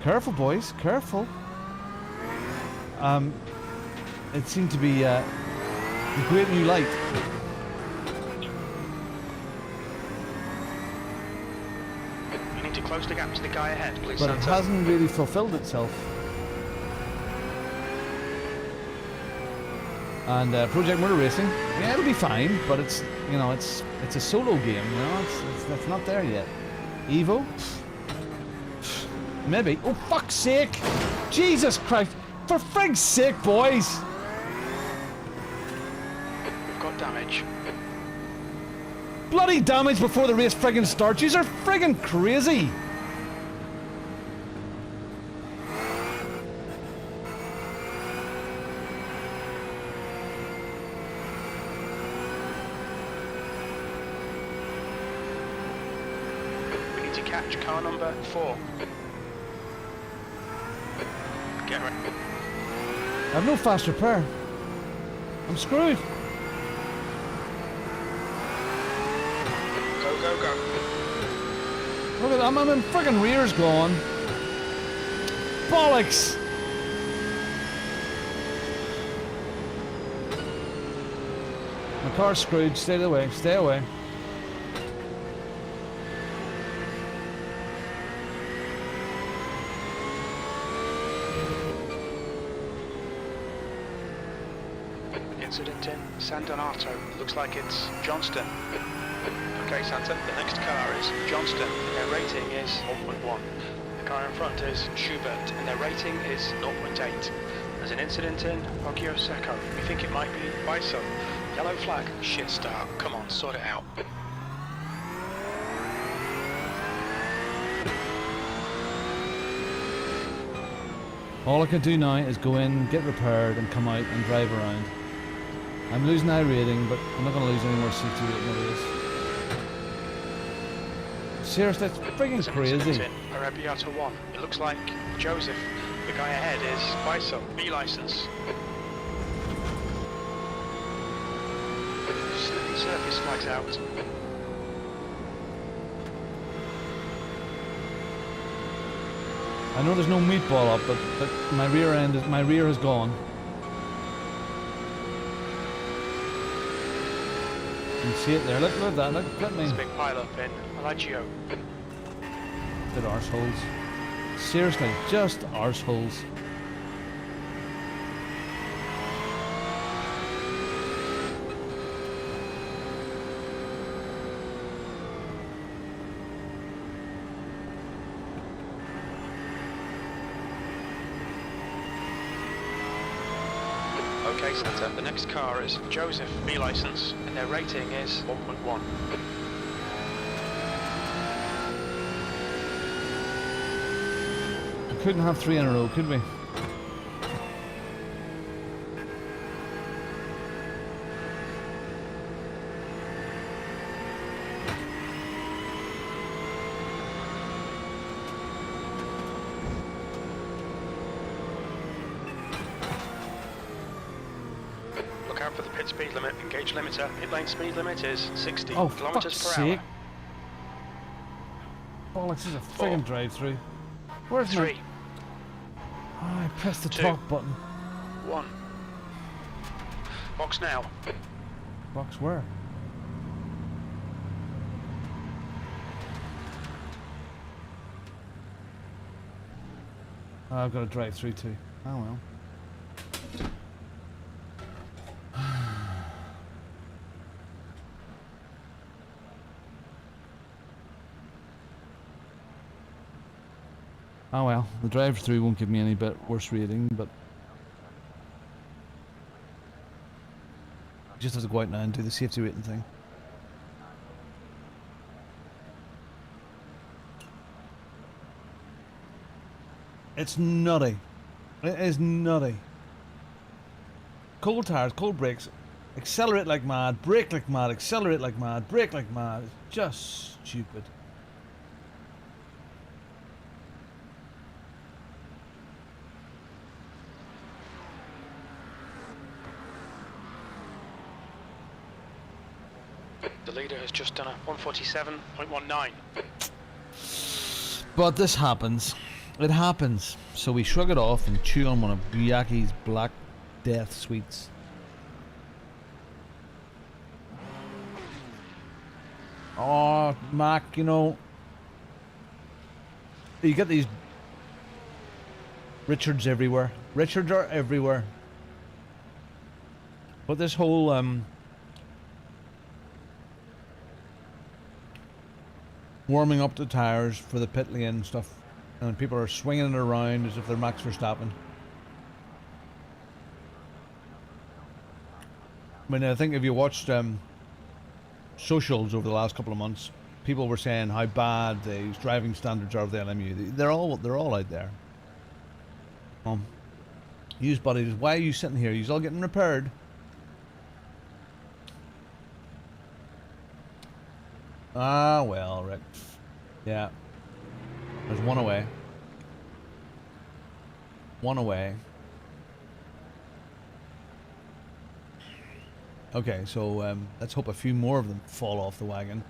Careful, boys. Careful. It seemed to be the great new light. You need to close the gap to the guy ahead, please. But it hasn't really fulfilled itself. And Project Murder Racing, yeah, it'll be fine, but it's it's a solo game, it's not there yet. Evo, maybe. Oh fuck's sake! Jesus Christ! For frig's sake, boys! We've got damage. Bloody damage before the race friggin' starts. Yous are friggin' crazy. catch car number 4. Get ready. I have no fast repair. I'm screwed. Go, go, go. Look at that, my friggin' rear's gone. Bollocks! My car's screwed, stay away, stay away. Incident in San Donato. Looks like it's Johnston. Okay, Santa, the next car is Johnston. Their rating is 1.1. The car in front is Schubert, and their rating is 0.8. There's an incident in Poggio Secco. We think it might be Biso. Yellow flag. Shit start. Come on, sort it out. All I can do now is go in, get repaired, and come out and drive around. I'm losing iRacing, but I'm not going to lose any more C2 movies. Seriously, that's friggin' crazy. Arrabbiata 1. It looks like Joseph. The guy ahead is Biso. B license. Surface flags out. I know there's no meatball up, but my rear is gone. You can see it there. Look at that. Look at me. There's a big pile up in Alaggio. Good arseholes. Seriously, just arseholes. Okay, Santa, the next car is Joseph, B license, and their rating is 1.1. We couldn't have 3 in a row, could we? Look out for the pit speed limit, engage limiter. Pit lane speed limit is 60 Oh, kilometers fuck's per hour. sake. Bollocks, this is a friggin' drive-through. Where's 3, my... Oh, I pressed the 2. talk button. 1. Box now. Box where? Oh, I've got to drive through too. Oh well. Oh well, the drive-through won't give me any bit worse rating, but just have to go out now and do the safety rating thing. It's nutty. It is nutty. Cold tires, cold brakes, accelerate like mad, brake like mad, accelerate like mad, brake like mad. It's just stupid. The leader has just done a 147.19. But this happens. It happens. So we shrug it off and chew on one of Byaki's Black Death sweets. Oh, Mac, you know, you get these Richards everywhere. Richards are everywhere. But this whole warming up the tires for the pit lane stuff, and people are swinging it around as if they're Max Verstappen. I mean, I think if you watched socials over the last couple of months, people were saying how bad the driving standards are of the LMU. They're all out there. Yous buddies, why are you sitting here? Yous all getting repaired? Ah, well, Rick. Yeah. There's one away. One away. Okay, so let's hope a few more of them fall off the wagon.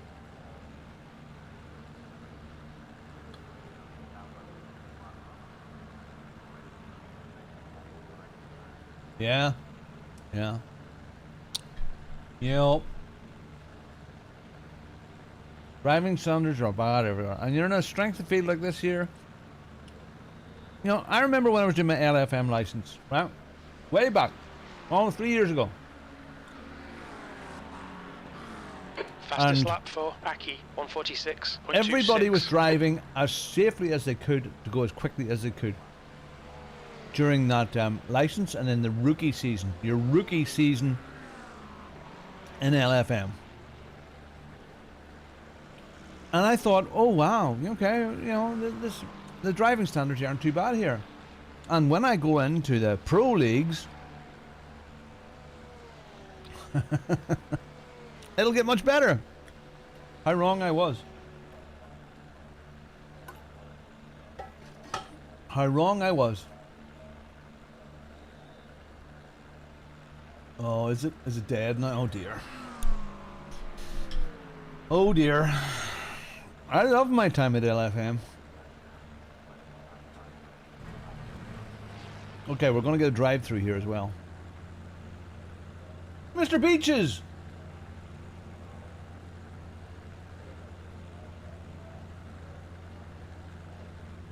Yeah. Yeah. Yep. Driving standards are bad everywhere. And you're in a strength of field like this here. You know, I remember when I was doing my LFM license, right? Way back. Almost 3 years ago. Fastest And lap for Aki, 146.26. everybody was driving as safely as they could to go as quickly as they could during that license and in the rookie season. Your rookie season in LFM. And I thought, oh wow, okay, you know, the driving standards aren't too bad here. And when I go into the pro leagues, it'll get much better. How wrong I was. How wrong I was. Oh, is it dead now? Oh dear. Oh dear. I love my time at LFM. Okay, we're gonna get a drive through here as well. Mr. Beaches!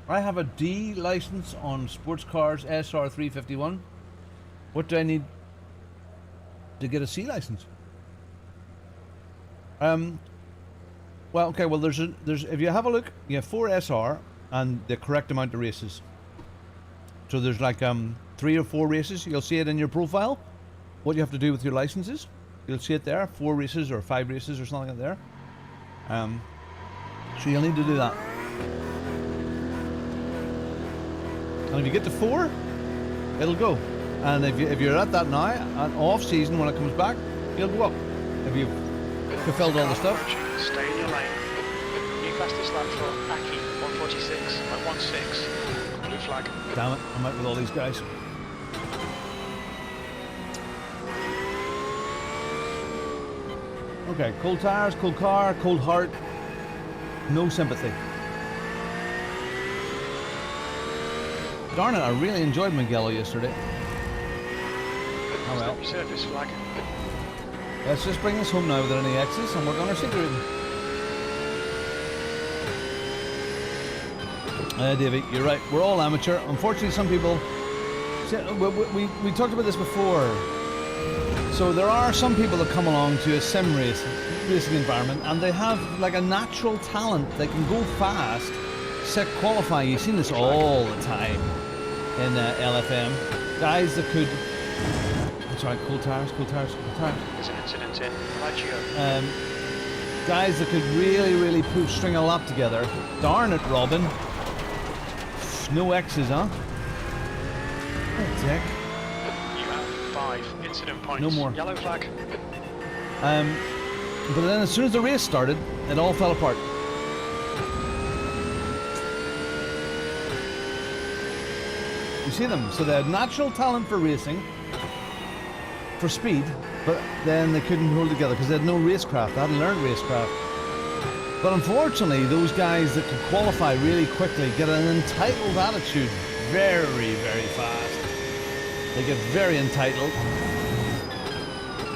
I have a D license on sports cars SR351. What do I need to get a C license? Well, okay, well there's if you have a look, you have 4 SR and the correct amount of races. So there's like 3 or 4 races. You'll see it in your profile. What you have to do with your licenses. You'll see it there, 4 races or 5 races or something like that there. So you'll need to do that. And if you get to 4, it'll go. And if you're at that now, at off season when it comes back, you'll go up. If you've fulfilled all the stuff. Stay in your lane. New fastest lap for Aki, 146.16. Blue flag. Damn it, I'm out with all these guys. Okay, cold tires, cold car, cold heart. No sympathy. Darn it, I really enjoyed Mugello yesterday. Oh well. Surface flag. Let's just bring this home now without any X's and work on our secret. Davey, you're right. We're all amateur. Unfortunately, some people... We talked about this before. So there are some people that come along to a sim racing environment and they have like a natural talent. They can go fast, set qualifying. You've seen this all the time in LFM. Guys that could... Sorry, cold tires, cold tires, cold tires. There's an incident in Ligio. Guys that could really string a lap together. Darn it, Robin. No X's, huh? Oh, dick. You have 5 incident points. No more. Yellow flag. But then as soon as the race started, it all fell apart. You see them? So they had natural talent for racing, for speed, but then they couldn't hold together because they had no racecraft. They hadn't learned racecraft. But unfortunately, those guys that could qualify really quickly get an entitled attitude very fast. They get very entitled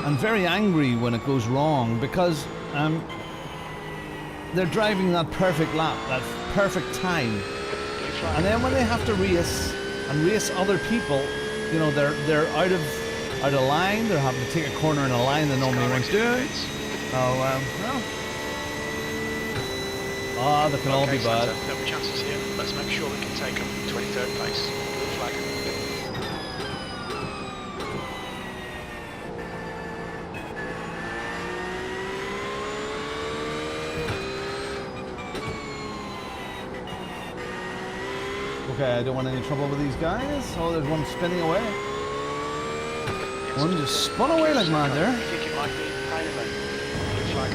and very angry when it goes wrong because they're driving that perfect lap, that perfect time. And then when they have to race and race other people, you know, they're out of line. They're having to take a corner in a line they normally won't do. Oh well. Ah, that can all be bad. There'll be chances here. Let's make sure we can take them. 23rd place. Blue flag. Okay, I don't want any trouble with these guys. Oh, there's one spinning away. One just spun away like mad there. I think it might be Heinlein. Blue flag.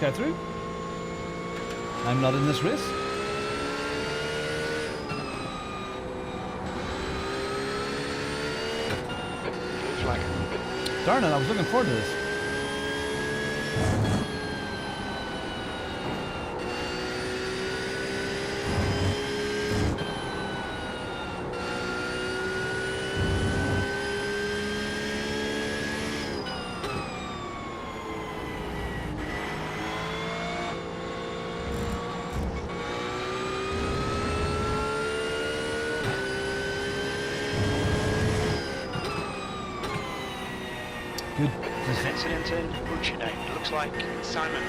guy through. I'm not in this race. Blue flag. Darn it, I was looking forward to this. Good. There's an incident in what's your name? It looks like Simon.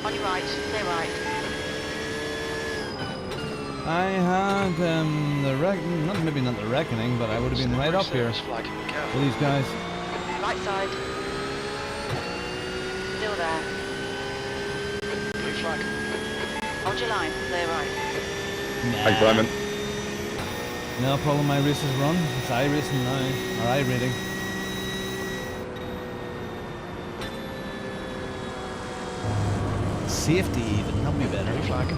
On your right, clear right. I had maybe not the reckoning, but I would have been right up here Flag. with Careful. these guys. Right side. Still there. Blue flag. Hold your line, clear right. Thanks, Simon. No problem, my race is run. It's iRacing now, or iRating. Safety even, help me better. Blue flag.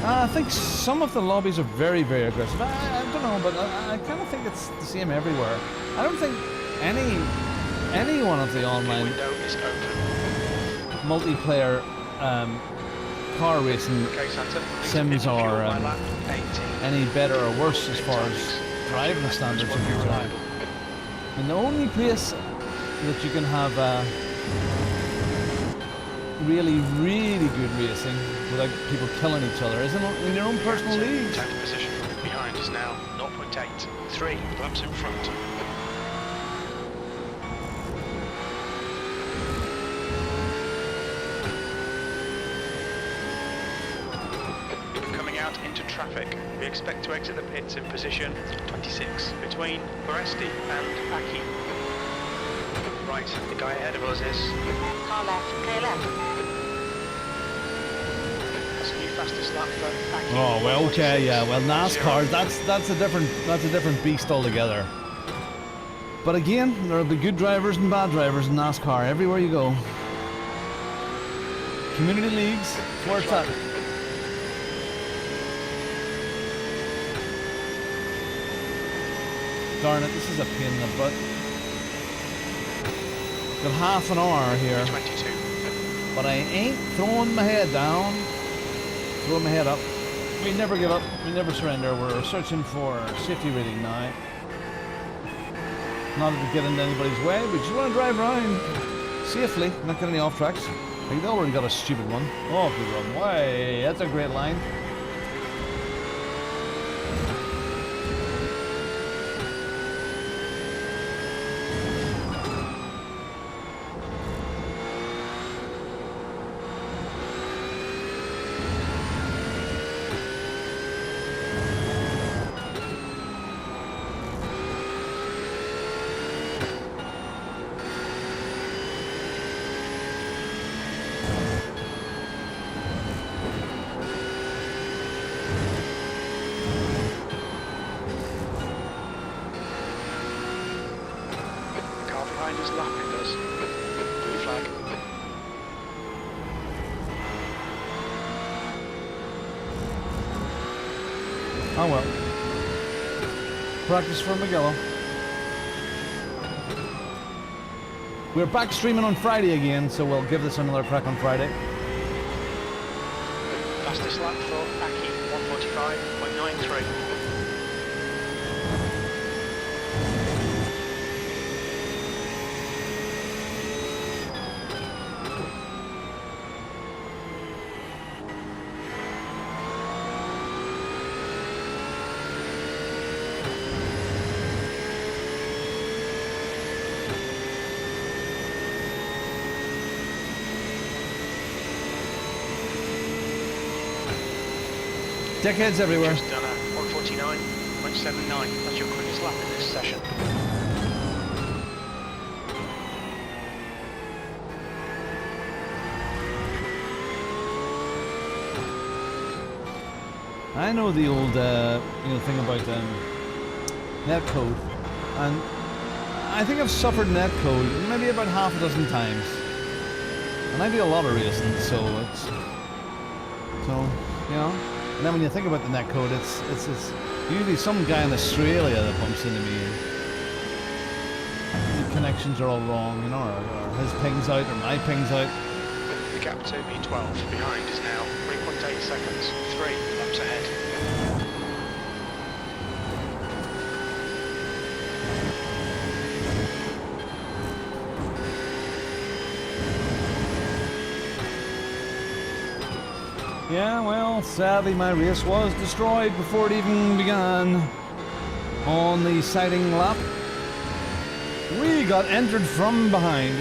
I think some of the lobbies are very, very aggressive. I don't know, but I kind of think it's the same everywhere. I don't think any one of the online Window is open. multiplayer car racing Okay, Santa. sims are By lap 18. any better or worse as far as driving standards are concerned. And the only place that you can have really, really good racing without people killing each other is in your own personal leagues. Time position behind is now 0.8. 3 laps in front. Coming out into traffic. We expect to exit the pits in position 26 between Boresti and Aki. Right, the guy ahead of us is Car left, clear left. that's a new fastest lap for Aki. Oh well, okay, yeah. Well, 1:40. NASCAR, that's a different beast altogether. But again, there'll be good drivers and bad drivers in NASCAR everywhere you go. Community leagues, where it's at. Darn it, this is a pain in the butt. Got half an hour here, 22. but I ain't throwing my head down. Throwing my head up. We never give up. We never surrender. We're searching for safety rating now. Not to get into anybody's way. We just want to drive around safely, not get any off tracks. Like they already got a stupid one. Oh, good run. Way. That's a great line. Car behind us lapping us. Blue flag. Oh well. Practice for Magello. We're back streaming on Friday again, so we'll give this another crack on Friday. Fastest lap for Aki, 1:45.93. Dickheads everywhere. Just done a 149.79. That's your quickest lap in this session. I know the old thing about net code, and I think I've suffered net code maybe about half a dozen times, and I do a lot of racing, so you know. And then when you think about the net code, it's usually some guy in Australia that bumps into me. And the connections are all wrong, you know, or his ping's out or my ping's out. The gap to B12 behind is now 3.8 seconds, 3 laps ahead. Yeah, well, sadly my race was destroyed before it even began. On the sighting lap, we got entered from behind.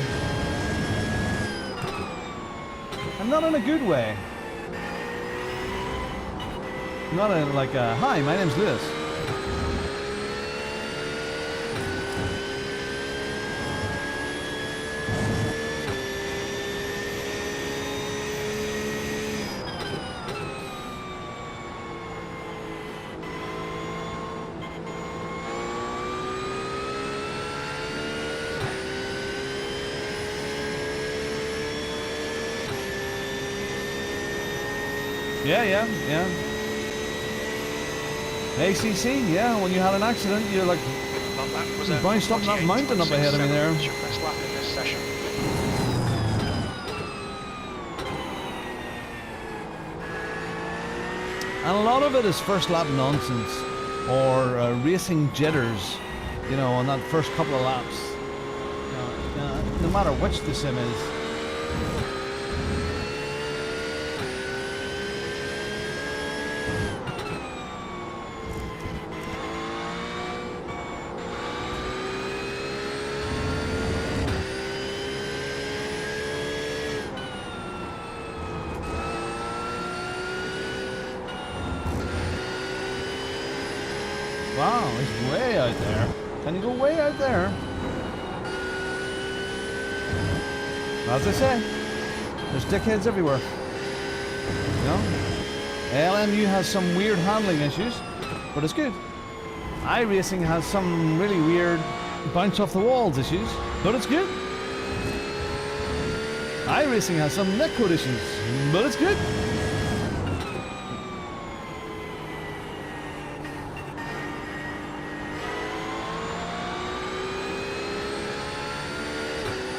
And not in a good way. Not in like a, hi, my name's Lewis. Yeah. ACC, yeah, when you had an accident, you're like, Well, that was you bounced up that mountain up ahead of me there. That's your best lap in this session. And a lot of it is first lap nonsense, or racing jitters, you know, on that first couple of laps. You know, no matter which the sim is. Wow, he's way out there. Can you go way out there? As I say, there's dickheads everywhere. You know? LMU has some weird handling issues, but it's good. iRacing has some really weird bounce off the walls issues, but it's good. iRacing has some netcode issues, but it's good.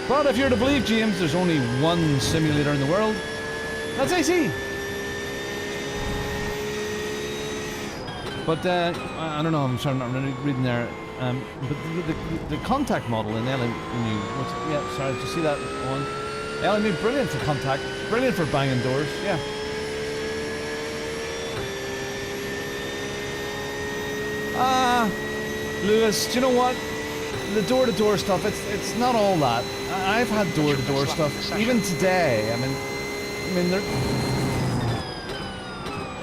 But if you're to believe James, there's only one simulator in the world. That's AC. But I don't know. I'm sorry, I'm not really reading there. But the contact model in LMU. Yeah, sorry. Did you see that one? LMU, brilliant for contact. Brilliant for banging doors. Yeah. Lewis, do you know what? The door-to-door stuff, it's not all that. I've had door-to-door stuff even today. I mean,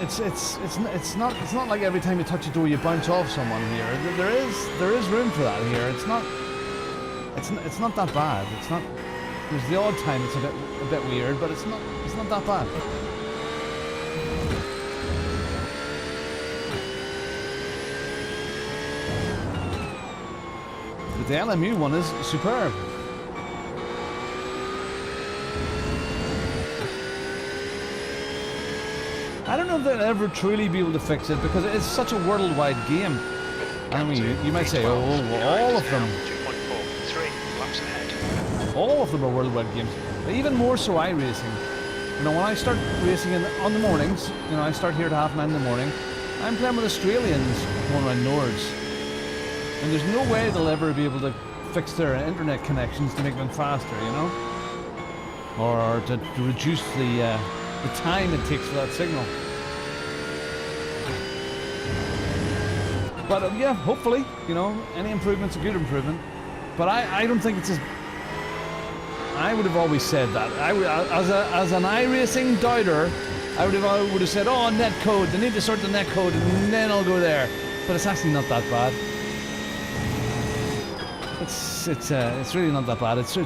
it's not like every time you touch a door you bounce off someone here. There is room for that here. It's not that bad. It's not. There's the odd time it's a bit weird, but it's not that bad. The LMU one is superb. I don't know if they'll ever truly be able to fix it because it's such a worldwide game. I mean, you might say, oh, well, all of them. 2.43 laps ahead. All of them are worldwide games. But even more so iRacing. You know, when I start racing on the mornings, you know, I start here at 9:30 in the morning, I'm playing with Australians going around Nords. And there's no way they'll ever be able to fix their internet connections to make them faster, you know? Or to reduce the time it takes for that signal. But yeah, hopefully, you know, any improvement's a good improvement. But I don't think it's as... I would have always said that. As an iRacing doubter, I would have said, oh, net code, they need to sort the net code and then I'll go there. But it's actually not that bad. It's really not that bad. It's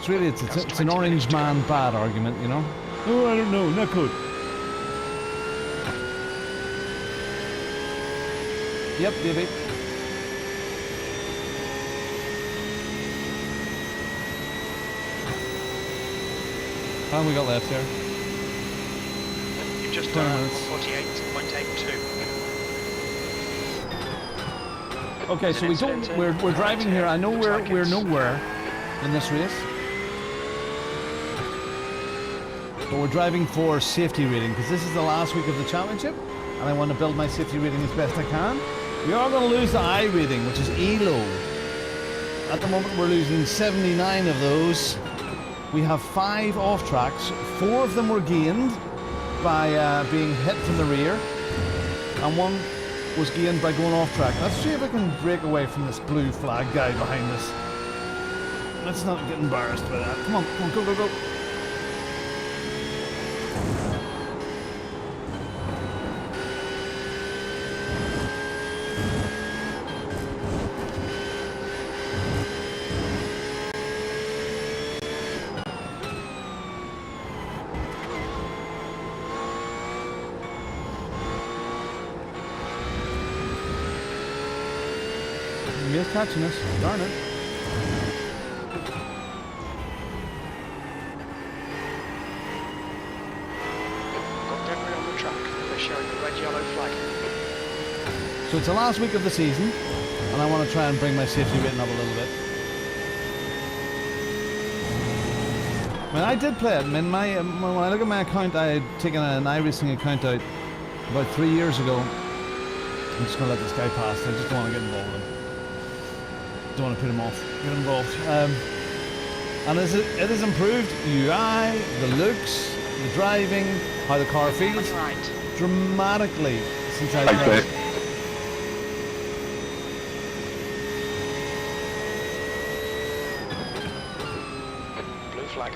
an orange man bad argument, you know? Oh, I don't know, net code. Yep, baby. How long we got left here? You've just 20 done minutes. 48.82. Okay, so we're driving here. I know we're nowhere in this race. But we're driving for safety rating because this is the last week of the championship and I want to build my safety rating as best I can. We are going to lose the I rating, which is ELO. At the moment we're losing 79 of those. We have 5 off tracks. 4 of them were gained by being hit from the rear, and 1 was gained by going off track. Let's see if we can break away from this blue flag guy behind us. Let's not get embarrassed by that. Come on, go, go, go. He's catching us. Darn it. Got debris on the track. They're showing the red, yellow flag. So it's the last week of the season, and I want to try and bring my safety rating up a little bit. I mean, I did play it. I mean, when I look at my account, I had taken an iRacing account out about 3 years ago. I'm just going to let this guy pass. I just don't want to get involved with him. Don't want to put him off. Get involved. And it has improved UI, the looks, the driving, how the car feels Right. dramatically since I Thanks, played. mate. Blue flag.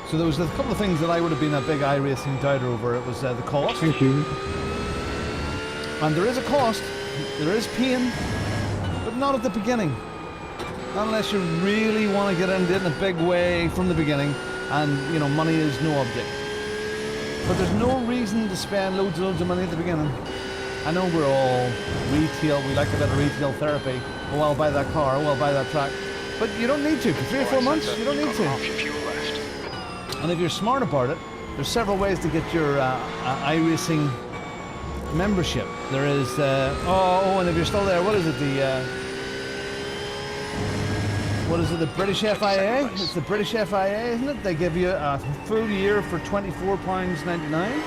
So there was a couple of things that I would have been a big iRacing doubter over. It was the cost. Thank you. And there is a cost, there is pain, but not at the beginning. Not unless you really want to get into it in a big way from the beginning, and you know, money is no object. But there's no reason to spend loads and loads of money at the beginning. I know we're all retail, we like a bit of retail therapy. Oh, I'll buy that car, oh, I'll buy that track. But you don't need to. For 3 or 4 months, you don't need to. Half your fuel left. And if you're smart about it, there's several ways to get your iRacing membership. There is, and if you're still there, what is it, the British FIA? It's the British FIA, isn't it? They give you a full year for £24.99.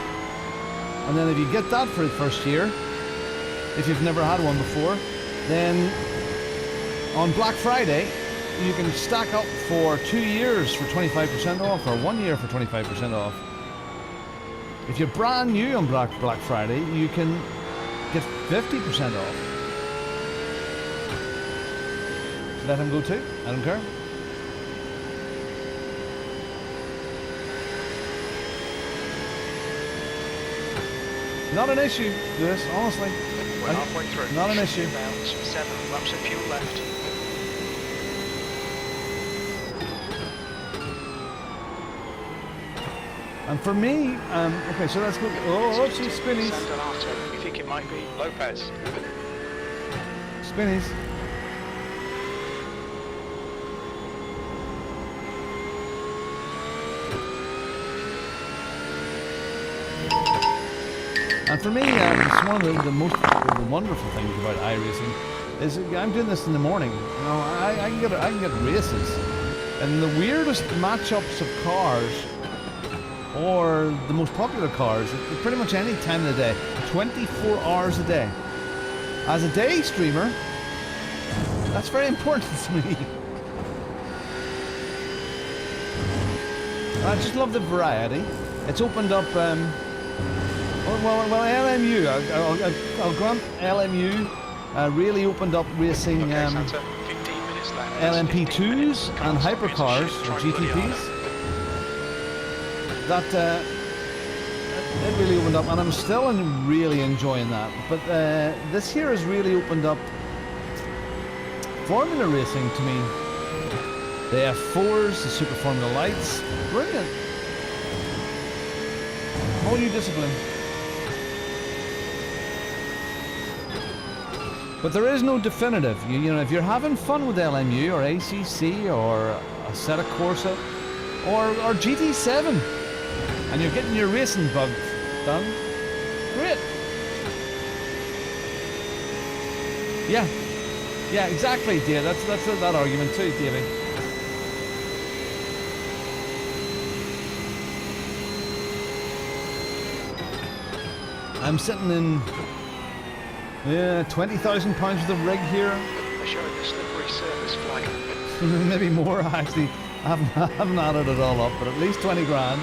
And then if you get that for the first year, if you've never had one before, then on Black Friday, you can stack up for 2 years for 25% off, or 1 year for 25% off. If you're brand new on Black Friday, you can get 50% off. Let him go too. I don't care. Not an issue, Lewis, honestly. We're halfway through. Not an issue. About 7 laps of fuel left. And for me, okay, so let's go. Oh, see, spinnies. San Donato. You think it might be Lopez? Spinnies. And for me, it's one of the most wonderful things about iRacing is I'm doing this in the morning. You know, I can get races, and the weirdest matchups of cars, or the most popular cars, at pretty much any time of the day, 24 hours a day. As a day streamer, that's very important to me. I just love the variety. It's opened up. Well, LMU. I'll grant LMU really opened up racing. Okay, Santa, 15 minutes left. LMP2s and hypercars, or GTPs. That it really opened up, and I'm still really enjoying that. But this year has really opened up Formula racing to me. The F4s, the Super Formula Lights, brilliant. Whole new discipline. But there is no definitive. You know, if you're having fun with LMU or ACC or Assetto Corsa or GT7 and you're getting your racing bug done, great. Yeah, exactly, Dave. That's that argument too, Davey. I'm sitting in £20,000 worth of rig here. They're showing the slippery surface flag. Maybe more actually. I haven't added it all up, but at least 20 grand.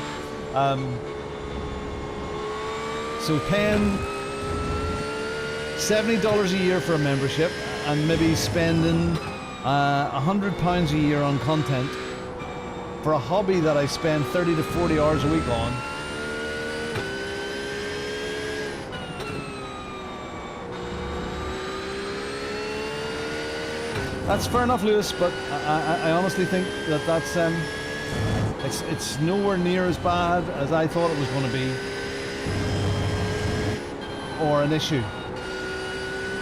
So paying $70 a year for a membership and maybe spending £100 a year on content for a hobby that I spend 30 to 40 hours a week on. That's fair enough, Lewis, but I honestly think that that's it's nowhere near as bad as I thought it was going to be, or an issue.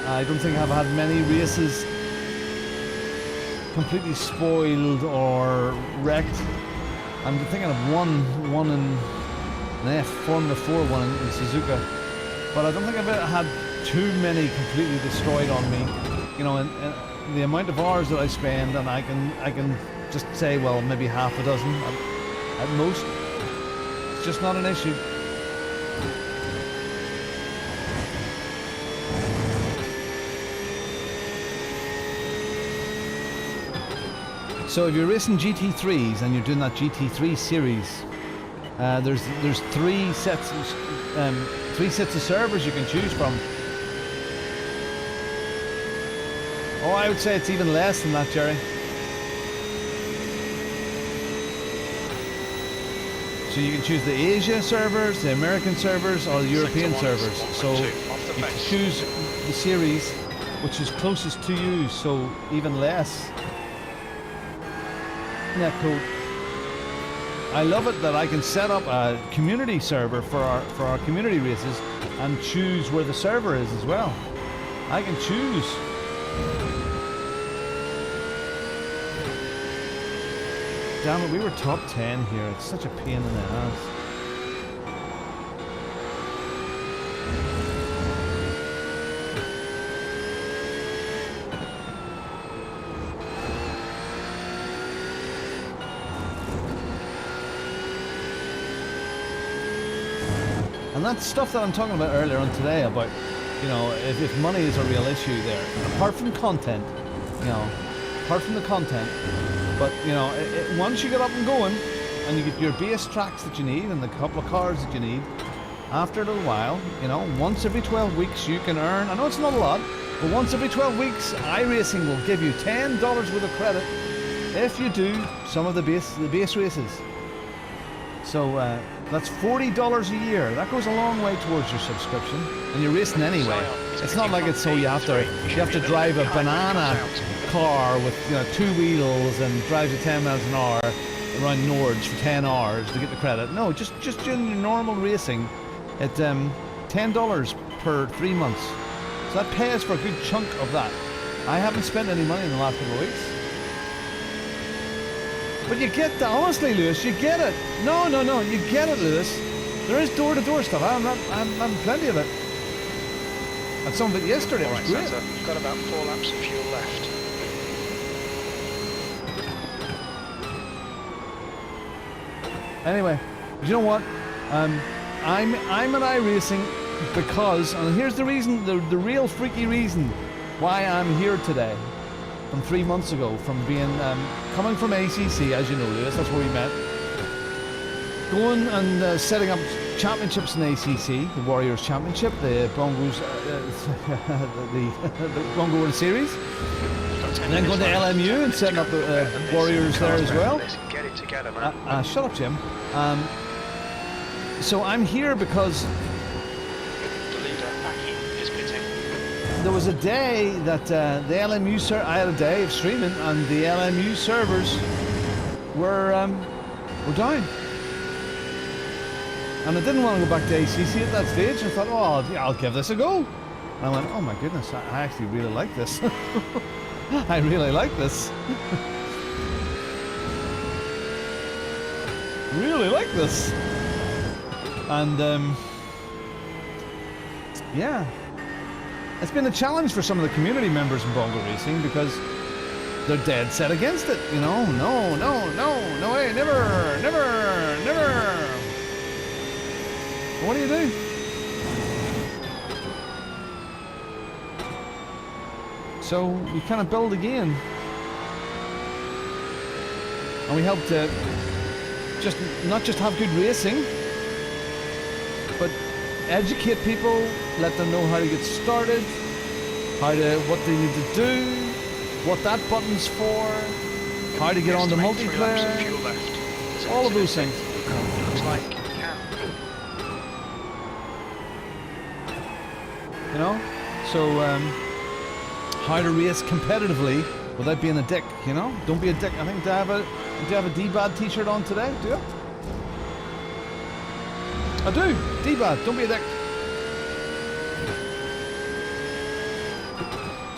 I don't think I've had many races completely spoiled or wrecked. I'm thinking of one in an F Formula 4 one in Suzuka, but I don't think I've ever had too many completely destroyed on me. You know, and the amount of hours that I spend, and I can just say, well, maybe half a dozen at most. It's just not an issue. So if you're racing GT3s and you're doing that GT3 series, there's three sets of servers you can choose from. Oh, I would say it's even less than that, Jerry. So you can choose the Asia servers, the American servers, or the European servers. So you can choose the series which is closest to you, so even less netcode. I love it that I can set up a community server for our community races and choose where the server is as well. I can choose. Damn it, we were top 10 here. It's such a pain in the ass. And that's stuff that I'm talking about earlier on today about, you know, if money is a real issue there. Apart from content, you know, apart from the content, but, you know, once you get up and going and you get your base tracks that you need and the couple of cars that you need, after a little while, you know, once every 12 weeks you can earn, I know it's not a lot, but once every 12 weeks, iRacing will give you $10 worth of credit if you do some of the base races. So that's $40 a year. That goes a long way towards your subscription, and you're racing anyway. It's not like it's so you have to drive a banana car with, you know, 2 wheels and drives at 10 miles an hour around Nords for 10 hours to get the credit. No, just doing your normal racing at $10 per 3 months. So that pays for a good chunk of that. I haven't spent any money in the last couple of weeks. But you get that, honestly, Lewis, you get it. No, you get it, Lewis. There is door-to-door stuff. I'm having plenty of it. Had some of it yesterday. It was great. Santa, you've got about 4 laps of fuel left. Anyway, you know what? I'm at iRacing because, and here's the reason, the real freaky reason why I'm here today. From 3 months ago, from being coming from ACC, as you know, Lewis, that's where we met. going and setting up championships in ACC, the Warriors Championship, the Bongos, the Bongo World Series, and then going to LMU and setting up the Warriors there as well. Get it together, man. Shut up, Jim. So I'm here because The leader, Aki, is pitting. there was a day that the LMU I had a day of streaming, and the LMU servers were down. And I didn't want to go back to ACC at that stage. I thought, oh, yeah, I'll give this a go. And I went, oh my goodness, I actually really like this. I really like this. Really like this. And yeah, it's been a challenge for some of the community members in Bongo Racing because they're dead set against it. You know, no way, never. What do you do? So we kind of build again, and we help to not just have good racing, but educate people, let them know how to get started, what they need to do, what that button's for, how to get on the multiplayer, all of those things. Looks like you can. You know, so how to race competitively without being a dick. You know, don't be a dick. I think do you have a D-Bad t-shirt on today? Do you? I do. D-Bad, don't be a dick.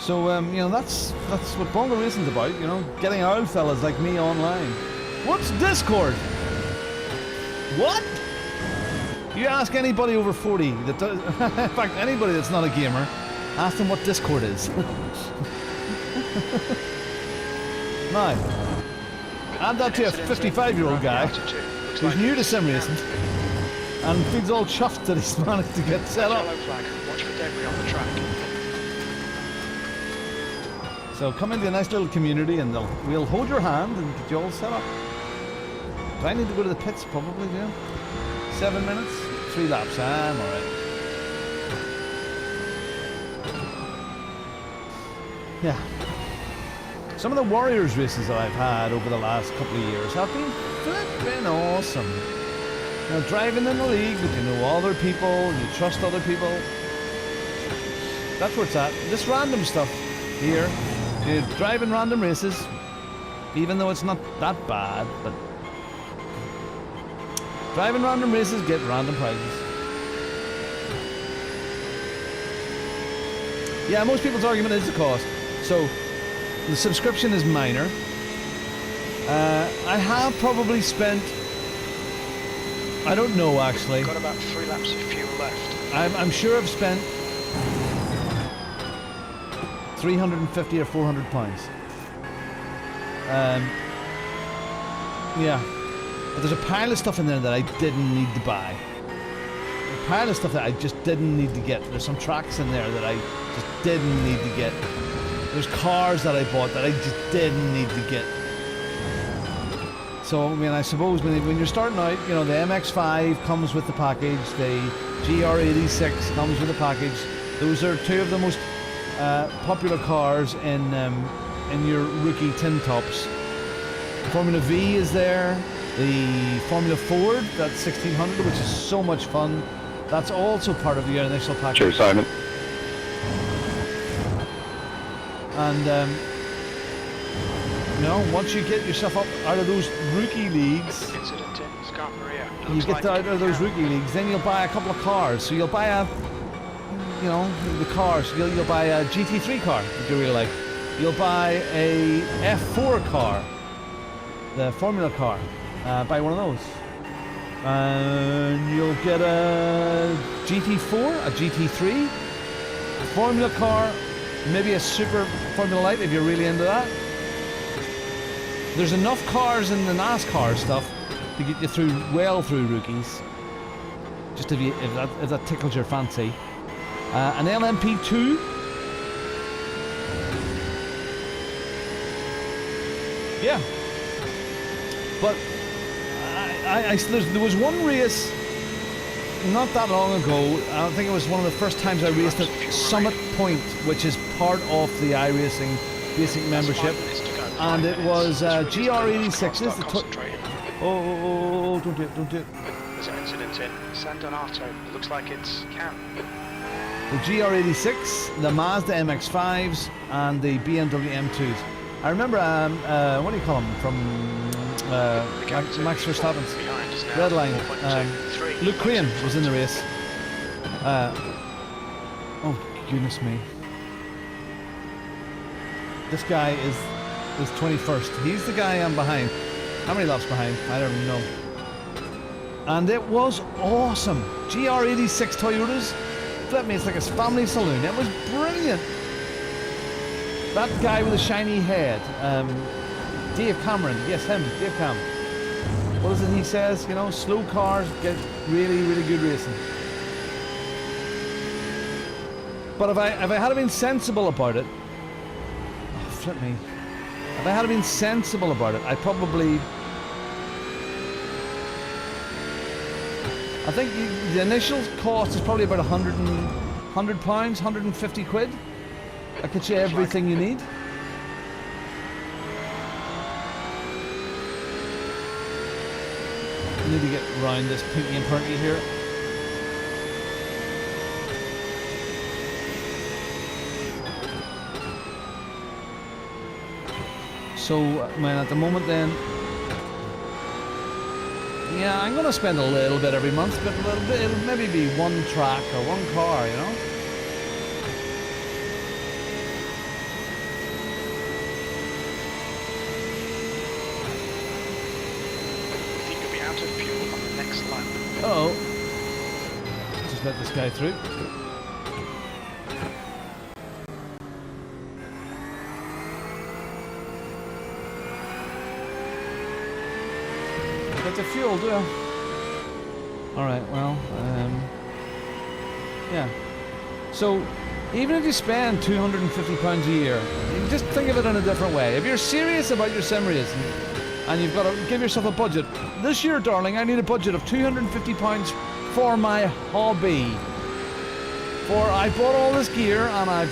So you know, that's what Bongo Racing's about. You know, getting old fellas like me online. What's Discord? What? You ask anybody over 40 that does, in fact, anybody that's not a gamer, ask them what Discord is. Now, add that to a 55-year-old guy who's new to sim racing and feels all chuffed that he's managed to get set up. Yellow flag. Watch for debris on the track. So come into a nice little community and we'll hold your hand and get you all set up. Do I need to go to the pits? Probably, yeah. 7 minutes, 3 laps. I'm alright. Yeah. Some of the Warriors races that I've had over the last couple of years have been flipping awesome. You know, driving in the league, but you know other people, you trust other people. That's where it's at. This random stuff here, you drive in random races, even though it's not that bad, but driving random races, get random prizes. Yeah, most people's argument is the cost. So, the subscription is minor. I have probably spent, I don't know actually. Got about 3 laps of fuel left. I'm sure I've spent 350 or 400 pounds. Yeah. But there's a pile of stuff in there that I didn't need to buy. A pile of stuff that I just didn't need to get. There's some tracks in there that I just didn't need to get. There's cars that I bought that I just didn't need to get. So, I mean, I suppose when you're starting out, you know, the MX-5 comes with the package, the GR86 comes with the package. Those are two of the most popular cars in your rookie tin tops. Formula V is there. The Formula Ford, that's 1600, which is so much fun. That's also part of your initial package. Cheers, Simon. And you know, once you get yourself up out of those rookie leagues, Incident in Scarparia. you get out of those rookie leagues, then you'll buy a couple of cars. So you'll buy the cars. You'll buy a GT3 car that you really like. You'll buy a F4 car, the Formula car. Buy one of those. And you'll get a GT4, a GT3, a Formula car, maybe a Super Formula Light if you're really into that. There's enough cars in the NASCAR stuff to get you through rookies. Just if that tickles your fancy. An LMP2. Yeah. But there was one race not that long ago. I think it was one of the first times I raced at Summit Point, which is part of the iRacing basic membership, and it was GR86s. Oh, don't do it, don't do it. There's an incident in San Donato. It looks like it's Cam. The GR86, the Mazda MX-5s, and the BMW M2s. I remember, what do you call them, from Max Verstappen's Red Line. Luke Crane was in the race. Oh, goodness me. This guy is 21st. He's the guy I'm behind. How many laps behind? I don't know. And it was awesome. GR86 Toyotas. Flip me, it's like a family saloon. It was brilliant. That guy with the shiny head, Dave Cameron. Yes, him, Dave Cam. What is it he says? You know, slow cars get really, really good racing. But if I had been sensible about it, oh, flip me. If I had been sensible about it, I probably. I think the initial cost is probably about £100, 150 quid. That gets you everything you need. I need to get round this pinky and perky here. So, man, at the moment then, yeah, I'm going to spend a little bit every month, but it'll maybe be one track or one car, you know? I think you'll be out of fuel on the next lap. Uh-oh. Just let this guy through. Got the fuel, do I? Alright, well, yeah. So, even if you spend £250 a year, you just think of it in a different way. If you're serious about your sim racing, and you've got to give yourself a budget, this year, darling, I need a budget of £250 for my hobby. I bought all this gear, and I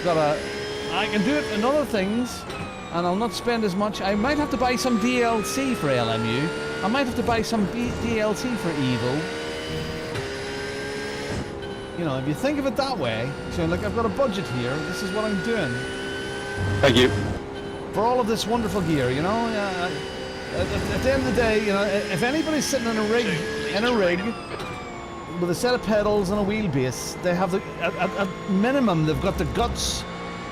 can do it in other things, and I'll not spend as much. I might have to buy some DLC for LMU. I might have to buy some DLC for Evil. You know, if you think of it that way, so look, I've got a budget here, this is what I'm doing. Thank you. For all of this wonderful gear, you know, at the end of the day, you know, if anybody's sitting in a rig, with a set of pedals and a wheelbase, they have at minimum, they've got the guts,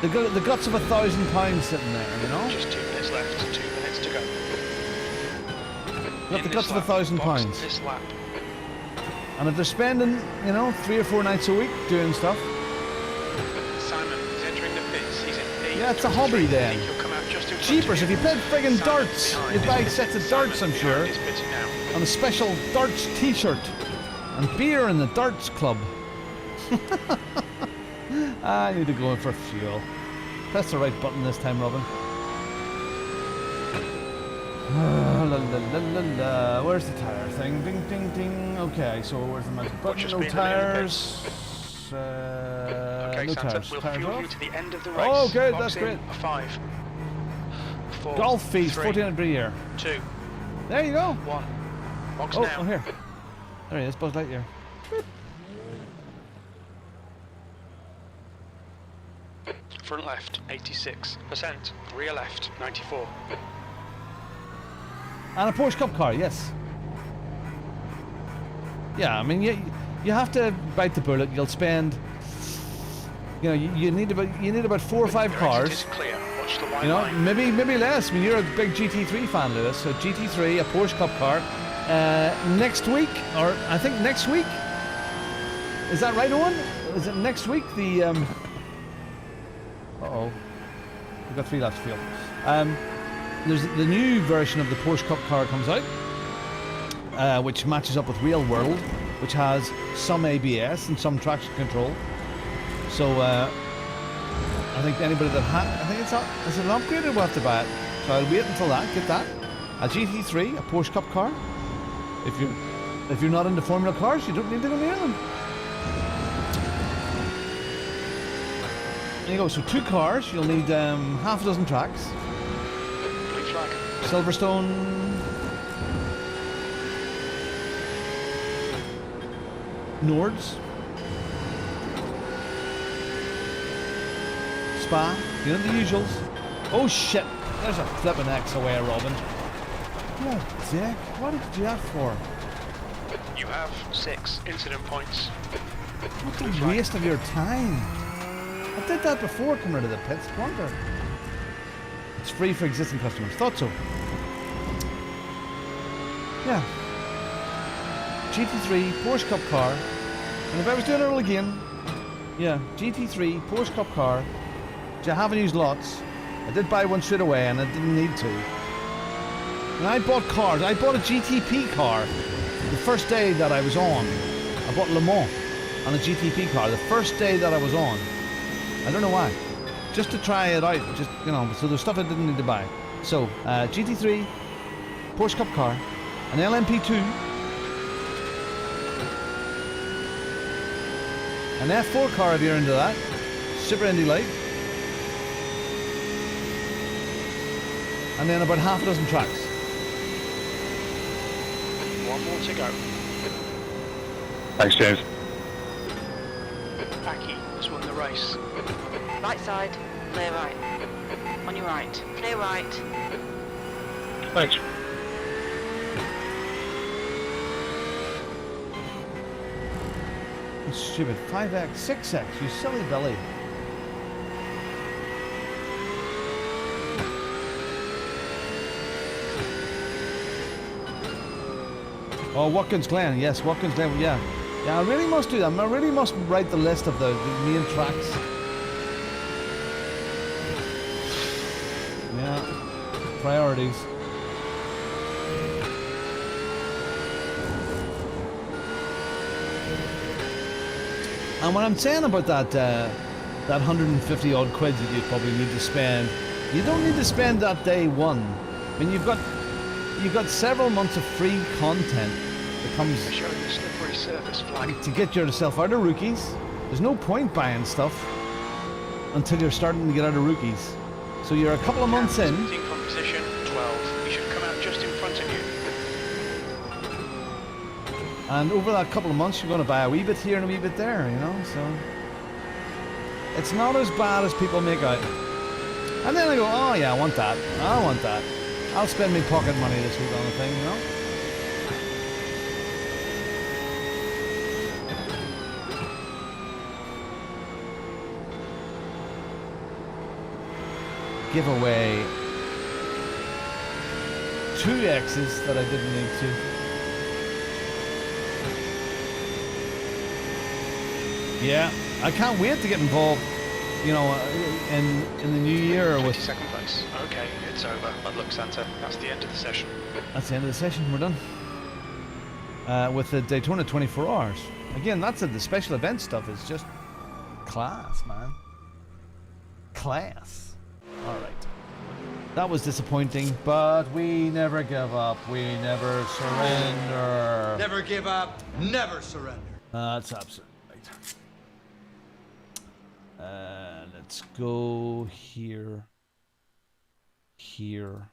the guts of £1,000 sitting there, you know? Just 2 minutes left, 2 minutes to go. Got the guts of £1,000. This lap. And if they're spending, you know, 3 or 4 nights a week doing stuff. Simon is entering the pits. He's in P. Yeah, it's a hobby then. He'll come out just in front Cheapers, of if you played friggin' darts, you'd buy sets of darts, I'm sure. He's pitting now. And a special darts t-shirt. And beer in the darts club. I need to go in for fuel. Press the right button this time, Robin. La, la, la, la, la. Where's the tire thing? Ding, ding, ding. Okay, so where's the magic button? No tires. Okay, No Santa, tires. we'll Tires fuel off. you to the end of the race. Oh, good, Box that's in, great. A 5, 4, Golf fees, 3, $1,400 per year. 2, There you go. 1. Box Oh, now. oh, here. There he is, Buzz Lightyear. Front left, 86%. Rear left, 94. And a Porsche Cup car, yes. Yeah, I mean, you have to bite the bullet. You'll spend, you know, you need about 4 or 5 Your cars. exit is clear. Watch the white You know, line. maybe less. I mean, you're a big GT3 fan, Lewis. So GT3, a Porsche Cup car. Next week, or I think next week. Is that right, Owen? Is it next week? The uh-oh. We've got 3 laps to fuel. There's the new version of the Porsche Cup car comes out, which matches up with Real World, which has some ABS and some traction control. So I think anybody that I think it's an upgrade, we'll have to buy it. So I'll wait until that, get that. A GT3, a Porsche Cup car. If you're not into Formula cars, you don't need to go near them. There you go. So 2 cars. You'll need half a dozen tracks. Blue flag. Silverstone, Nords, Spa, you know the usuals. Oh shit, there's a flipping X away, Robin. What a dick, what did you do that for? You have 6 incident points. What a waste of your time. I did that before coming out of the pits, wonder. It's free for existing customers, thought so. Yeah. GT3 Porsche Cup car, and if I was doing it all again, yeah, GT3 Porsche Cup car, which I haven't used lots. I did buy one straight away and I didn't need to. And I bought cars, I bought a GTP car the first day that I was on. I bought Le Mans on a GTP car the first day that I was on. I don't know why. Just to try it out, just, you know, so there's stuff I didn't need to buy. So, GT3 Porsche Cup car, an LMP2, an F4 car if you're into that, Super Indy Light, and then about half a dozen tracks. 1 more to go. Thanks, James. Aki has won the race. Right side, clear right. On your right, clear right. Thanks. Stupid 5X, 6X, you silly belly. Oh, Watkins Glen, yes, Watkins Glen, yeah. Yeah, I really must do that. I really must write the list of the main tracks. Yeah, priorities. And what I'm saying about that 150 odd quid that you probably need to spend, you don't need to spend that day one. I mean, you've got several months of free content that comes They're showing the slippery surface flag. to get yourself out of rookies. There's no point buying stuff until you're starting to get out of rookies. So you're a couple of months in. Leading from position 12. He should come out just in front of you. And over that couple of months, you're going to buy a wee bit here and a wee bit there, you know, so it's not as bad as people make out. And then I go, oh yeah, I want that. I want that. I'll spend my pocket money this week on the thing, you know. Give away 2 X's that I didn't need to. Yeah, I can't wait to get involved, you know, in the new year with. 22nd place. Okay, it's over. But look, Santa, that's the end of the session. That's the end of the session. We're done. With the Daytona 24 Hours. Again, that's the special event stuff is just class, man. Class. All right. That was disappointing, but we never give up. We never surrender. Never give up, never surrender. That's absolutely right. Let's go here. Here.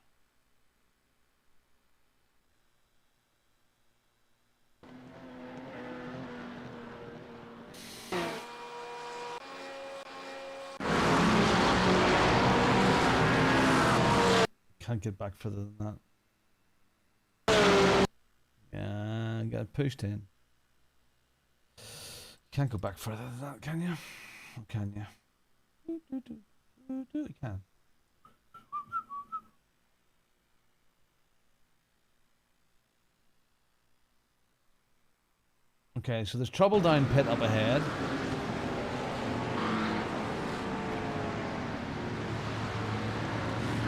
Can't get back further than that. Yeah, got pushed in. Can't go back further than that, can you? Or can you? You can. Okay, so there's trouble down pit up ahead.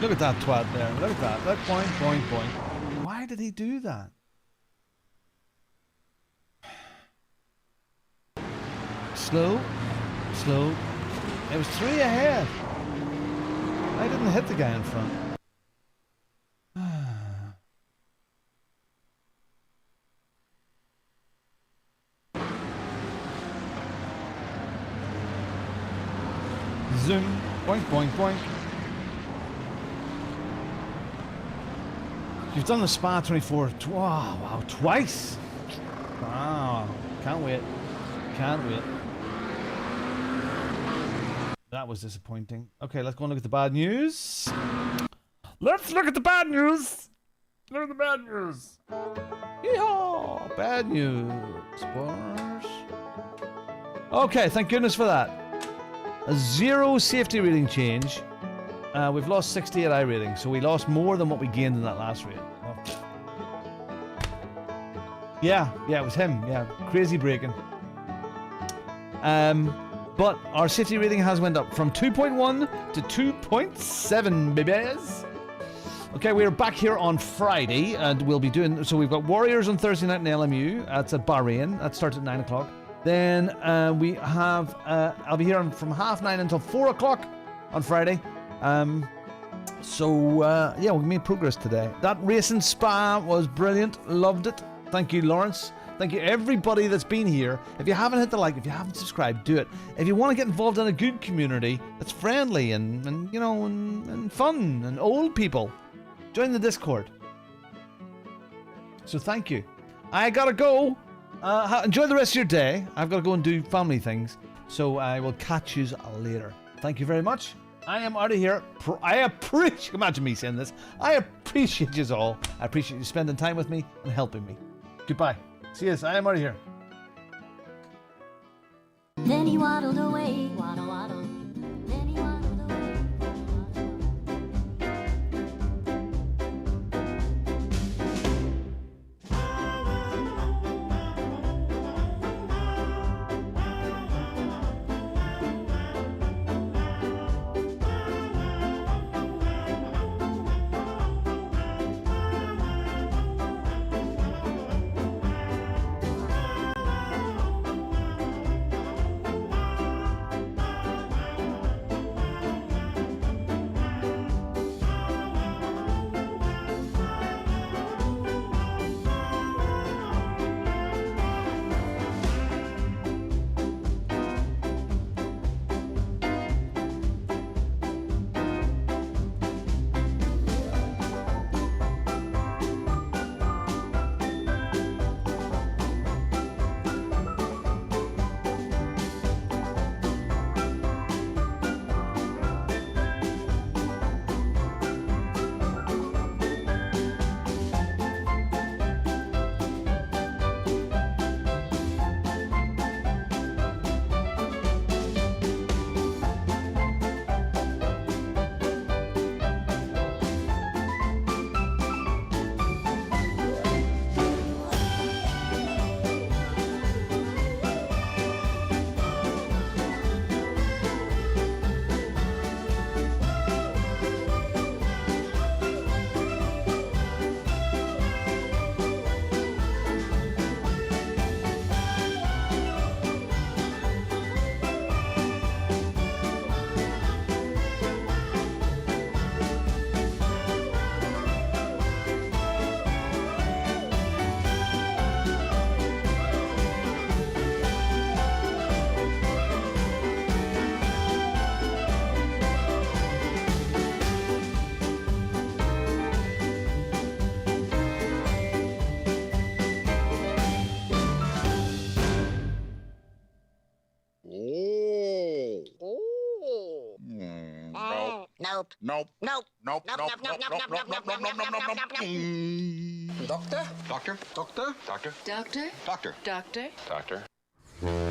Look at that twat there. Look at that. That point, point, point. Why did he do that? Slow. Slow. It was 3 ahead. I didn't hit the guy in front. Boink, boink, boink. You've done the Spa 24. Wow, twice. Wow. Can't wait. Can't wait. That was disappointing. Okay, let's go and look at the bad news. Let's look at the bad news. Look at the bad news. Yeehaw! Bad news, boys. Okay, thank goodness for that. A 0 safety rating change. We've lost 68 iRating, so we lost more than what we gained in that last race. Oh. Yeah, it was him. Yeah, crazy breaking. But our safety rating has went up from 2.1 to 2.7, babies. Okay, we're back here on Friday, and we'll be doing... So we've got Warriors on Thursday night in LMU. That's at Bahrain. That starts at 9 o'clock. Then we have... I'll be here from 9:30 until 4 o'clock on Friday. Yeah, we made progress today. That race in Spa was brilliant. Loved it. Thank you, Lawrence. Thank you, everybody that's been here. If you haven't hit the like, if you haven't subscribed, do it. If you want to get involved in a good community that's friendly and you know, and fun, and old people, join the Discord. So thank you. I gotta go. Enjoy the rest of your day. I've got to go and do family things. So I will catch you later. Thank you very much. I am out of here. I appreciate... Imagine me saying this. I appreciate you all. I appreciate you spending time with me and helping me. Goodbye. See you. I am out of here. Then he waddled away, waddle, waddle. Then he waddled away. Nope. Nope. Nope. Nope. Nope. Nope. Nope. Nope. Nope. Nope. Nope. Nope. Nope. Doctor. Doctor. Doctor. Doctor. Doctor? Doctor. Doctor? Doctor.